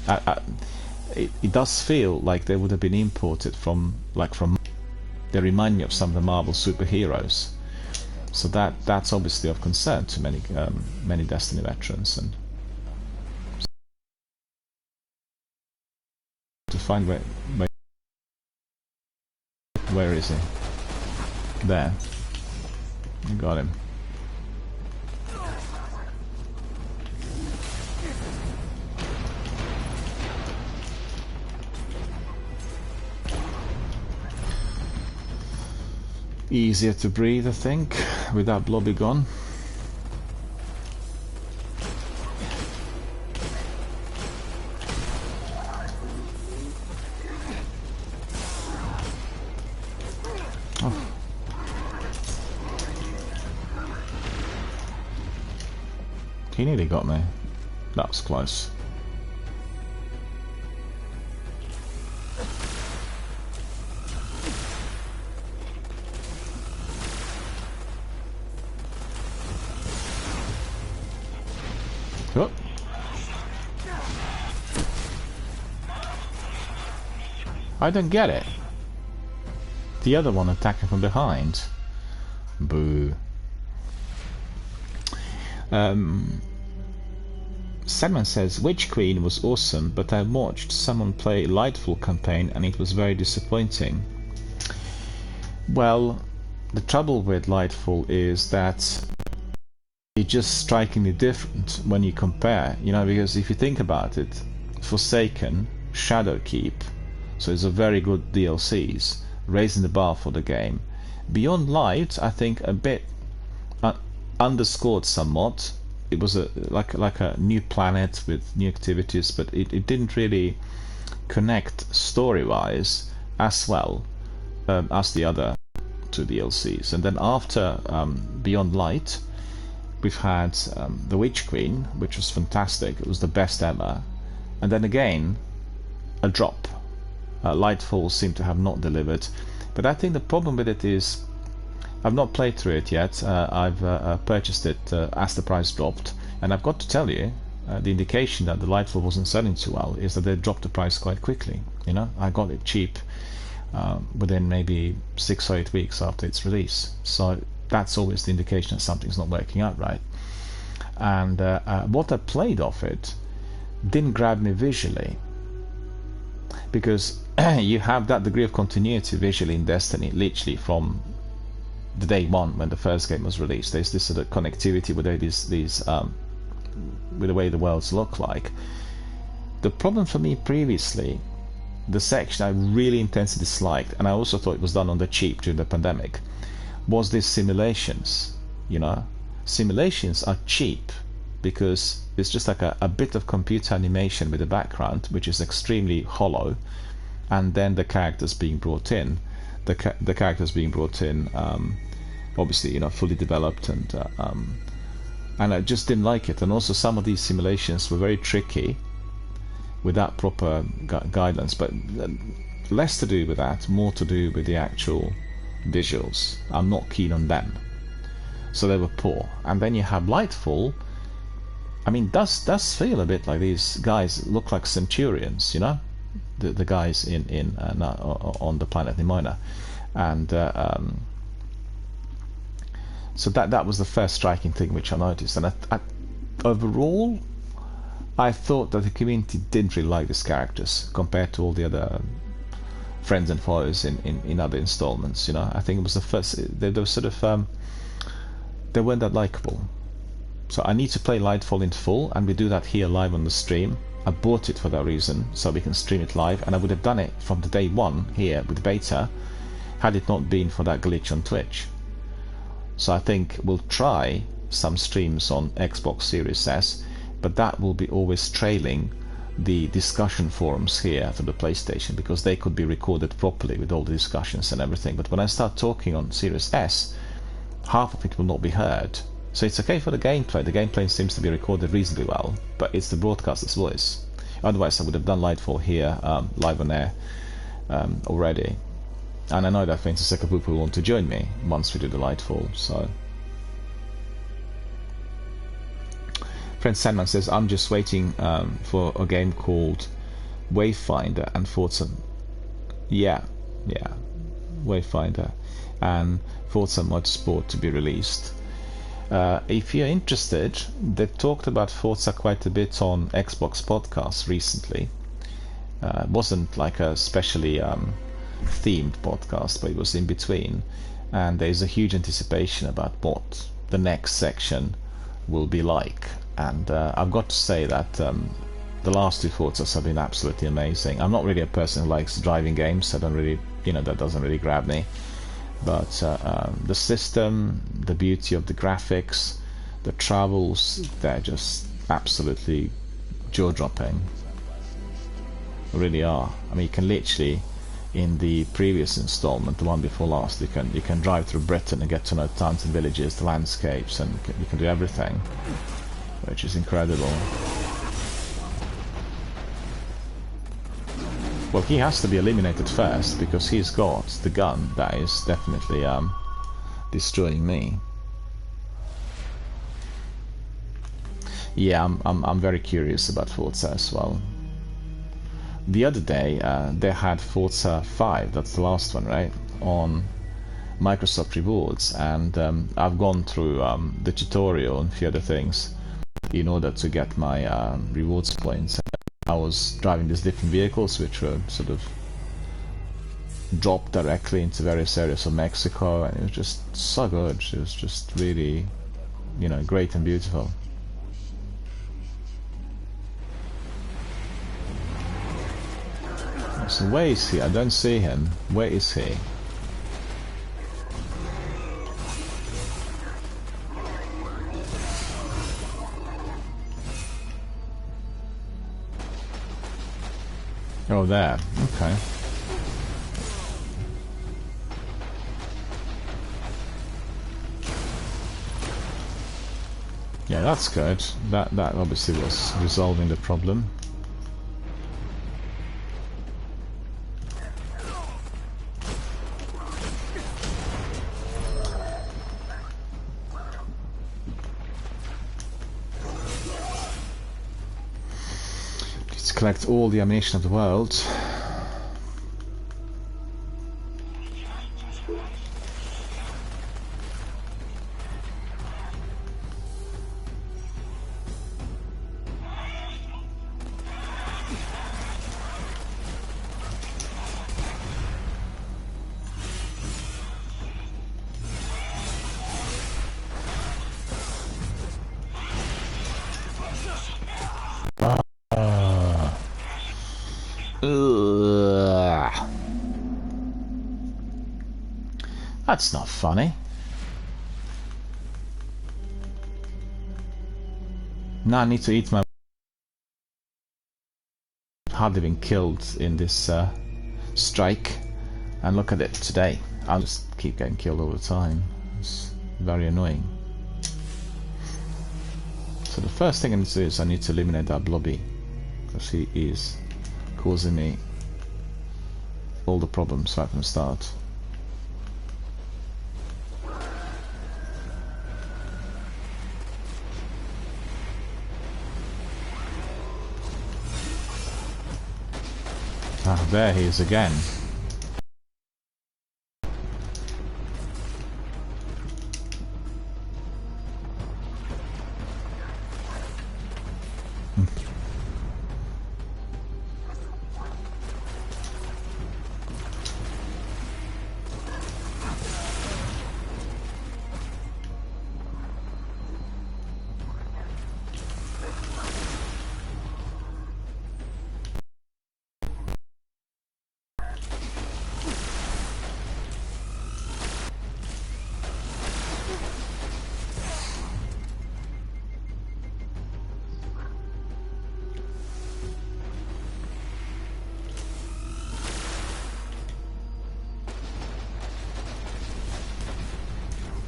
It does feel like they would have been imported from. They remind me of some of the Marvel superheroes. So that's obviously of concern to many Destiny veterans, and to find where is he? There. You got him. Easier to breathe, I think, with that blobby gone. Oh. He nearly got me. That was close. Oh. I don't get it. The other one attacking from behind. Boo. Sandman says, Witch Queen was awesome, but I watched someone play Lightfall campaign and it was very disappointing. Well, the trouble with Lightfall is that it's just strikingly different when you compare, you know, because if you think about it, Forsaken, Shadowkeep, so it's a very good DLCs, raising the bar for the game. Beyond Light, I think a bit underscored somewhat. It was like a new planet with new activities, but it didn't really connect story-wise as well as the other two DLCs. And then after Beyond Light, we've had The Witch Queen, which was fantastic. It was the best ever. And then again, a drop. Lightfall seemed to have not delivered. But I think the problem with it is, I've not played through it yet. I've purchased it as the price dropped. And I've got to tell you, the indication that the Lightfall wasn't selling too well is that they dropped the price quite quickly. You know, I got it cheap within maybe 6 or 8 weeks after its release. So that's always the indication that something's not working out right. And what I played of it, didn't grab me visually, because you have that degree of continuity visually in Destiny, literally from the day one when the first game was released. There's this sort of connectivity with with the way the worlds look like. The problem for me previously, the section I really intensely disliked, and I also thought it was done on the cheap during the pandemic, was these simulations. You know, simulations are cheap because it's just like a bit of computer animation with a background which is extremely hollow, and then the characters being brought in. The characters being brought in, obviously, you know, fully developed, and I just didn't like it. And also, some of these simulations were very tricky without proper guidance, but less to do with that, more to do with the actual visuals. I'm not keen on them, so they were poor. And then you have Lightfall. I mean, does feel a bit like these guys look like Centurions, you know, the guys on the planet Nimona, and so that was the first striking thing which I noticed. And overall, I thought that the community didn't really like these characters compared to all the other friends and foes in other installments. You know, I think it was the first. They were sort of they weren't that likable. So I need to play Lightfall in full, and we do that here live on the stream. I bought it for that reason, so we can stream it live, and I would have done it from the day one here with beta, had it not been for that glitch on Twitch. So I think we'll try some streams on Xbox Series S, but that will be always trailing the discussion forums here for the PlayStation, because they could be recorded properly with all the discussions and everything. But when I start talking on Series S, half of it will not be heard. So it's okay for the gameplay. The gameplay seems to be recorded reasonably well, but it's the broadcaster's voice. Otherwise, I would have done Lightfall here live on air already. And I know that Francis Sekapupu will want to join me once we do the Lightfall. So, Friend Sandman says, I'm just waiting for a game called Wayfinder and Forza. Yeah, Wayfinder and Forza Motorsport to be released. If you're interested, they talked about Forza quite a bit on Xbox podcasts recently. It wasn't like a specially themed podcast, but it was in between, and there's a huge anticipation about what the next section will be like. And I've got to say that the last two Forzas have been absolutely amazing. I'm not really a person who likes driving games. I don't really, you know, that doesn't really grab me. But the system, the beauty of the graphics, the travels, they're just absolutely jaw-dropping. They really are. I mean, you can literally, in the previous installment, the one before last, you can drive through Britain and get to know towns and villages, the landscapes, and you can do everything, which is incredible. Well, he has to be eliminated first, because he's got the gun that is definitely destroying me. Yeah, I'm very curious about Forza as well. The other day they had Forza 5, that's the last one, right, on Microsoft Rewards, and I've gone through the tutorial and a few other things in order to get my rewards points. I was driving these different vehicles which were sort of dropped directly into various areas of Mexico, and it was just so good. It was just really, you know, great and beautiful. So where is he? I don't see him. Where is he? Oh, there. Okay. Yeah, that's good. That obviously was resolving the problem. Collect all the ammunition of the world. That's not funny. Now I need to eat my... Hardly been killed in this strike. And look at it today. I'll just keep getting killed all the time. It's very annoying. So the first thing I need to do is I need to eliminate that blobby. Because he is causing me all the problems right from the start. Ah, there he is again.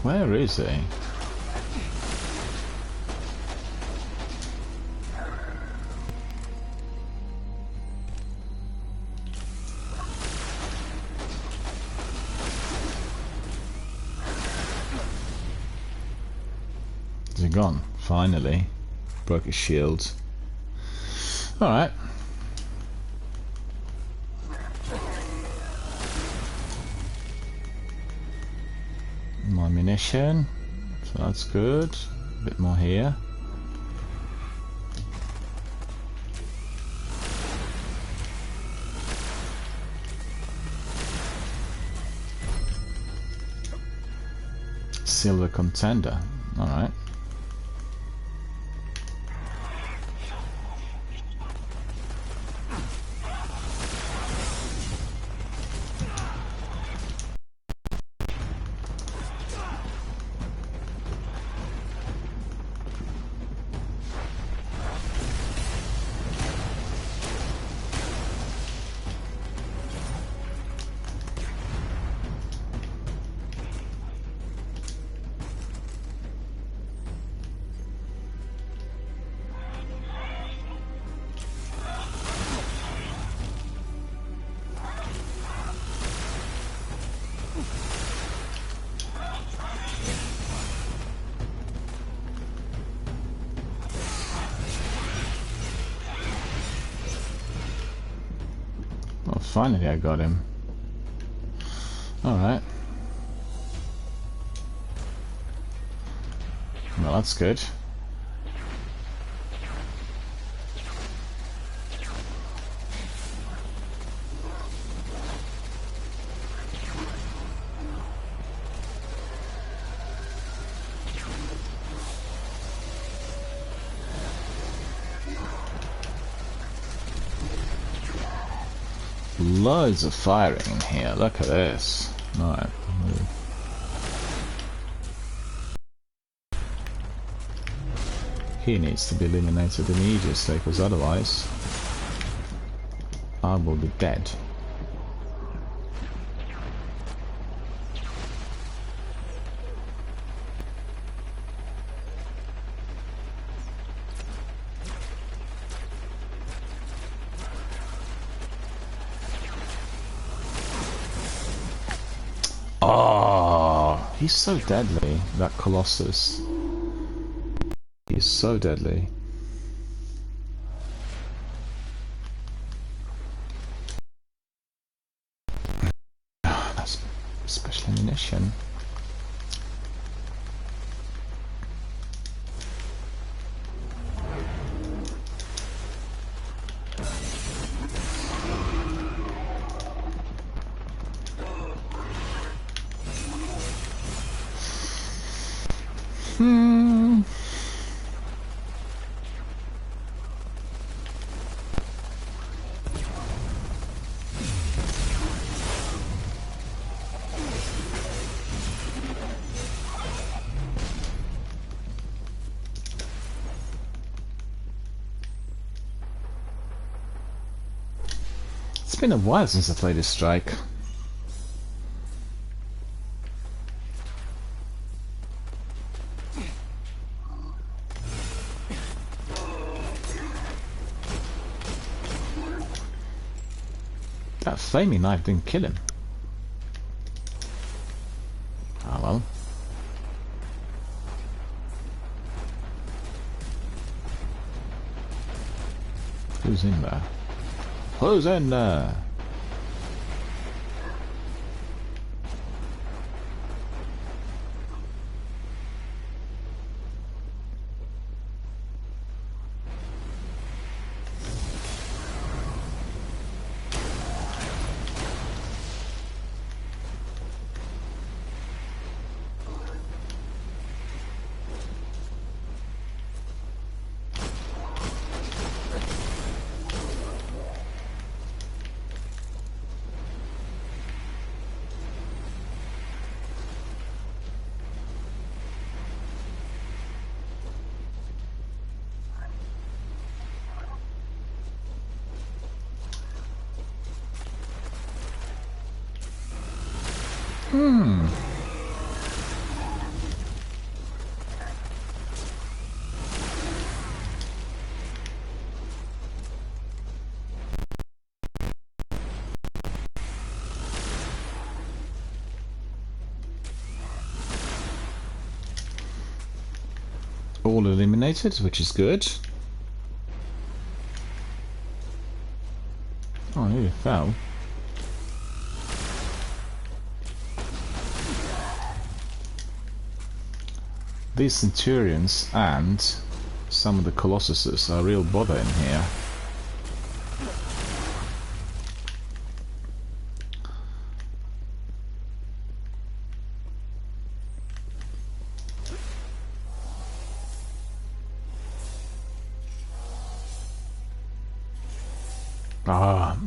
Where is he? Is he gone? Finally. Broke his shield. Alright. My ammunition, so that's good. A bit more here. Silver contender, alright. Well, finally I got him. Alright. Well, that's good. Loads of firing in here, look at this. Alright. He needs to be eliminated immediately, because otherwise I will be dead. Oh, he's so deadly, that Colossus. He's so deadly. That's special ammunition. been a while since I played this strike. That flaming knife didn't kill him. Ah well. Who's in there? Who's in there? All eliminated, which is good. Oh, he fell. These Centurions and some of the Colossuses are a real bother in here. Ah,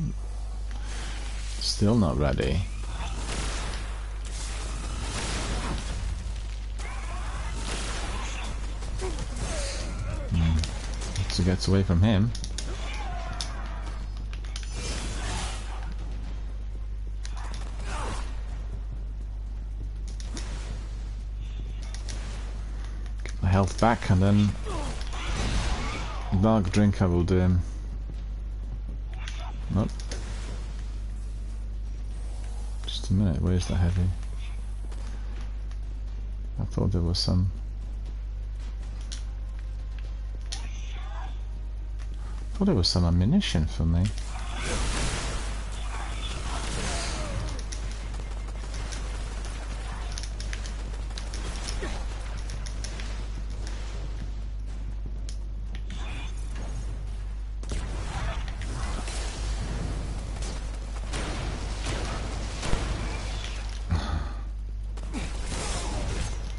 still not ready. So gets away from him. Get my health back and then Dark Drinker will do him. Nope. Just a minute, where's the heavy? I thought there was some. I thought there was some ammunition for me.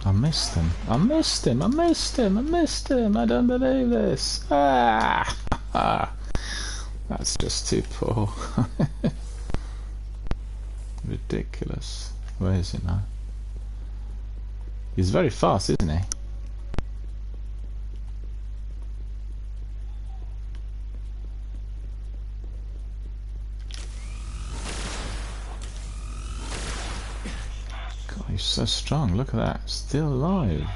I missed him. I missed him. I missed him. I missed him. I don't believe this. Ah! That's just too poor. Ridiculous. Where is he now? He's very fast, isn't he? God, he's so strong. Look at that. Still alive.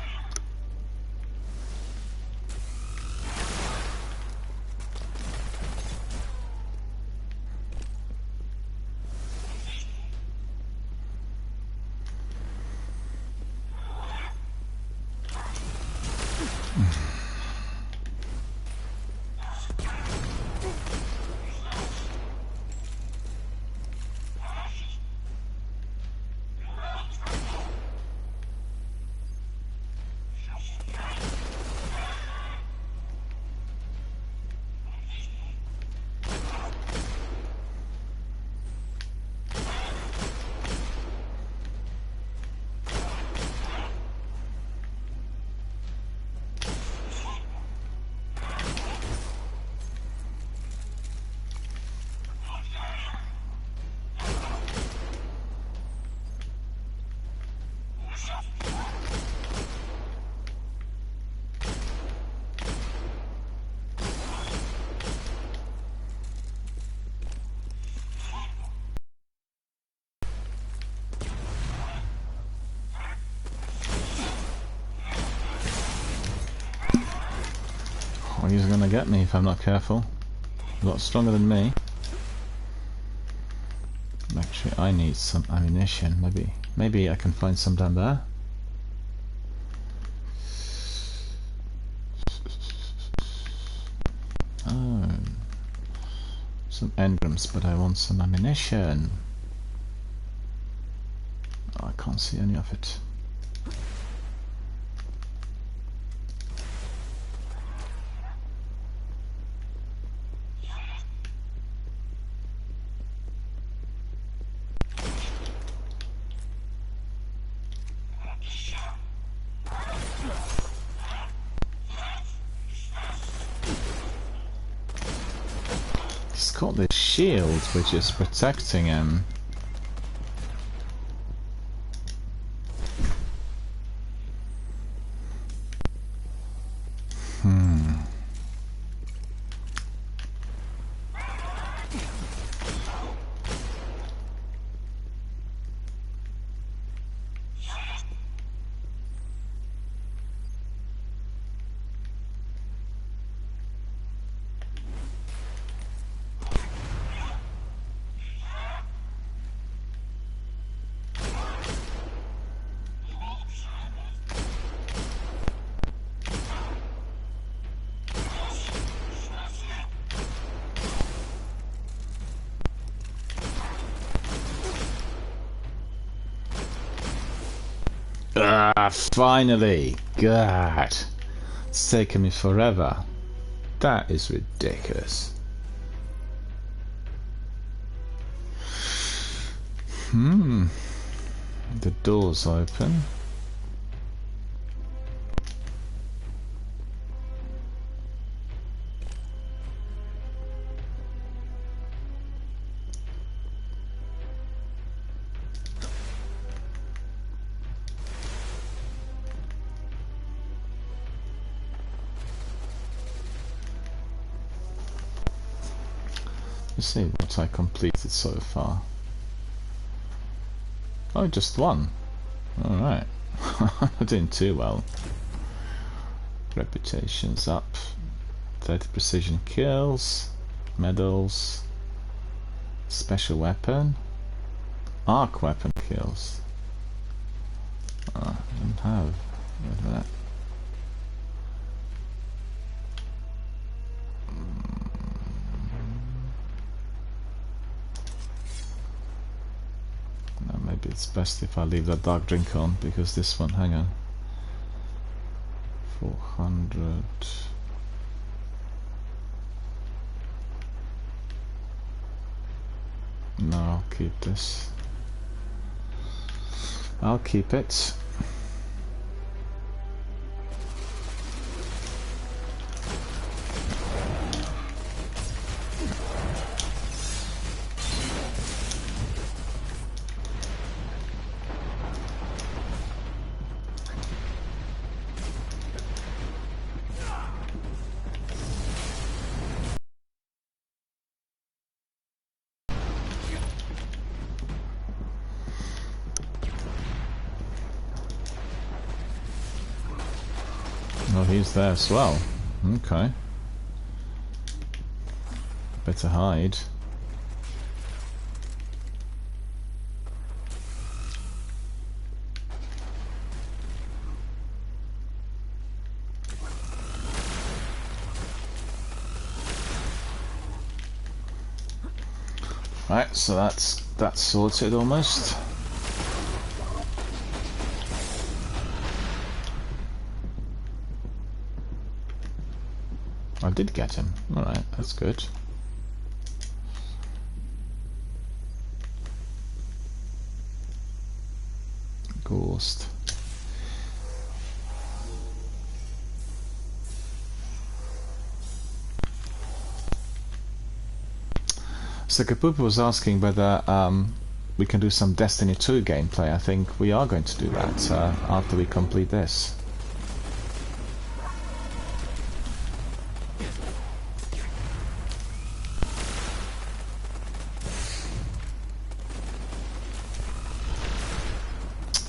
Well, he's gonna get me if I'm not careful. A lot stronger than me. Actually, I need some ammunition. Maybe I can find some down there. Oh, some engrams, but I want some ammunition. Oh, I can't see any of it. He's got this shield which is protecting him. Ah, finally! God, it's taken me forever. That is ridiculous. The door's open. Let's see what I completed so far. Oh, just one. Alright. I'm doing too well. Reputation's up. 30 precision kills. Medals. Special weapon. Arc weapon kills. Oh, I don't have. Wait a minute. Maybe it's best if I leave that dark drink on, because this one, hang on. 400. No, I'll keep this. I'll keep it. Oh, he's there as well. Okay. Better hide. Right, so that's sorted almost. I did get him. Alright, that's good. Ghost. So Kapupa was asking whether we can do some Destiny 2 gameplay. I think we are going to do that after we complete this.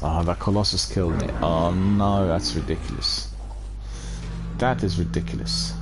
Oh, that Colossus killed me. Oh no, that's ridiculous. That is ridiculous.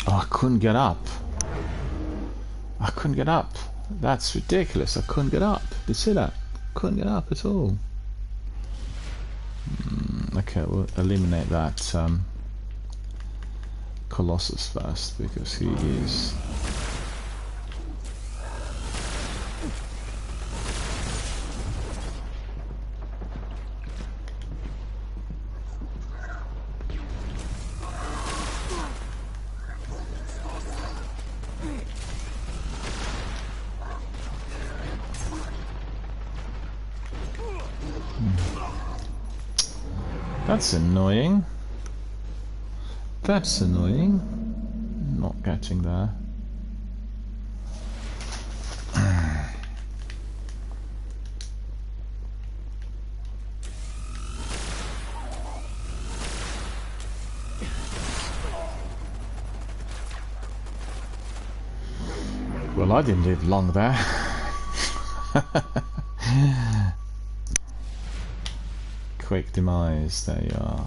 Oh, I couldn't get up. I couldn't get up. That's ridiculous. I couldn't get up. Did you see that? Couldn't get up at all. Okay, we'll eliminate that Colossus first, because he is... That's annoying. That's annoying. Not getting there. Well, I didn't live long there. Quick demise, there you are.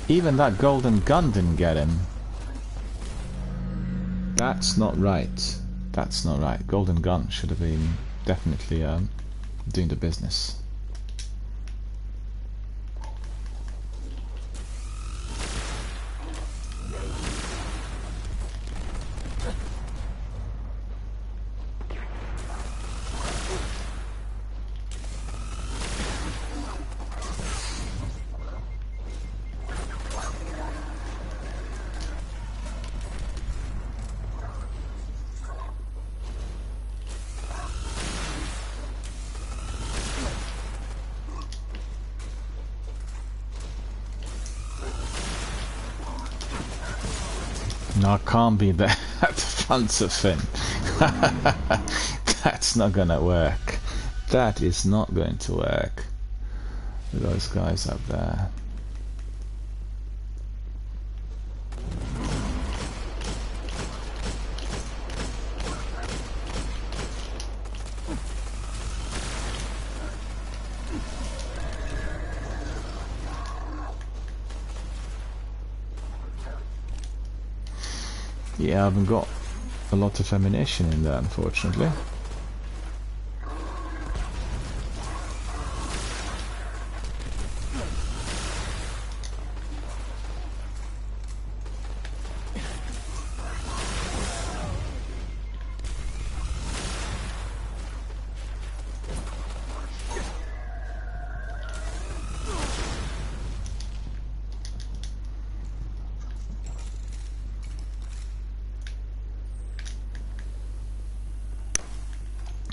Even that golden gun didn't get him. That's not right. That's not right. Golden gun should have been definitely doing the business. No, I can't be there at the front of him. That's not gonna work. That is not going to work. Those guys up there. Yeah, I haven't got a lot of ammunition in there, unfortunately.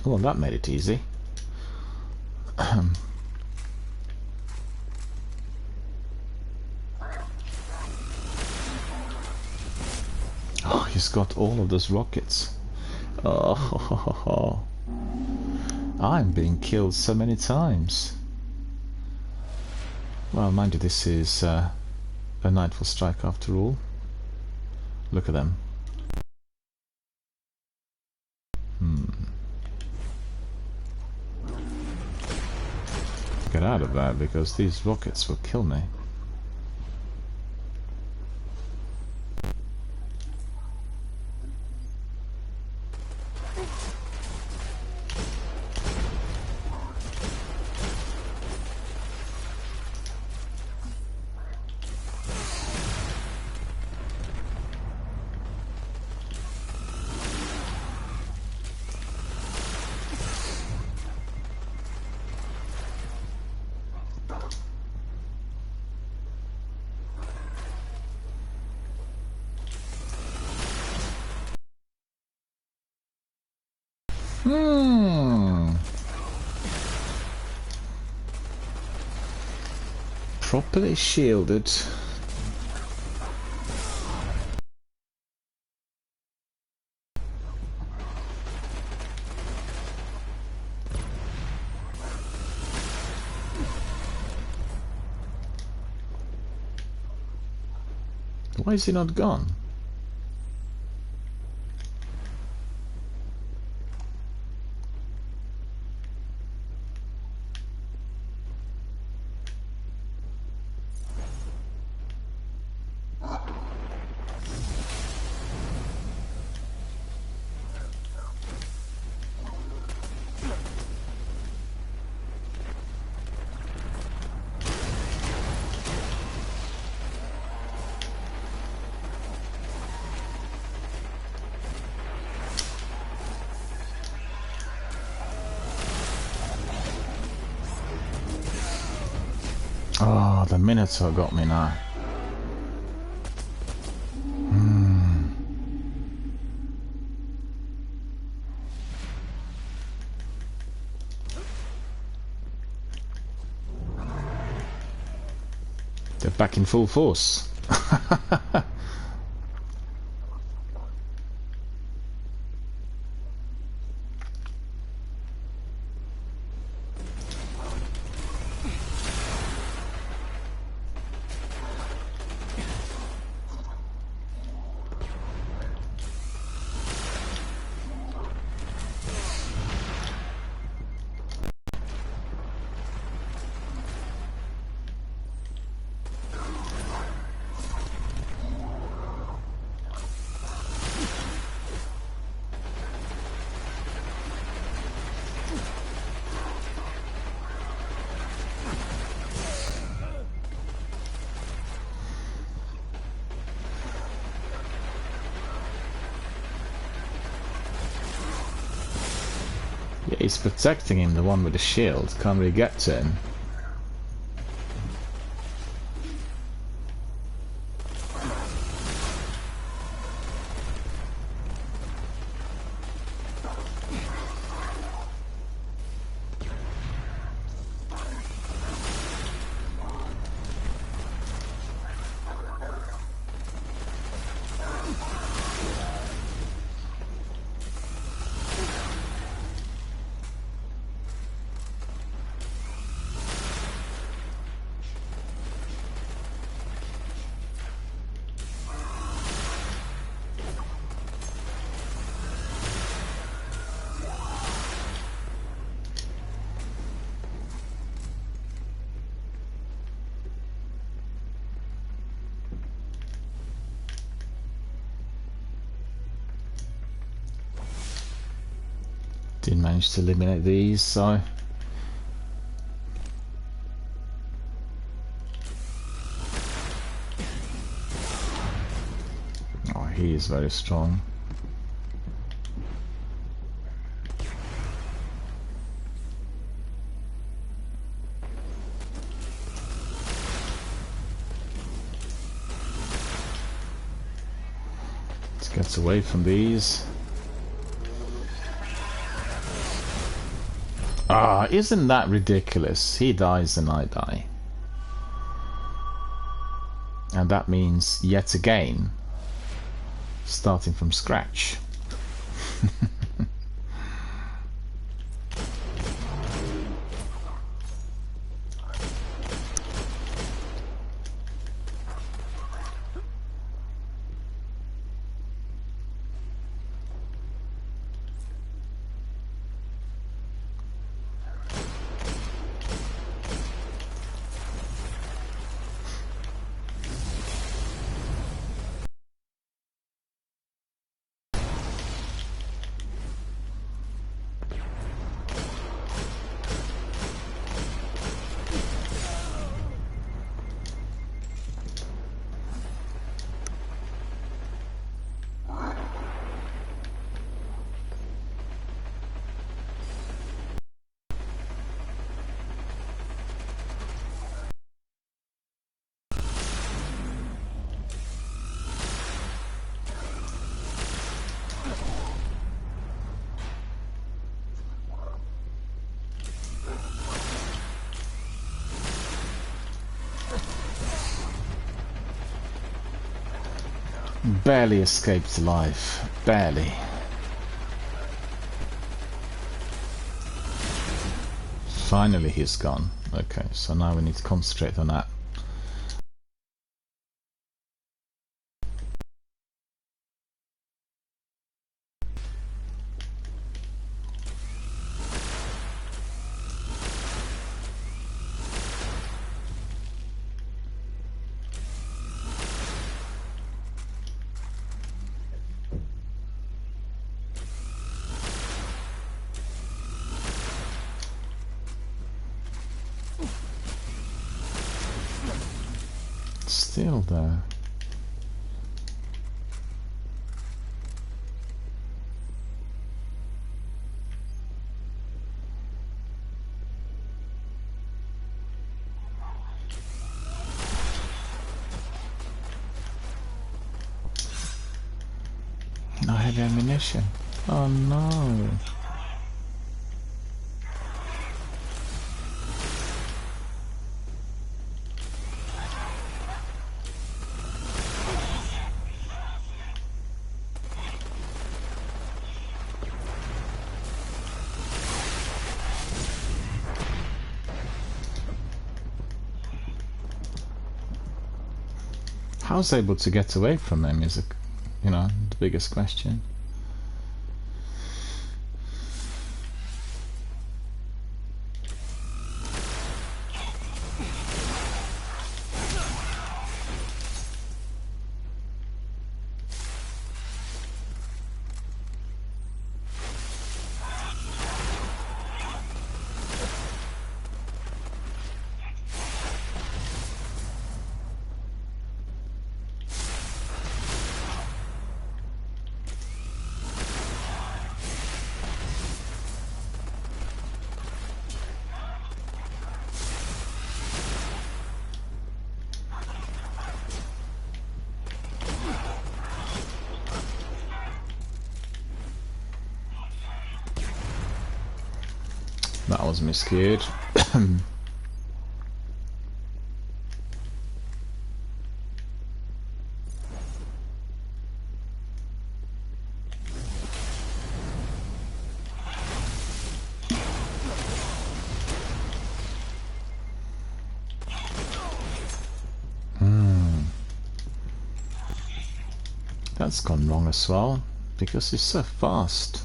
Well, that made it easy. Oh, he's got all of those rockets. Oh, I'm being killed so many times. Well, mind you, this is a Nightfall Strike after all. Look at them. Get out of that, because these rockets will kill me. properly shielded. Why is he not gone? Oh, the Minotaur got me now. They're back in full force. Yeah, he's protecting him, the one with the shield. Can't really get to him. Didn't manage to eliminate these, so... Oh, he is very strong. Let's get away from these. Ah, isn't that ridiculous? He dies and I die. And that means, yet again, starting from scratch. Barely escaped alive. Barely. Finally he's gone. Okay, so now we need to concentrate on that. Still there. No heavy ammunition. Oh no. How's able to get away from them is, the biggest question. That was miscued. That's gone wrong as well, because it's so fast.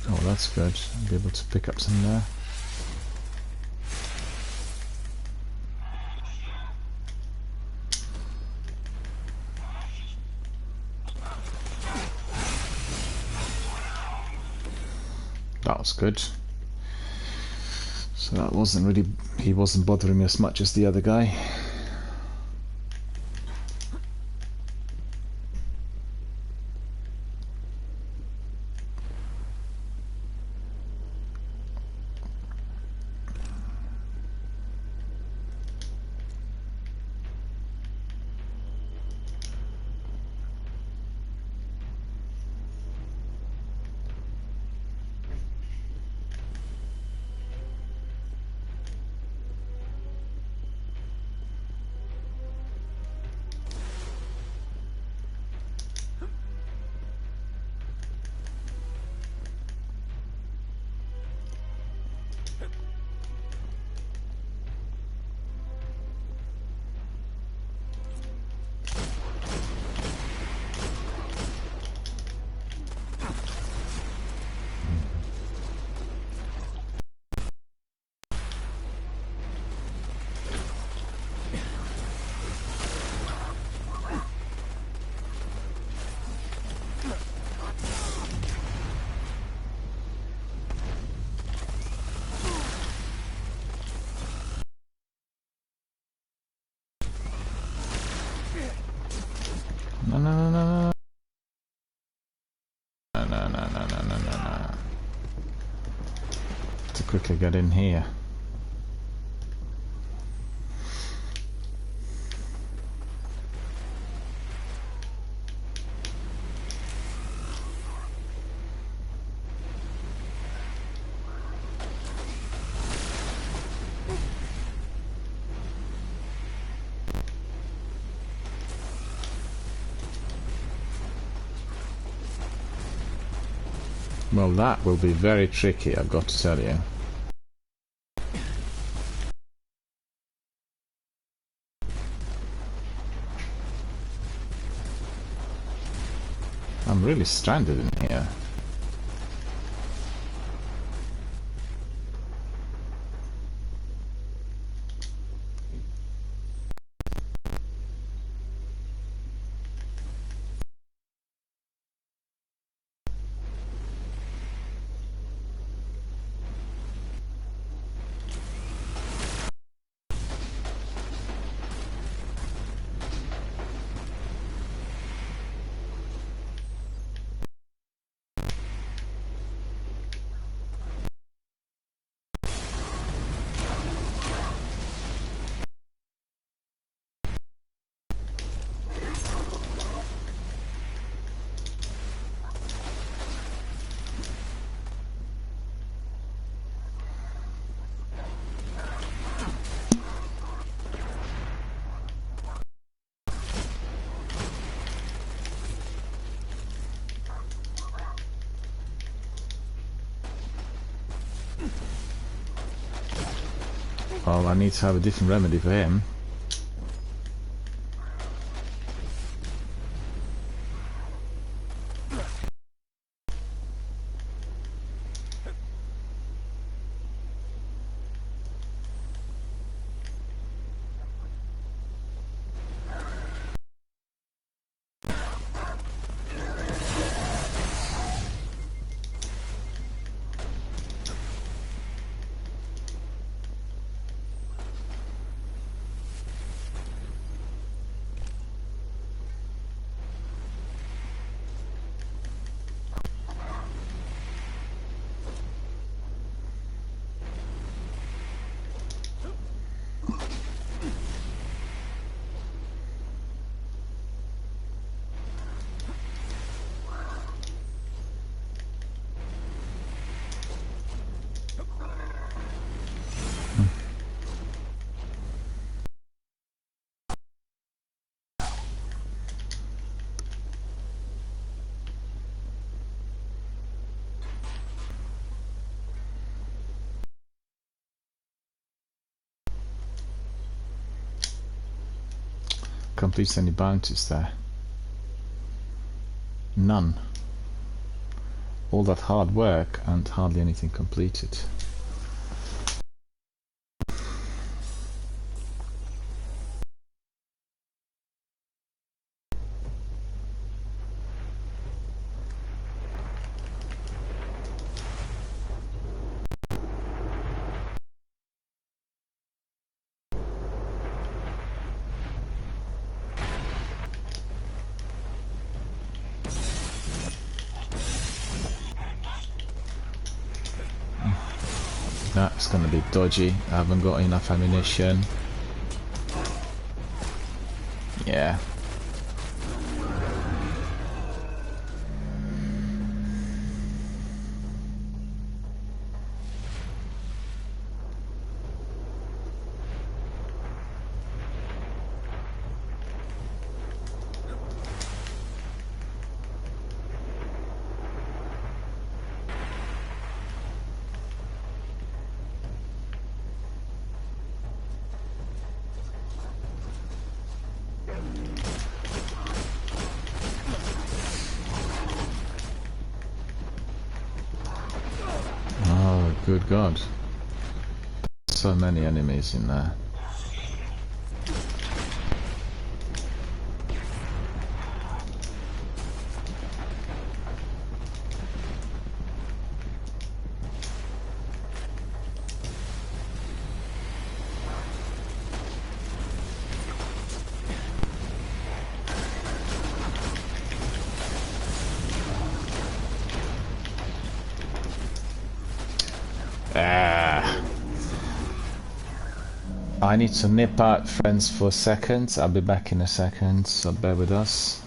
Oh, that's good. I'll be able to pick up some there. That was good. So that wasn't really... he wasn't bothering me as much as the other guy. have to quickly get in here. Well, that will be very tricky, I've got to tell you. I'm really stranded in here. Well, I need to have a different remedy for him. Completes any bounties there? None. All that hard work and hardly anything completed. That's gonna be dodgy. I haven't got enough ammunition. Yeah. Good God. So many enemies in there. I need to nip out, friends, for a second. I'll be back in a second, so bear with us.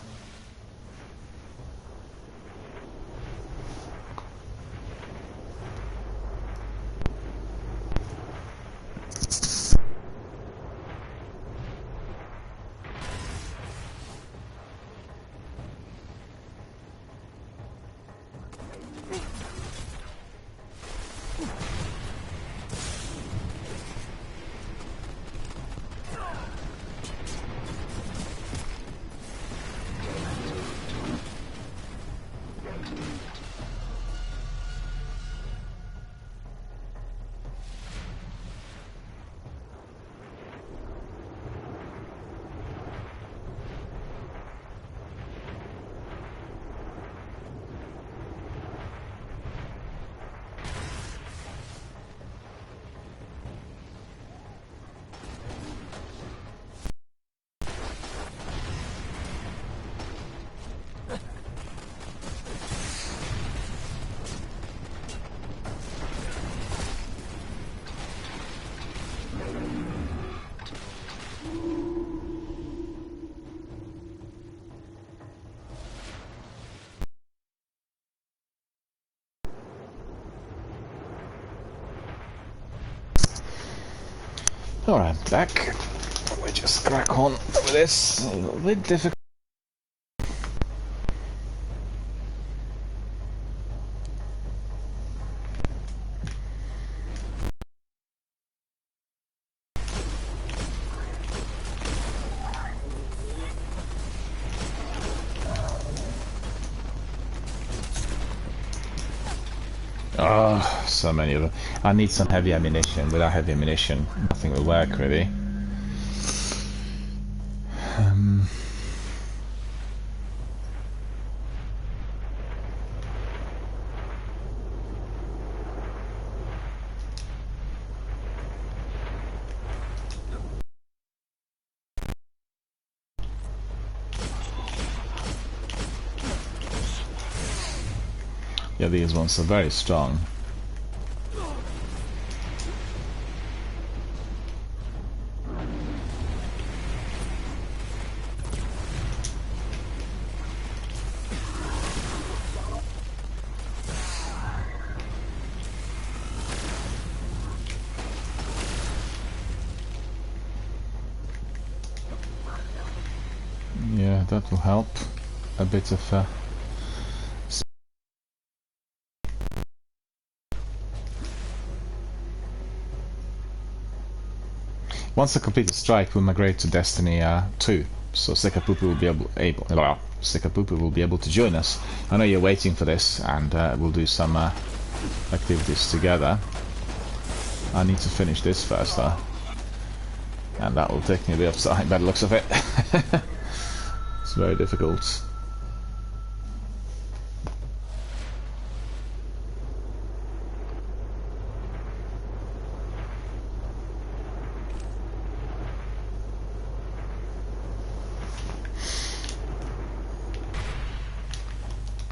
Alright, back. We just crack on with this. A little bit difficult. Oh, so many of them. I need some heavy ammunition. Without heavy ammunition, nothing will work really. Yeah, these ones are very strong. Yeah, that will help. A bit of once I complete the strike, we'll migrate to Destiny 2. So Sekapupu will be Sekapupu will be able to join us. I know you're waiting for this, and we'll do some activities together. I need to finish this first, though, and that will take me a bit of time by the looks of it. It's very difficult.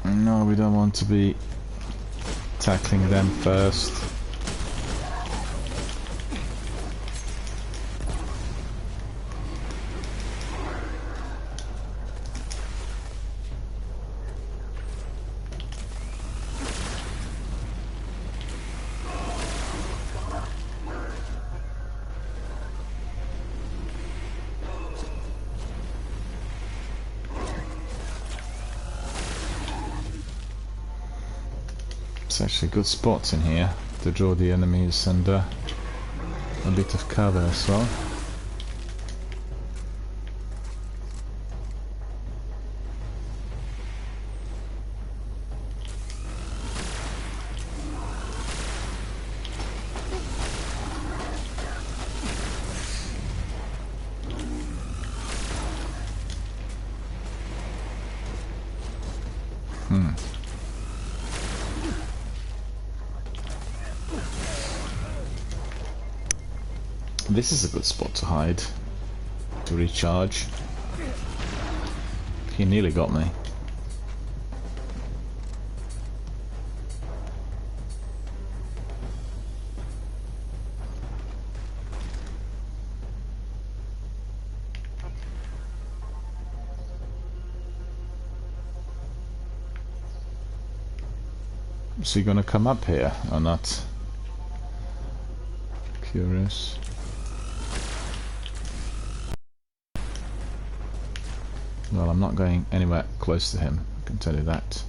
No, we don't want to be tackling them first. It's actually good spots in here to draw the enemies and a bit of cover as well. This is a good spot to hide, to recharge. He nearly got me. Is he gonna come up here or not? Curious. Well, I'm not going anywhere close to him, I can tell you that.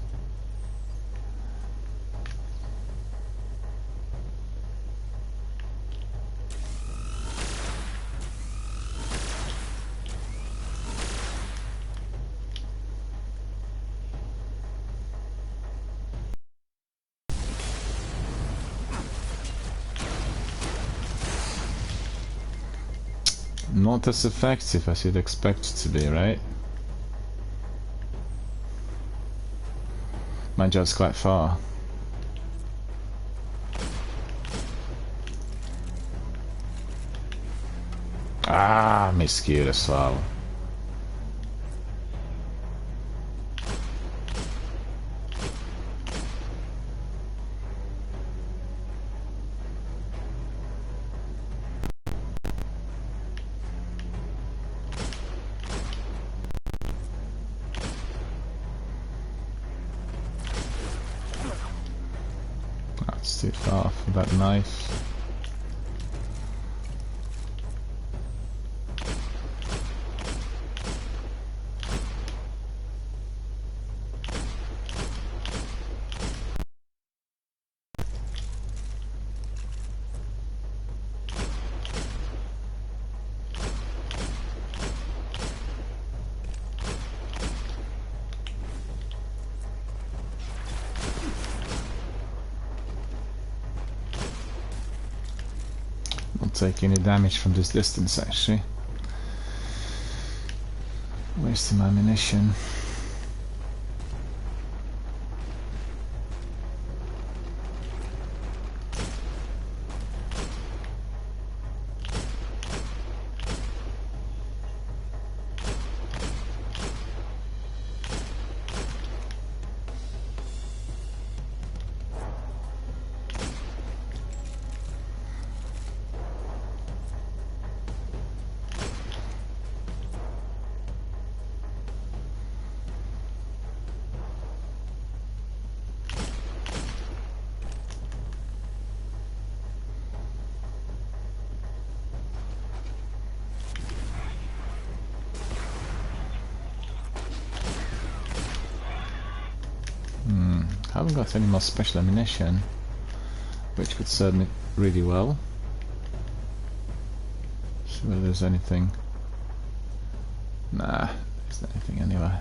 Not as effective as you'd expect it to be, right? Mind you, it's quite far. Ah, miscued as well. That's too far for that knife. Not taking any damage from this distance actually. Wasting my ammunition. I haven't got any more special ammunition, which could serve me really well. See whether there's anything. Nah, there's not anything anyway.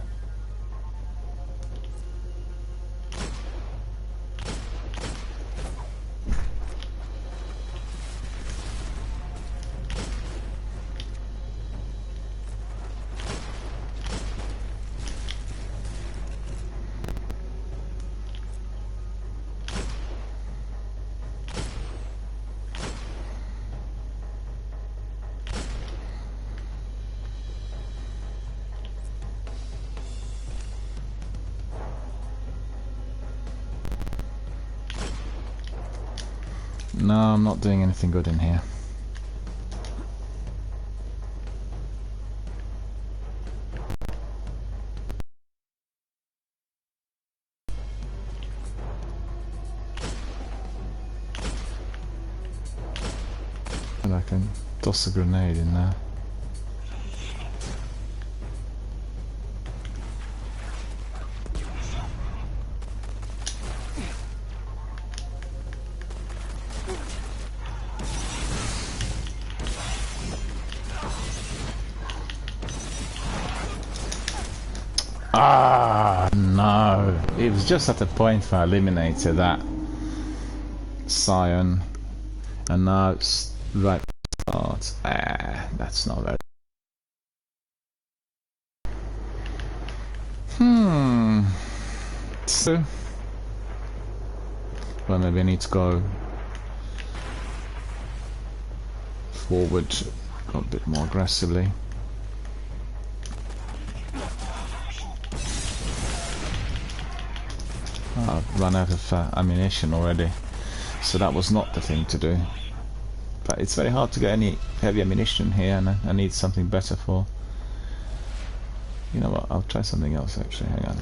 No, I'm not doing anything good in here. And I can toss a grenade in there. Ah, no. It was just at the point where I eliminated that Scion. And now it's right start. Ah, that's not very... So... well, maybe I need to go forward a bit more aggressively. I've run out of ammunition already, so that was not the thing to do. But it's very hard to get any heavy ammunition here, and I need something better for... You know what, I'll try something else actually, hang on.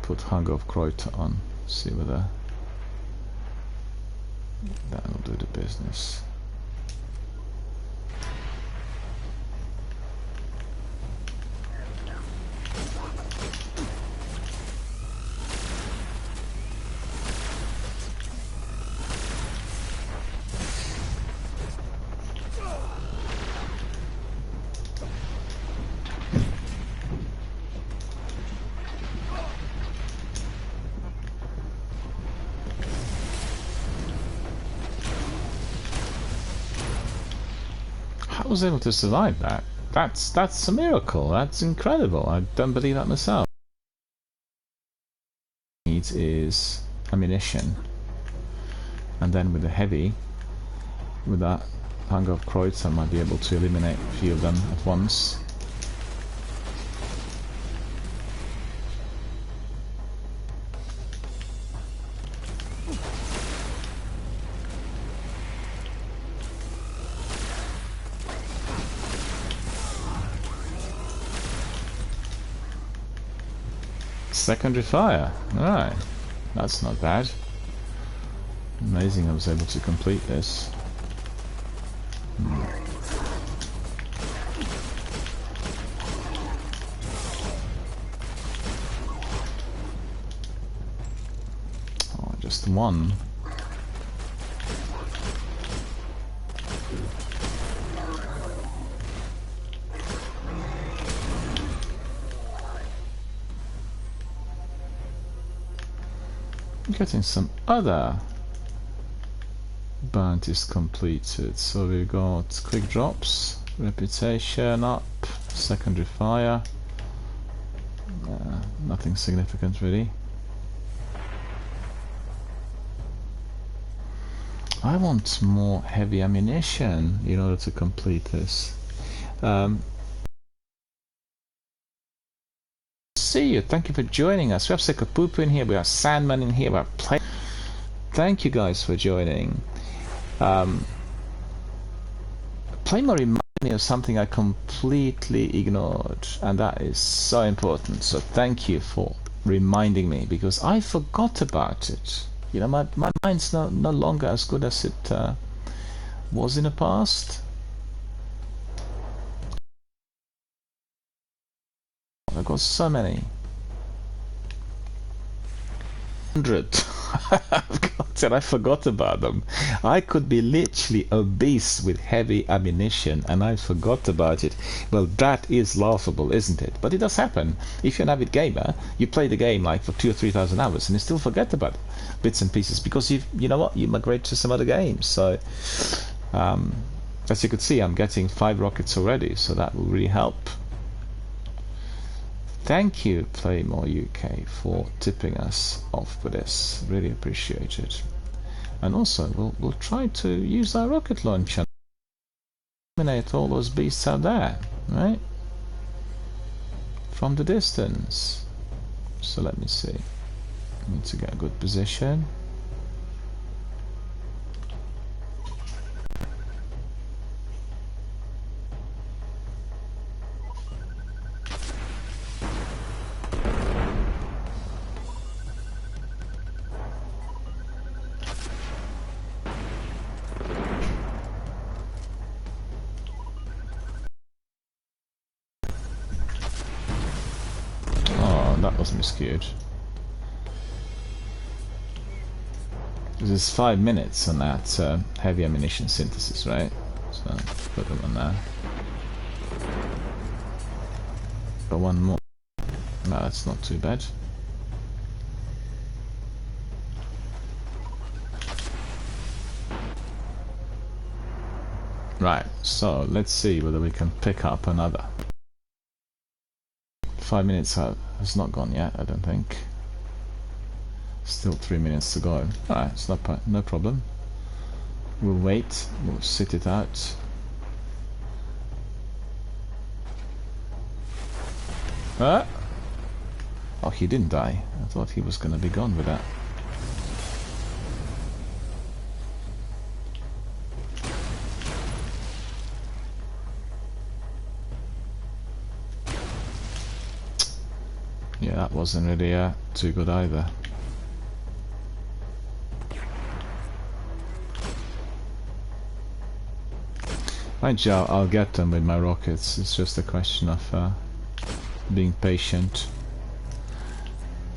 put Hunger of Kreuther on. See whether that'll do the business. I was able to survive that. That's a miracle. That's incredible. I don't believe that myself. Needs is ammunition, and then with the heavy, with that Hunger of Kreuther, I might be able to eliminate a few of them at once. Secondary fire. Alright. That's not bad. Amazing I was able to complete this. Oh, just one. Getting some other bounties completed. So we got quick drops, reputation up, secondary fire. Nothing significant really. I want more heavy ammunition in order to complete this. See you. Thank you for joining us. We have Sekapupu in here. We have Sandman in here. We have Play. Thank you guys for joining. Playmore reminded me of something I completely ignored, and that is so important. So thank you for reminding me, because I forgot about it. You know, my mind's no longer as good as it was in the past. I've got so many. 100. I've got it. I forgot about them. I could be literally obese with heavy ammunition and I forgot about it. Well, that is laughable, isn't it? But it does happen. If you're an avid gamer, you play the game like for 2,000 or 3,000 hours and you still forget about bits and pieces because you know what, you migrate to some other games. So as you could see, I'm getting 5 rockets already, so that will really help. Thank you, Playmore UK, for tipping us off for this. Really appreciate it. And also, we'll try to use our rocket launcher and eliminate all those beasts out there, right? From the distance. So let me see. I need to get a good position. That was miscued. This is 5 minutes on that heavy ammunition synthesis, right? So put them on there. Got one more. No, that's not too bad. Right, so let's see whether we can pick up another. 5 minutes has not gone yet, I don't think. Still 3 minutes to go. Alright, it's no problem. We'll wait, we'll sit it out. Oh, he didn't die. I thought he was gonna be gone with that. Yeah, that wasn't really too good either. Mind you, I'll get them with my rockets. It's just a question of being patient.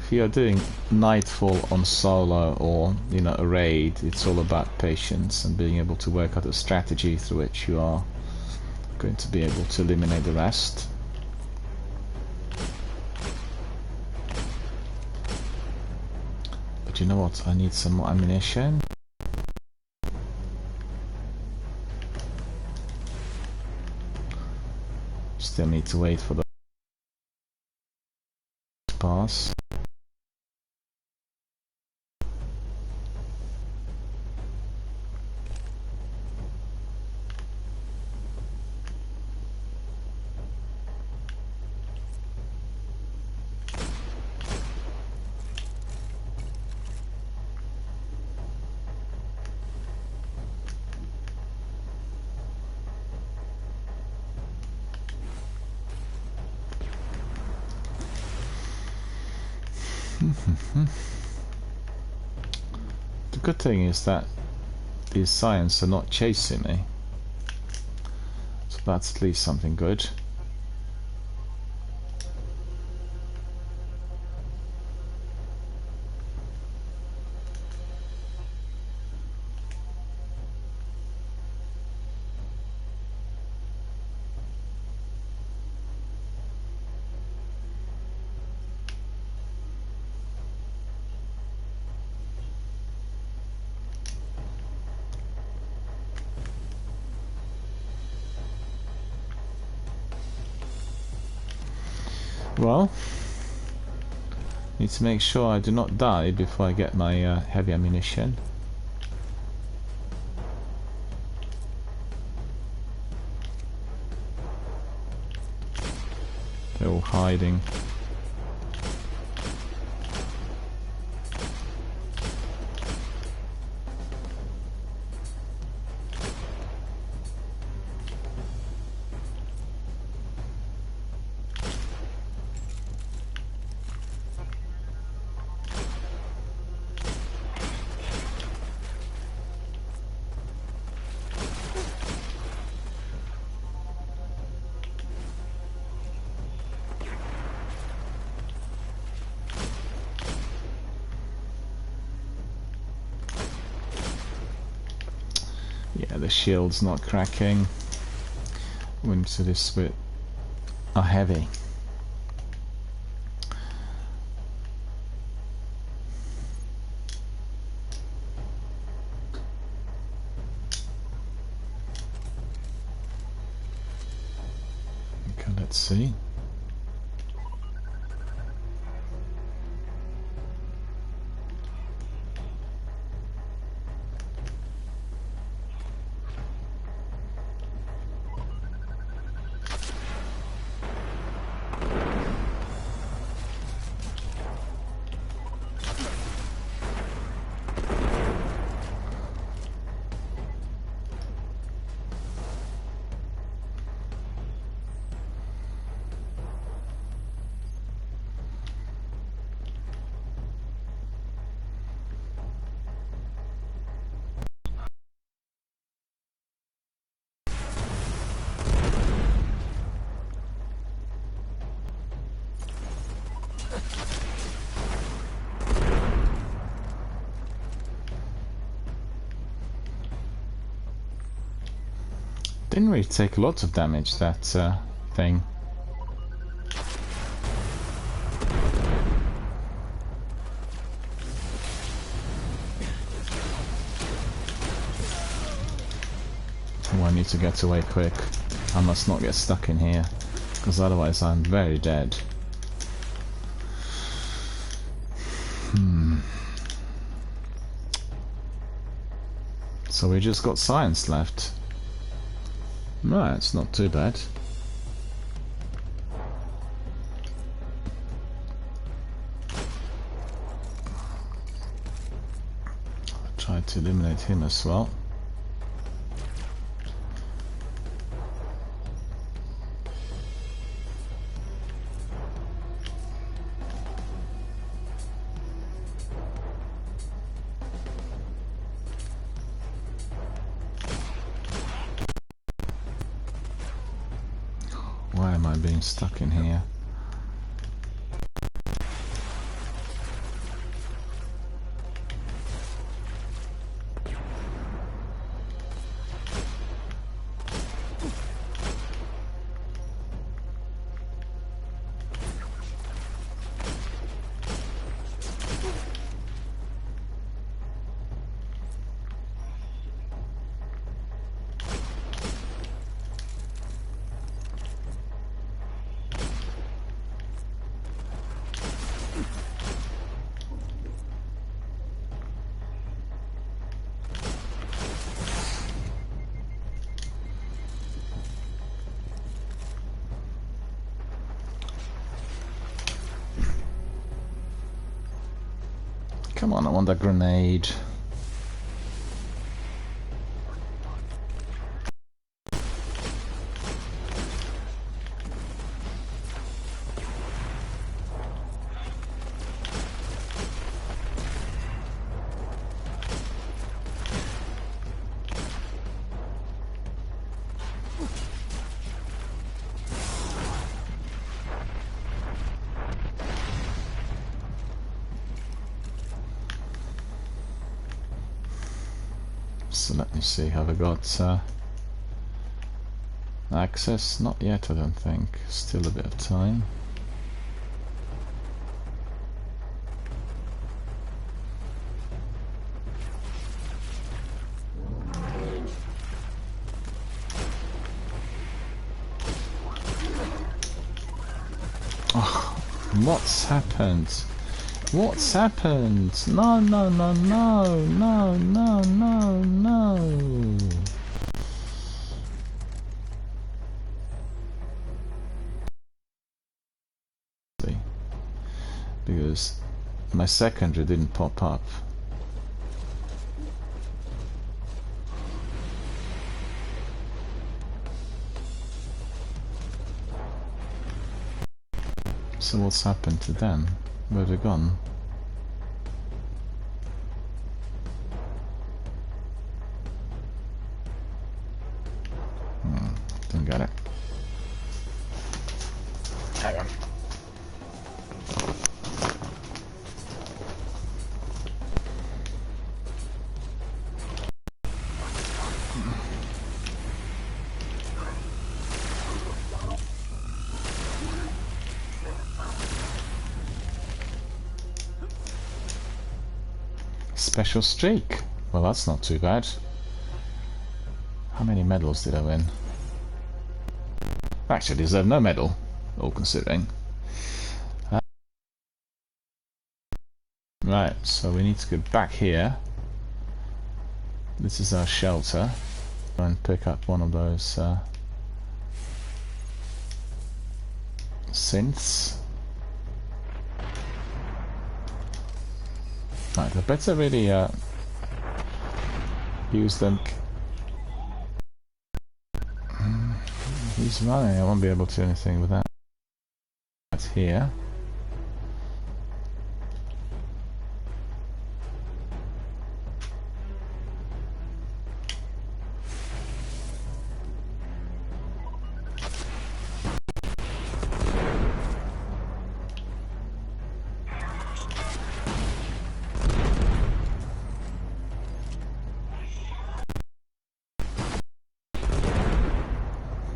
If you're doing Nightfall on solo or, you know, a raid, it's all about patience and being able to work out a strategy through which you are going to be able to eliminate the rest. But you know what? I need some more ammunition. Still need to wait for the pass. The good thing is that these Scions are not chasing me, so that's at least something good. Well, need to make sure I do not die before I get my heavy ammunition. They're all hiding. Yeah, the shield's not cracking. Winter this bit are heavy. Okay, let's see. Didn't really take a lot of damage, that thing. Oh, I need to get away quick. I must not get stuck in here, because otherwise I'm very dead. So we just got Science left. Right, it's not too bad. I tried to eliminate him as well. mind being stuck in here. Come on, I want that grenade. So let me see, have I got access? Not yet, I don't think. Still a bit of time. Oh, what's happened? What's happened? No, no, no, no, no, no, no, no. Because my secondary didn't pop up. So what's happened to them? Where have they gone? Don't get it. Hang on. Special streak. Well, that's not too bad. How many medals did I win? Actually, I deserve no medal, all considering. Right, so we need to go back here. This is our shelter. Go and pick up one of those synths. Right, I better really use them. He's running, I won't be able to do anything with that. That's here.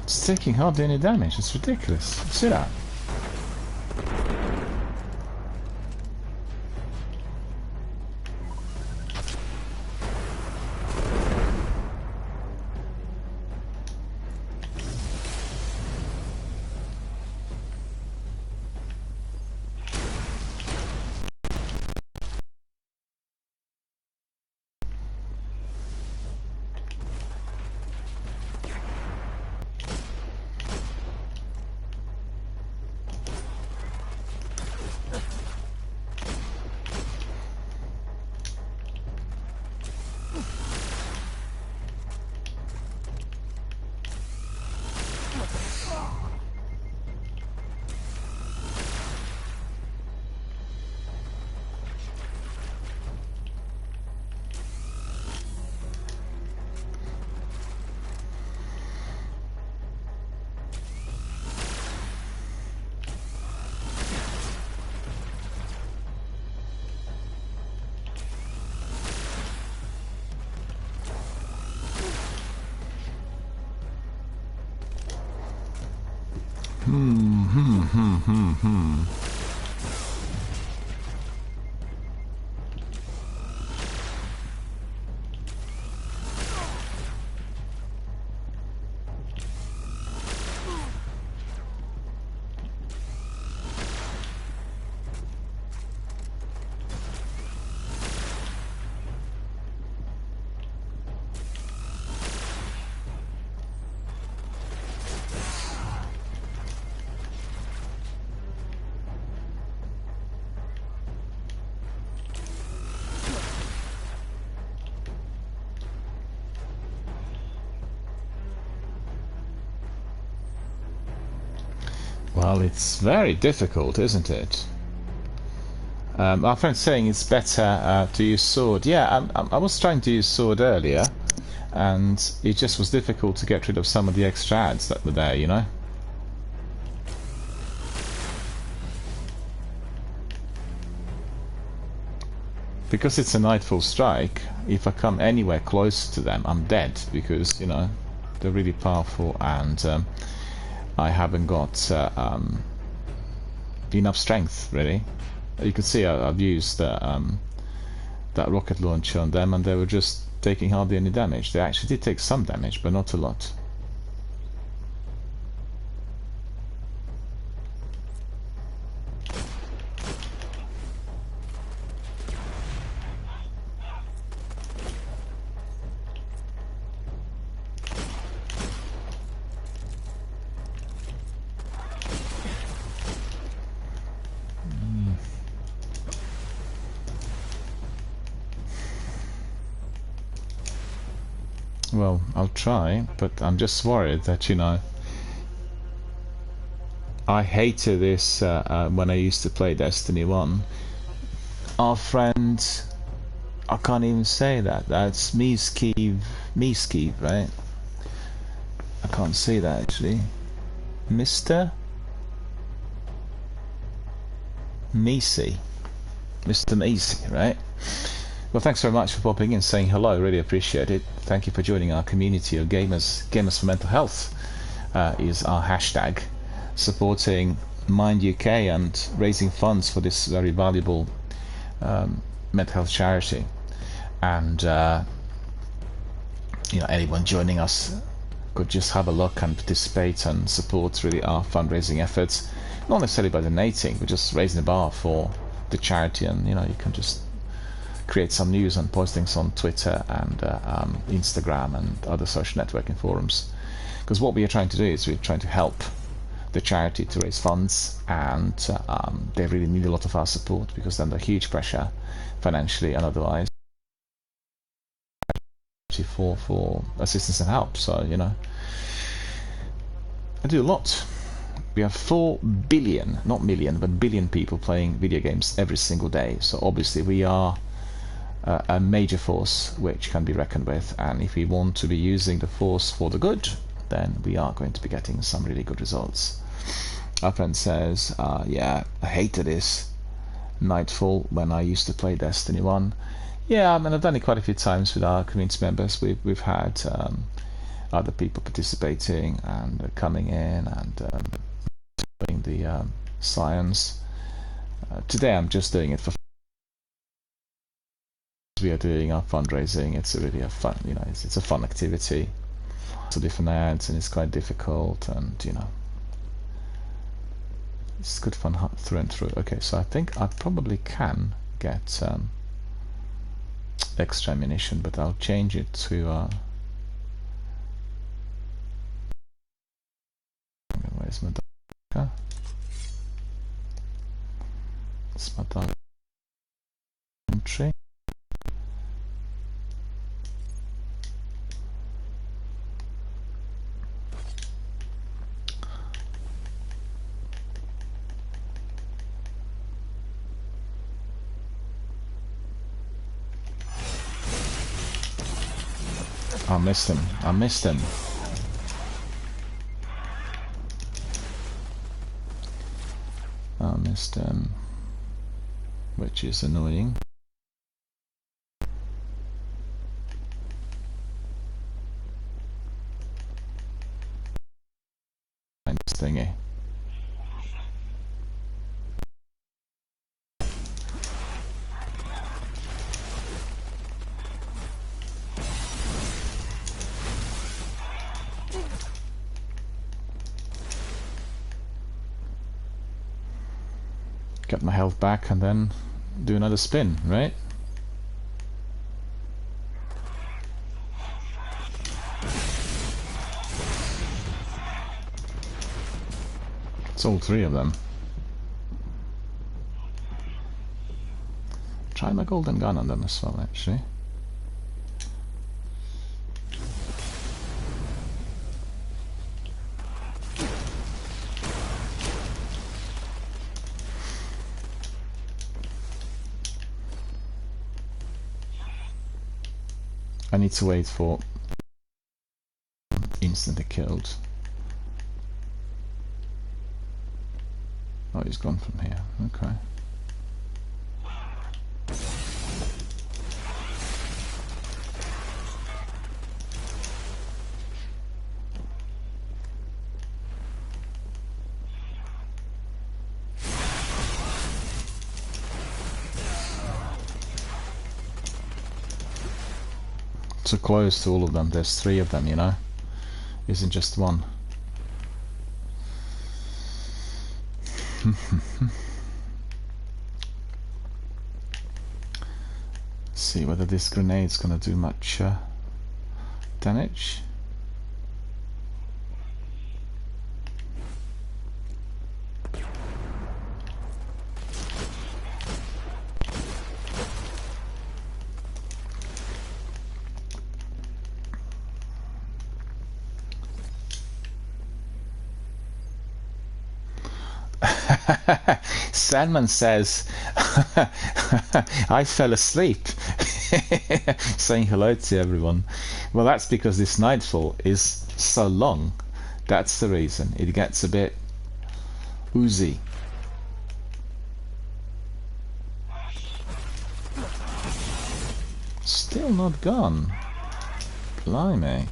It's taking hardly any damage, it's ridiculous. See that? Well, it's very difficult, isn't it? Our friend's saying it's better to use sword. Yeah, I was trying to use sword earlier, and it just was difficult to get rid of some of the extra ads that were there, you know? Because it's a Nightfall Strike, if I come anywhere close to them, I'm dead, because, you know, they're really powerful, and I haven't got enough strength, really. You can see I've used that rocket launcher on them, and they were just taking hardly any damage. They actually did take some damage, but not a lot. Well, I'll try, but I'm just worried that, you know, I hated this when I used to play Destiny 1. Our friend, I can't even say that, that's Meeskeev, right? I can't say that actually. Mr. Meesey. Mr. Meesey, right? Well, thanks very much for popping in, saying hello. Really appreciate it. Thank you for joining our community of Gamers for Mental Health is our hashtag, supporting Mind UK and raising funds for this very valuable mental health charity. And you know, anyone joining us could just have a look and participate and support really our fundraising efforts. Not necessarily by donating, but just raising the bar for the charity, and you know, you can just create some news and postings on Twitter and Instagram and other social networking forums. Because what we are trying to do is we're trying to help the charity to raise funds, and they really need a lot of our support, because they're under huge pressure financially and otherwise for assistance and help. So, you know, I do a lot. We have 4 billion, not million, but billion people playing video games every single day. So obviously we are a major force which can be reckoned with, and if we want to be using the force for the good, then we are going to be getting some really good results. Our friend says, yeah, I hated this Nightfall when I used to play Destiny 1. Yeah, I mean, I've done it quite a few times with our community members. We've had other people participating and coming in and doing the science. Today I'm just doing it for we are doing our fundraising. It's really a fun, you know, it's a fun activity. So different ads, and it's quite difficult, and you know, it's good fun through and through. Okay, so I think I probably can get extra ammunition, but I'll change it to where's my dark? It's my dark entry. I missed him. I missed him. I missed him, which is annoying. Thingy. get my health back and then do another spin, right? It's all three of them. Try my golden gun on them as well, actually. I need to wait for instantly killed. Oh, he's gone from here. Okay. So close to all of them. There's three of them, you know. Isn't just one. See whether this grenade's gonna do much damage. Sandman says, I fell asleep. Saying hello to everyone. Well, that's because this nightfall is so long. That's the reason. It gets a bit oozy. Still not gone. Blimey.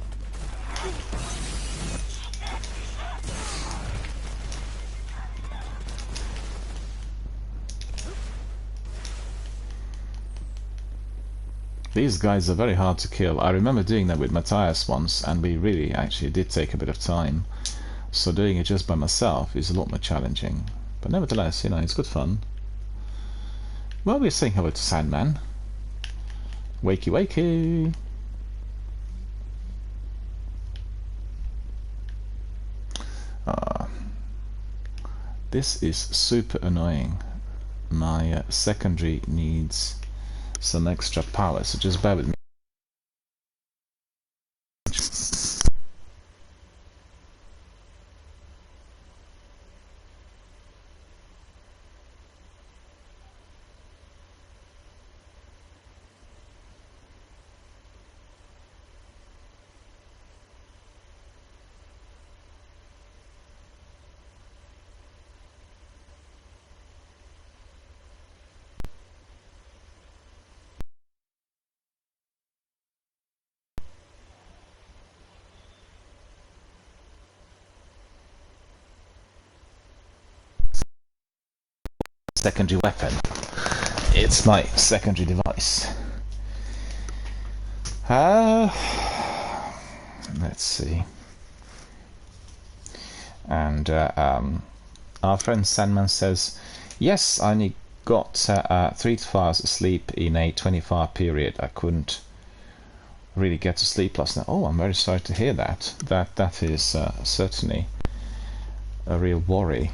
These guys are very hard to kill. I remember doing that with Matthias once, and we really actually did take a bit of time. So doing it just by myself is a lot more challenging. But nevertheless, you know, it's good fun. Well, we're saying hello to Sandman. Wakey wakey! This is super annoying. My secondary needs some extra power, so just bear with me. Secondary weapon. It's my secondary device. Let's see. And our friend Sandman says, yes, I only got 3 to 4 hours of sleep in a 24-hour period. I couldn't really get to sleep last night. Oh, I'm very sorry to hear that. That is certainly a real worry.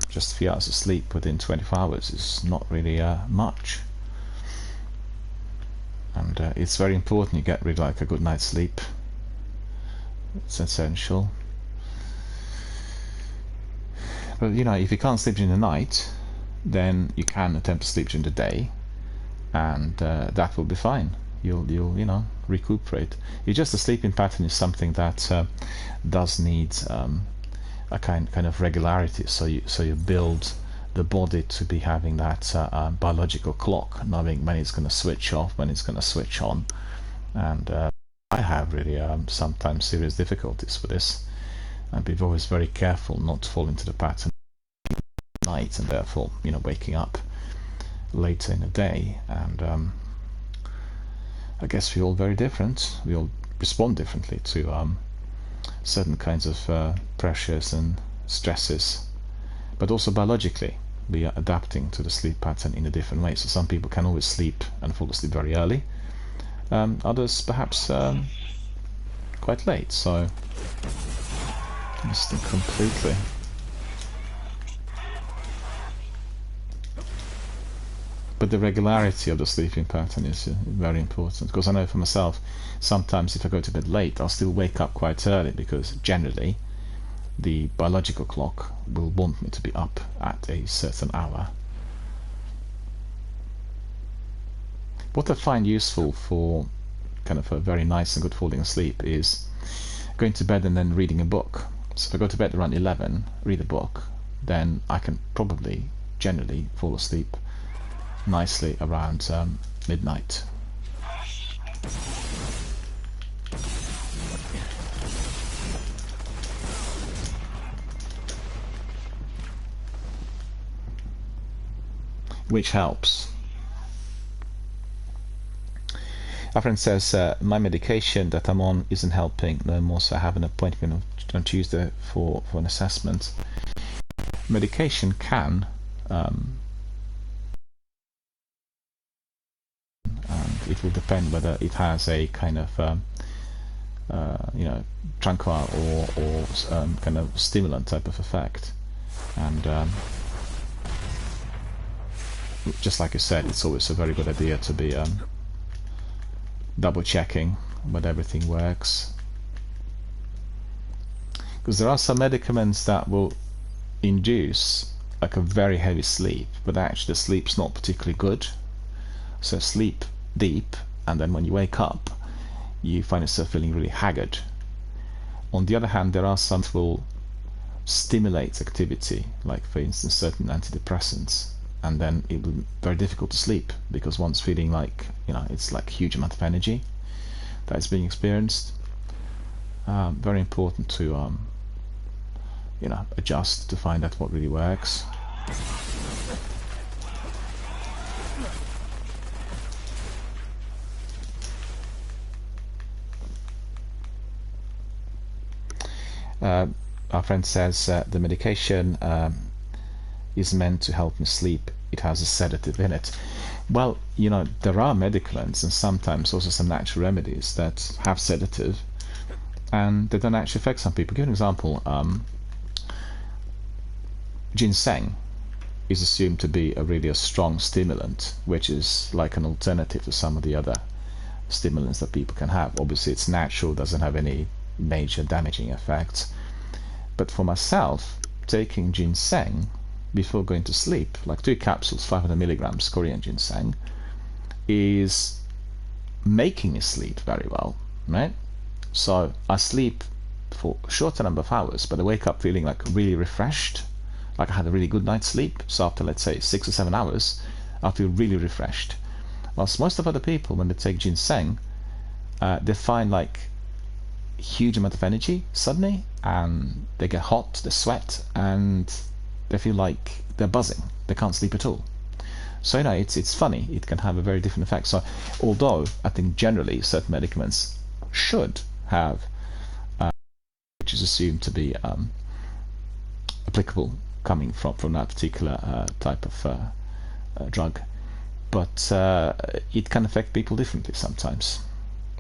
Just a few hours of sleep within 24 hours is not really much, and it's very important you get really like a good night's sleep. It's essential. But you know, if you can't sleep during the night, then you can attempt to sleep during the day, and that will be fine. You'll you know, recuperate. It's just the sleeping pattern is something that does need a kind of regularity, so you build the body to be having that biological clock, knowing when it's going to switch off, when it's going to switch on. And I have really sometimes serious difficulties with this, and be always very careful not to fall into the pattern at night, and therefore, you know, waking up later in the day. And I guess we're all very different. We all respond differently to certain kinds of pressures and stresses, but also biologically be adapting to the sleep pattern in a different way. So some people can always sleep and fall asleep very early, others perhaps quite late. So missed it completely. But the regularity of the sleeping pattern is very important, because I know for myself, sometimes if I go to bed late, I'll still wake up quite early, because generally the biological clock will want me to be up at a certain hour. What I find useful for kind of a very nice and good falling asleep is going to bed and then reading a book. So if I go to bed around 11, read a book, then I can probably generally fall asleep nicely around midnight. Which helps. A friend says, my medication that I'm on isn't helping no more, so I have an appointment on Tuesday for an assessment. Medication can it will depend whether it has a kind of you know, tranquil or kind of stimulant type of effect, and just like you said, it's always a very good idea to be double checking whether everything works, because there are some medicaments that will induce like a very heavy sleep, but actually the sleep's not particularly good. So sleep deep, and then when you wake up you find yourself feeling really haggard. On the other hand, there are some that will stimulate activity, like for instance certain antidepressants, and then it will be very difficult to sleep, because one's feeling like, you know, it's like a huge amount of energy that is being experienced. Very important to you know, adjust to find out what really works. Our friend says the medication is meant to help me sleep. It has a sedative in it. Well, you know, there are medicaments and sometimes also some natural remedies that have sedative, and they don't actually affect some people. Give an example. Ginseng is assumed to be a strong stimulant, which is like an alternative to some of the other stimulants that people can have. Obviously it's natural, doesn't have any major damaging effects, but for myself, taking ginseng before going to sleep, like 2 capsules, 500 milligrams Korean ginseng, is making me sleep very well, right? So I sleep for a shorter number of hours, but I wake up feeling like really refreshed, like I had a really good night's sleep. So after, let's say, 6 or 7 hours, I feel really refreshed. Whilst most of other people, when they take ginseng, they find like huge amount of energy suddenly, and they get hot, they sweat, and they feel like they're buzzing. They can't sleep at all. So, you know, it's funny. It can have a very different effect. So although I think generally certain medicaments should have which is assumed to be applicable coming from that particular type of drug, but it can affect people differently sometimes.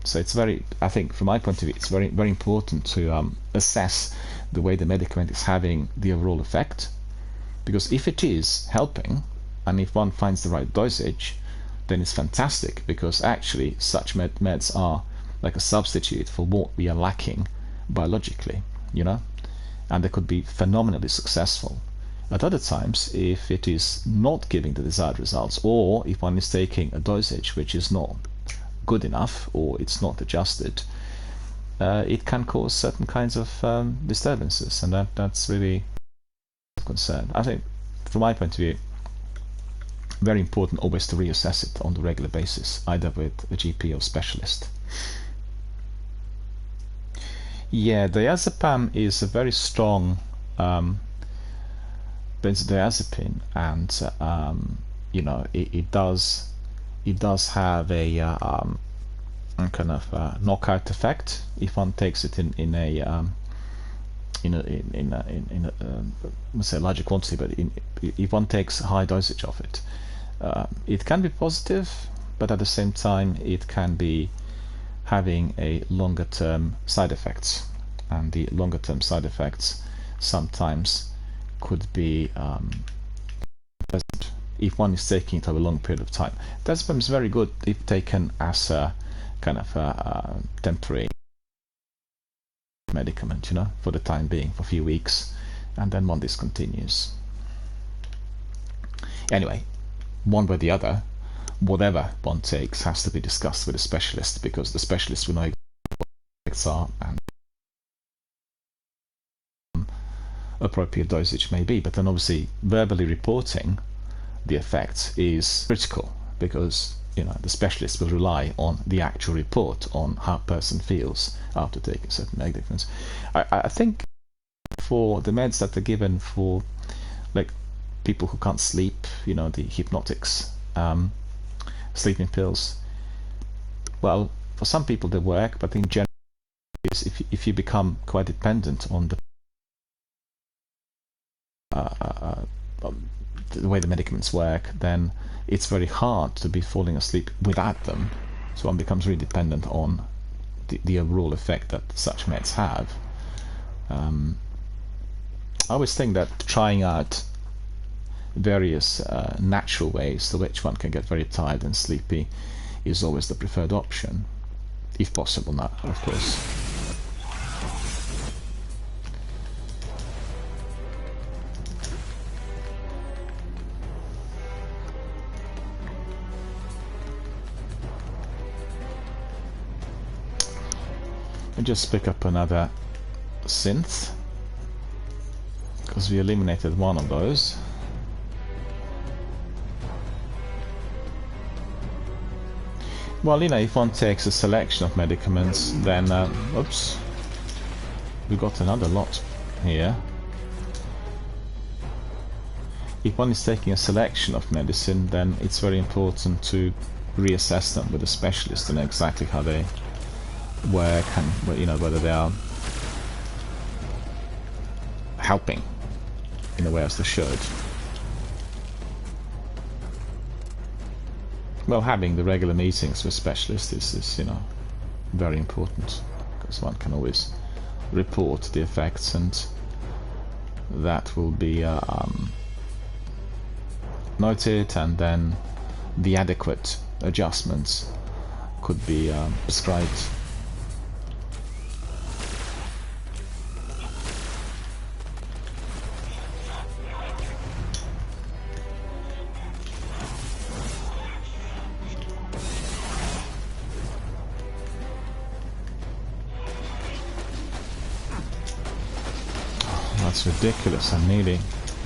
So it's very, I think from my point of view, it's very, very important to assess the way the medicament is having the overall effect, because if it is helping and if one finds the right dosage, then it's fantastic, because actually such meds are like a substitute for what we are lacking biologically, you know, and they could be phenomenally successful. At other times, if it is not giving the desired results, or if one is taking a dosage which is not good enough, or it's not adjusted, it can cause certain kinds of disturbances, and that's really a concern. I think, from my point of view, very important always to reassess it on a regular basis, either with a GP or specialist. Yeah, diazepam is a very strong benzodiazepine, and you know, it does have a kind of knockout effect if one takes it in a let's say a larger quantity, but if one takes a high dosage of it, it can be positive, but at the same time it can be having a longer term side effects, and the longer term side effects sometimes could be pleasant if one is taking it over a long period of time. Diazepam is very good if taken as a kind of a temporary medicament, you know, for the time being, for a few weeks, and then one discontinues. Anyway, one way or the other, whatever one takes has to be discussed with a specialist, because the specialist will know exactly what the effects are and appropriate dosage may be. But then obviously verbally reporting the effects is critical, because you know the specialist will rely on the actual report on how a person feels after taking certain medicaments. I think for the meds that are given for like people who can't sleep, you know, the hypnotics, sleeping pills, well, for some people they work, but in general, if you become quite dependent on the way the medicaments work, then it's very hard to be falling asleep without them. So one becomes really dependent on the overall effect that such meds have. I always think that trying out various natural ways to which one can get very tired and sleepy is always the preferred option, if possible now, of course. And just pick up another synth, because we eliminated one of those. Well, you know, if one takes a selection of medicaments, then oops, we got another lot here. If one is taking a selection of medicine, then it's very important to reassess them with a specialist and exactly how they work, and you know, whether they are helping in a way as they should. Well, having the regular meetings with specialists is you know, very important, because one can always report the effects, and that will be noted, and then the adequate adjustments could be prescribed. That's ridiculous. I'm nearly...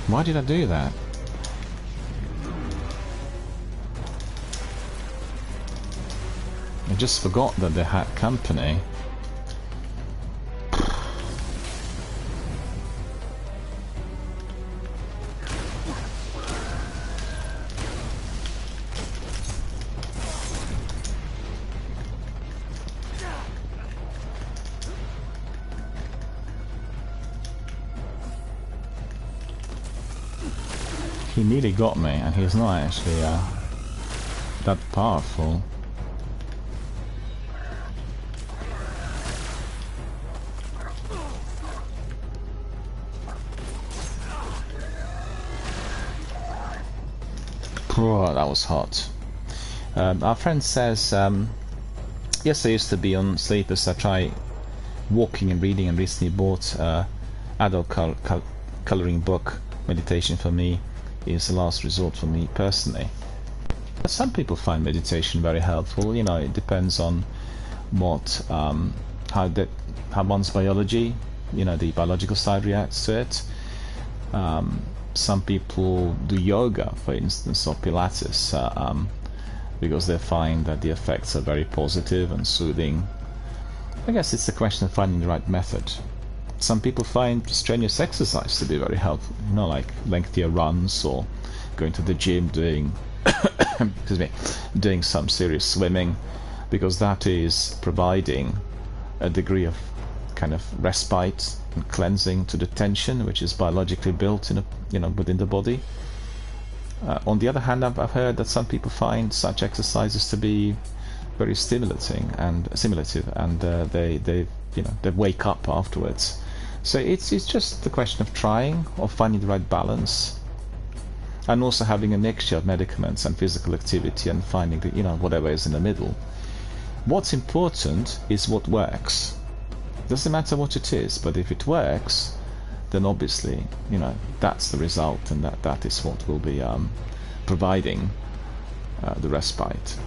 Why did I do that? I just forgot that they had company. He nearly got me, and he's not actually that powerful. Oh, that was hot. Our friend says, yes, I used to be on sleepers. I try walking and reading, and recently bought adult coloring book. Meditation for me is the last resort for me personally. But some people find meditation very helpful. You know, it depends on what how one's biology, you know, the biological side reacts to it. Some people do yoga, for instance, or Pilates, because they find that the effects are very positive and soothing. I guess it's a question of finding the right method. Some people find strenuous exercise to be very helpful, you know, like lengthier runs, or going to the gym, doing excuse me, doing some serious swimming, because that is providing a degree of kind of respite and cleansing to the tension which is biologically built in within the body. On the other hand, I've heard that some people find such exercises to be very stimulating and stimulative, and they wake up afterwards. So it's just the question of trying, or finding the right balance, and also having a mixture of medicaments and physical activity, and finding the whatever is in the middle. What's important is what works. Doesn't matter what it is, but if it works, then obviously that's the result, and that is what will be providing the respite.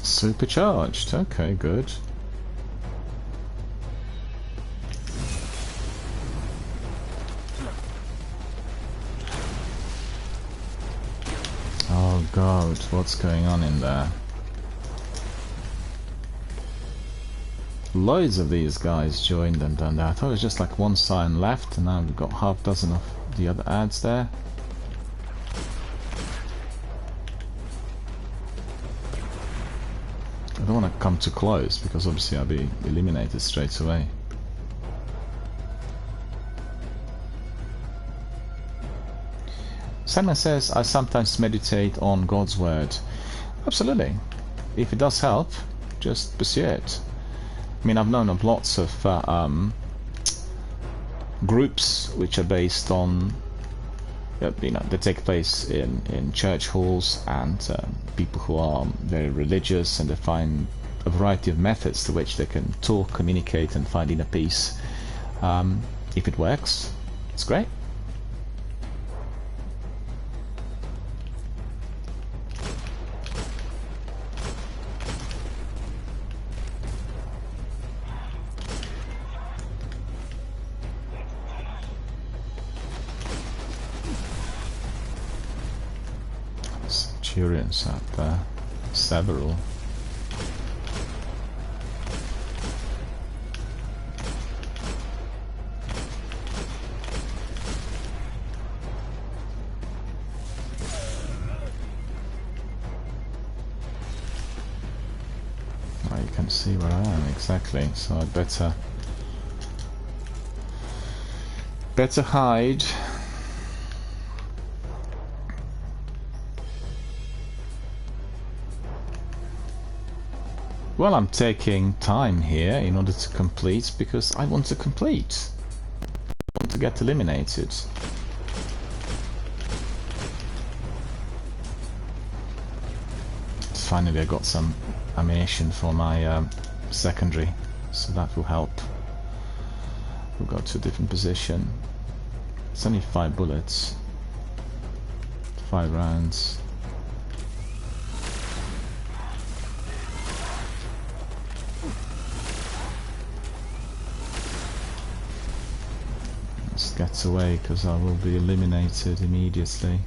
Supercharged. Okay, good. Oh God, what's going on in there? Loads of these guys joined and done that. I thought it was just like one sign left, and now we've got half dozen of the other ads there. I don't want to come too close because obviously I'll be eliminated straight away. Simon says, I sometimes meditate on God's word. Absolutely. If it does help, just pursue it. I mean, I've known of lots of groups which are based on, they take place in church halls, and people who are very religious, and they find a variety of methods to which they can talk, communicate, and find inner peace. If it works, it's great. Centurions out there, several. Oh, you can see where I am exactly, so I'd better hide. Well, I'm taking time here in order to complete, because I want to complete. I want to get eliminated. Finally, I got some ammunition for my secondary, so that will help. We'll go to a different position. It's only 5 bullets, 5 rounds. Gets away because I will be eliminated immediately.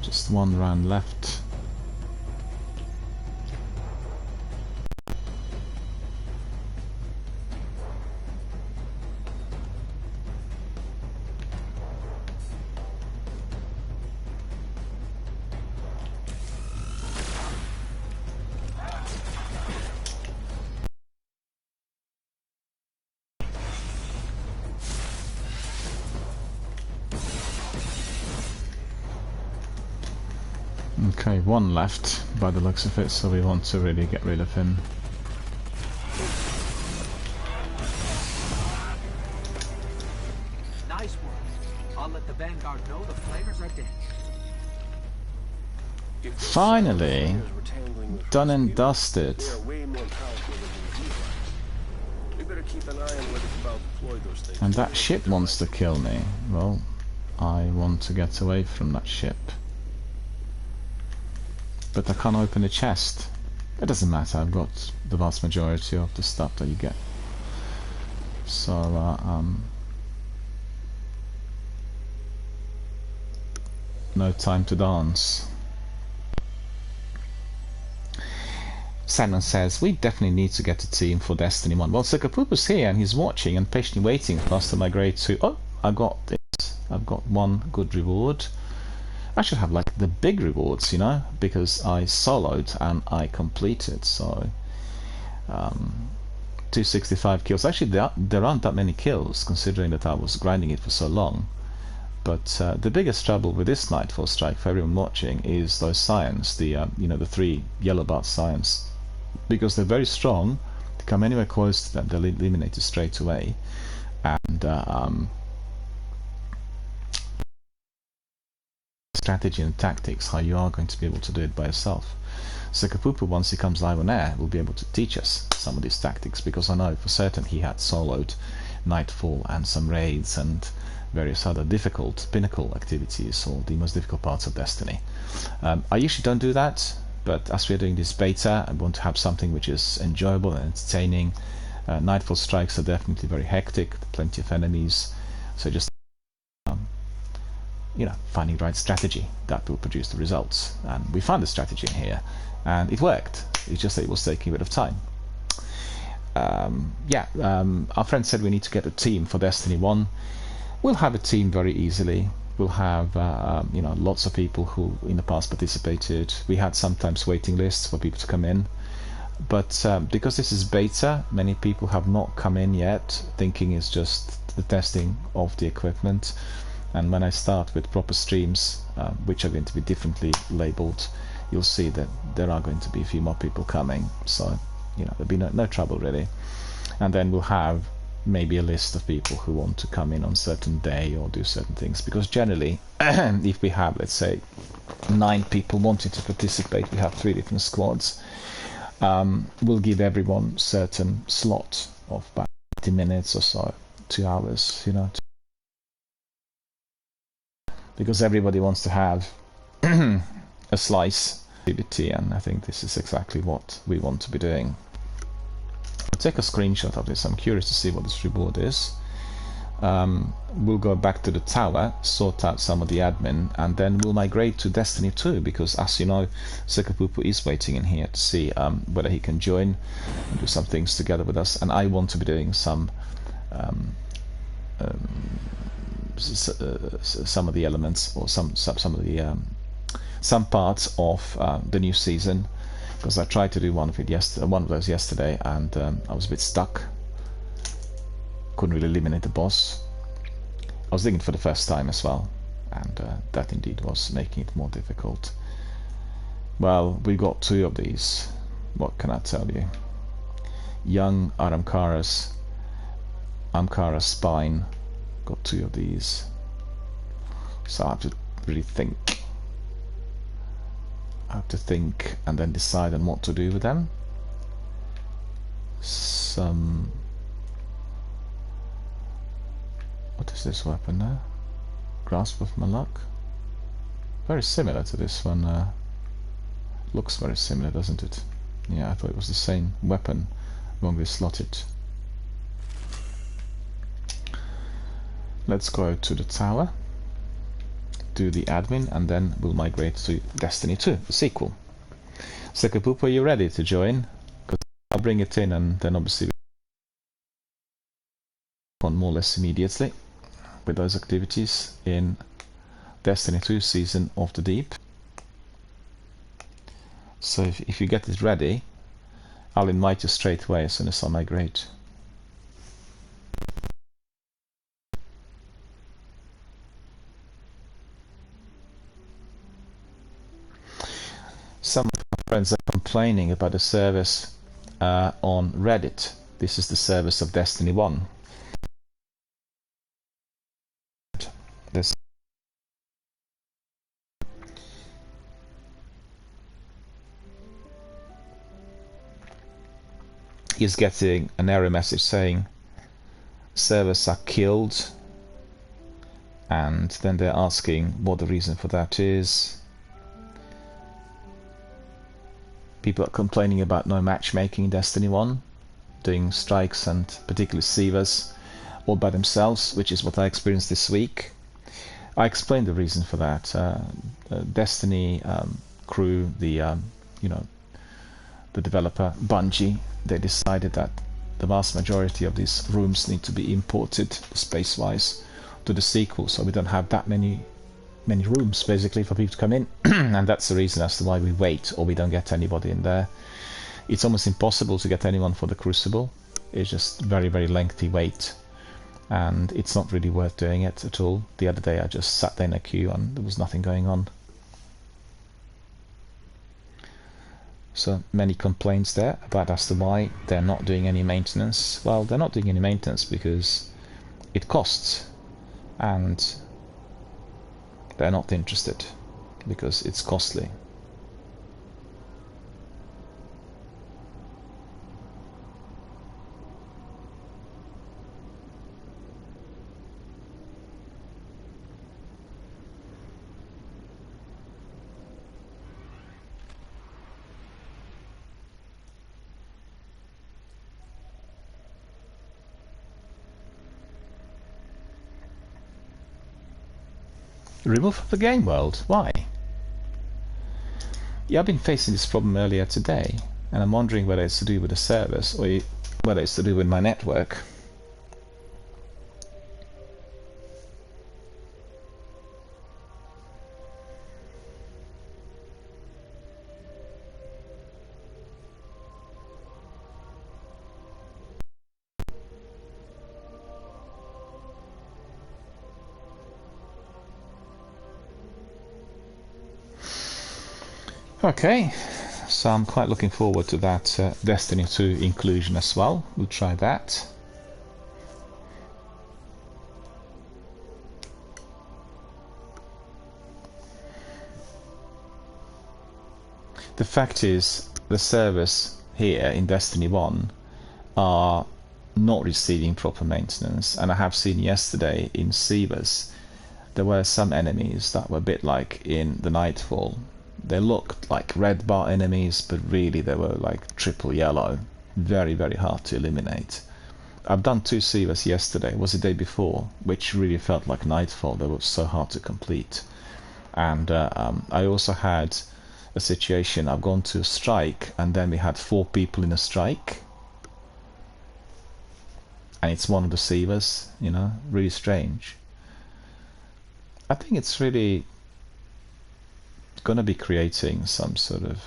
Just 1 round left. Okay, one left by the looks of it, so we want to really get rid of him. Nice work. I'll let the Vanguard know the flares are dead. If those Finally, Scion Flayers were tangling with done and Rasputin, dusted. they are way more powerful than the Levites. We better keep an eye on where the Cabal deploy those things. And that ship wants to kill me. Well, I want to get away from that ship. But I can't open the chest. It doesn't matter, I've got the vast majority of the stuff that you get. So, no time to dance. Simon says, we definitely need to get a team for Destiny 1. Well, Sukapupu's here and he's watching and patiently waiting for us to migrate to... Oh, I got it. I've got one good reward. I should have like the big rewards, you know, because I soloed and I completed. So 265 kills. Actually, there aren't that many kills considering that I was grinding it for so long. But the biggest trouble with this Nightfall Strike for everyone watching is those Scions, the you know, the 3 yellow bar Scions, because they're very strong. To come anywhere close to them, they're eliminated straight away. And strategy and tactics, how you are going to be able to do it by yourself. Sukapupu, once he comes live on air, will be able to teach us some of these tactics, because I know for certain he had soloed Nightfall and some raids and various other difficult pinnacle activities, or the most difficult parts of Destiny. I usually don't do that, but as we're doing this beta, I want to have something which is enjoyable and entertaining. Nightfall strikes are definitely very hectic, plenty of enemies, so just you know, finding the right strategy that will produce the results. And we found the strategy in here, and it worked. It's just that it was taking a bit of time. Our friend said we need to get a team for Destiny 1. We'll have a team very easily. We'll have you know, lots of people who in the past participated. We had sometimes waiting lists for people to come in, but because this is beta, many people have not come in yet, thinking it's just the testing of the equipment. And when I start with proper streams, which are going to be differently labeled, you'll see that there are going to be a few more people coming. So, you know, there'll be no trouble really. And then we'll have maybe a list of people who want to come in on a certain day or do certain things. Because generally, if we have, let's say, 9 people wanting to participate, we have 3 different squads. We'll give everyone certain slot of about 50 minutes or so, 2 hours, you know, because everybody wants to have a slice of PBT, and I think this is exactly what we want to be doing. I'll take a screenshot of this. I'm curious to see what this reward is. We'll go back to the tower, sort out some of the admin, and then we'll migrate to Destiny 2, because as you know, Sukapupu is waiting in here to see whether he can join and do some things together with us, and I want to be doing some of the elements, or some of the some parts of the new season, because I tried to do one of those yesterday, and I was a bit stuck. Couldn't really eliminate the boss. I was doing it for the first time as well, and that indeed was making it more difficult. Well, we got 2 of these. What can I tell you? Young Aramkara's spine. Got 2 of these, so I have to really think. I have to think and then decide on what to do with them. What is this weapon now? Grasp of Malak. Very similar to this one. Looks very similar, doesn't it? Yeah, I thought it was the same weapon, wrongly slotted. Let's go to the tower, do the admin, and then we'll migrate to Destiny 2, the sequel. Sukapupu, are you ready to join? Because I'll bring it in, and then obviously on more or less immediately with those activities in Destiny 2 Season of the Deep. So if you get it ready, I'll invite you straight away as soon as I migrate. Some of my friends are complaining about the service on Reddit. This is the service of Destiny 1. This he's getting an error message saying servers are killed, and then they're asking what the reason for that is. People are complaining about no matchmaking in Destiny 1, doing strikes and particularly Sievers all by themselves, which is what I experienced this week. I explained the reason for that. Destiny crew, the the developer Bungie, they decided that the vast majority of these rooms need to be imported space-wise to the sequel, so we don't have that many rooms basically for people to come in. And that's the reason as to why we wait, or we don't get anybody in there. It's almost impossible to get anyone for the Crucible. It's just very, very lengthy wait, and it's not really worth doing it at all. The other day I just sat there in a queue and there was nothing going on. So many complaints there about as to why they're not doing any maintenance. Well, they're not doing any maintenance because it costs, and they're not interested because it's costly. Remove from the game world? Why? Yeah, I've been facing this problem earlier today, and I'm wondering whether it's to do with the service or whether it's to do with my network. Okay, so I'm quite looking forward to that Destiny 2 inclusion as well. We'll try that. The fact is, the servers here in Destiny 1 are not receiving proper maintenance, and I have seen yesterday in Sievers there were some enemies that were a bit like in the Nightfall. They looked like red bar enemies, but really they were like triple yellow. Very, very hard to eliminate. I've done 2 Sievers yesterday, was the day before, which really felt like Nightfall. They were so hard to complete. And I also had a situation, I've gone to a strike, and then we had 4 people in a strike. And it's one of the Sievers, you know, really strange. I think it's really going to be creating some sort of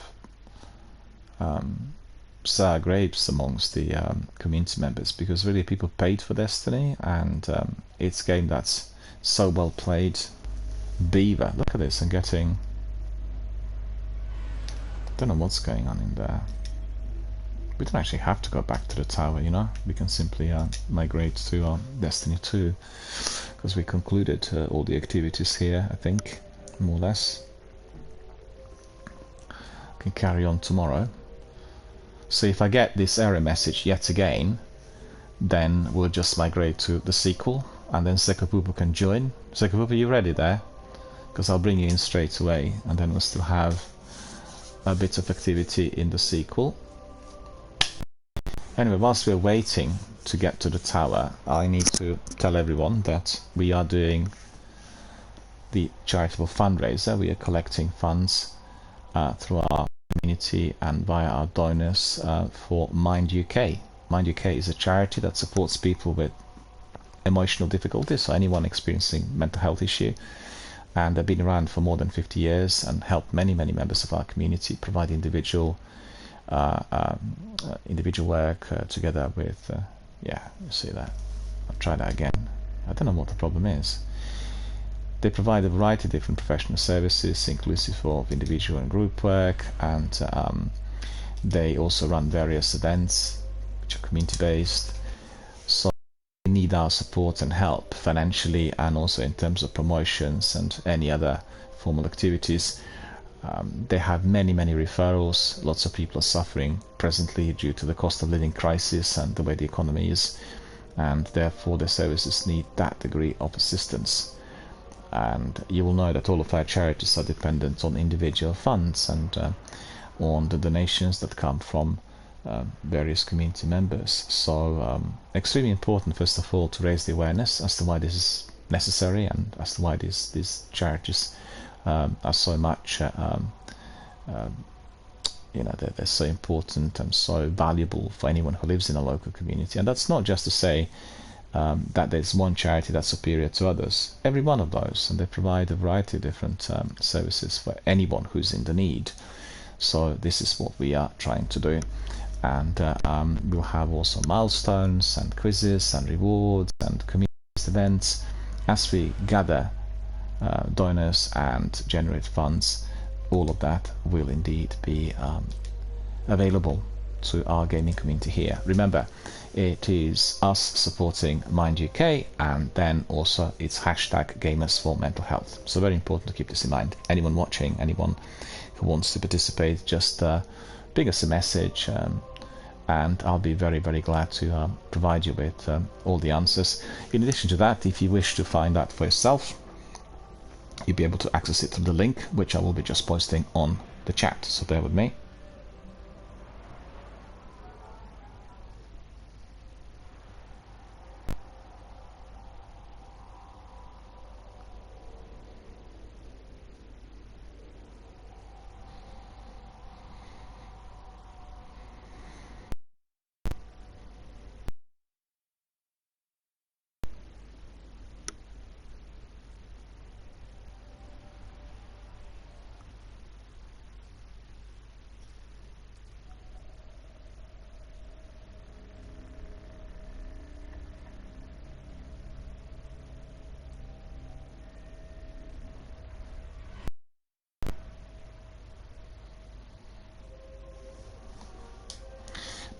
sour grapes amongst the community members, because really people paid for Destiny, and it's a game that's so well played. Beaver, look at this, I'm getting, don't know what's going on in there. We don't actually have to go back to the tower, you know, we can simply migrate to Destiny 2, because we concluded all the activities here, I think, more or less. Can carry on tomorrow. So if I get this error message yet again, then we'll just migrate to the sequel, and then Sekopupu can join. Sekopupu, you ready there? Because I'll bring you in straight away, and then we'll still have a bit of activity in the sequel. Anyway, whilst we're waiting to get to the tower, I need to tell everyone that we are doing the charitable fundraiser. We are collecting funds through our community and via our donors for Mind UK. Mind UK is a charity that supports people with emotional difficulties, so anyone experiencing mental health issue, and they've been around for more than 50 years and helped many members of our community, provide individual work together with yeah, you see that. I'll try that again. I don't know what the problem is. They provide a variety of different professional services, inclusive of individual and group work, and they also run various events which are community-based. So they need our support and help financially, and also in terms of promotions and any other formal activities. They have many referrals. Lots of people are suffering presently due to the cost of living crisis and the way the economy is, and therefore their services need that degree of assistance. And you will know that all of our charities are dependent on individual funds and on the donations that come from various community members. So extremely important, first of all, to raise the awareness as to why this is necessary and as to why these charities are so much they're so important and so valuable for anyone who lives in a local community. And that's not just to say that there's one charity that's superior to others. Every one of those, and they provide a variety of different services for anyone who's in the need. So this is what we are trying to do. And we'll have also milestones and quizzes and rewards and community events as we gather donors and generate funds. All of that will indeed be available to our gaming community here. Remember, it is us supporting Mind UK, and then also it's hashtag Gamers for Mental Health. So very important to keep this in mind. Anyone watching, anyone who wants to participate, just ping us a message, and I'll be very glad to provide you with all the answers. In addition to that, if you wish to find out for yourself, you'll be able to access it through the link, which I will be just posting on the chat, so bear with me.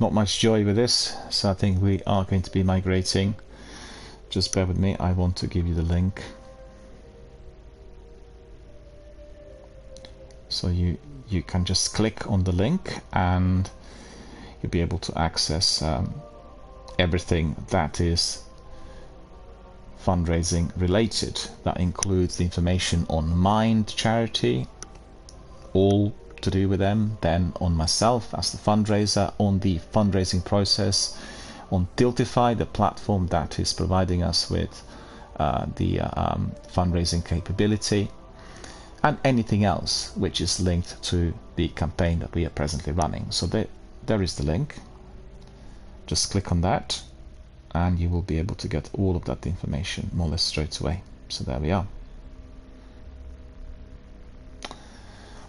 Not much joy with this, so I think we are going to be migrating. Just bear with me, I want to give you the link. So you can just click on the link and you'll be able to access everything that is fundraising related. That includes the information on Mind charity, all to do with them, then on myself as the fundraiser, on the fundraising process, on Tiltify, the platform that is providing us with the fundraising capability, and anything else which is linked to the campaign that we are presently running. So there is the link. Just click on that and you will be able to get all of that information more or less straight away. So there we are.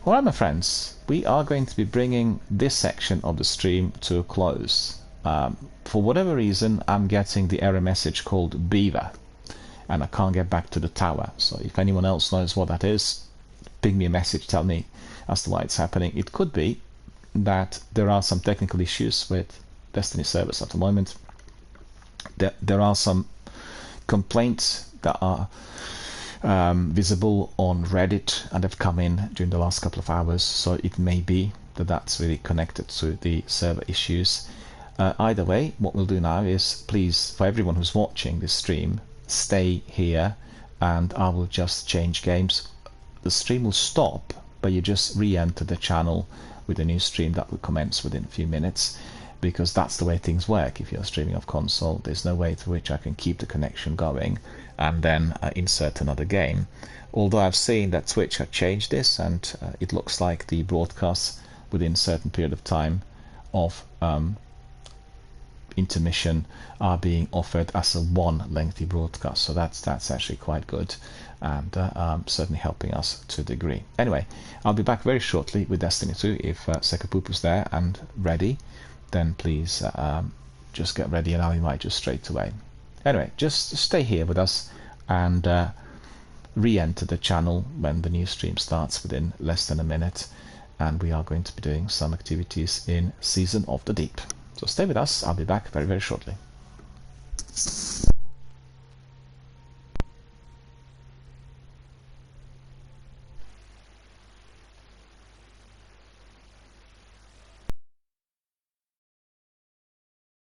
Alright, my friends, we are going to be bringing this section of the stream to a close. For whatever reason, I'm getting the error message called Beaver, and I can't get back to the tower. So if anyone else knows what that is, ping me a message, tell me as to why it's happening. It could be that there are some technical issues with Destiny servers at the moment. There are some complaints that are visible on Reddit and have come in during the last couple of hours, so it may be that that's really connected to the server issues. Either way, what we'll do now is, please, for everyone who's watching this stream, stay here and I will just change games. The stream will stop, but you just re-enter the channel with a new stream that will commence within a few minutes, because that's the way things work. If you're streaming off console, there's no way through which I can keep the connection going and then insert another game. Although I've seen that Twitch had changed this, and it looks like the broadcasts within a certain period of time of intermission are being offered as a one lengthy broadcast. So that's actually quite good, and certainly helping us to a degree. Anyway, I'll be back very shortly with Destiny 2. If Sekapupu's there and ready, then please just get ready and I'll invite you straight away. Anyway, just stay here with us, and re-enter the channel when the new stream starts within less than a minute, and we are going to be doing some activities in Season of the Deep. So stay with us, I'll be back very, very shortly.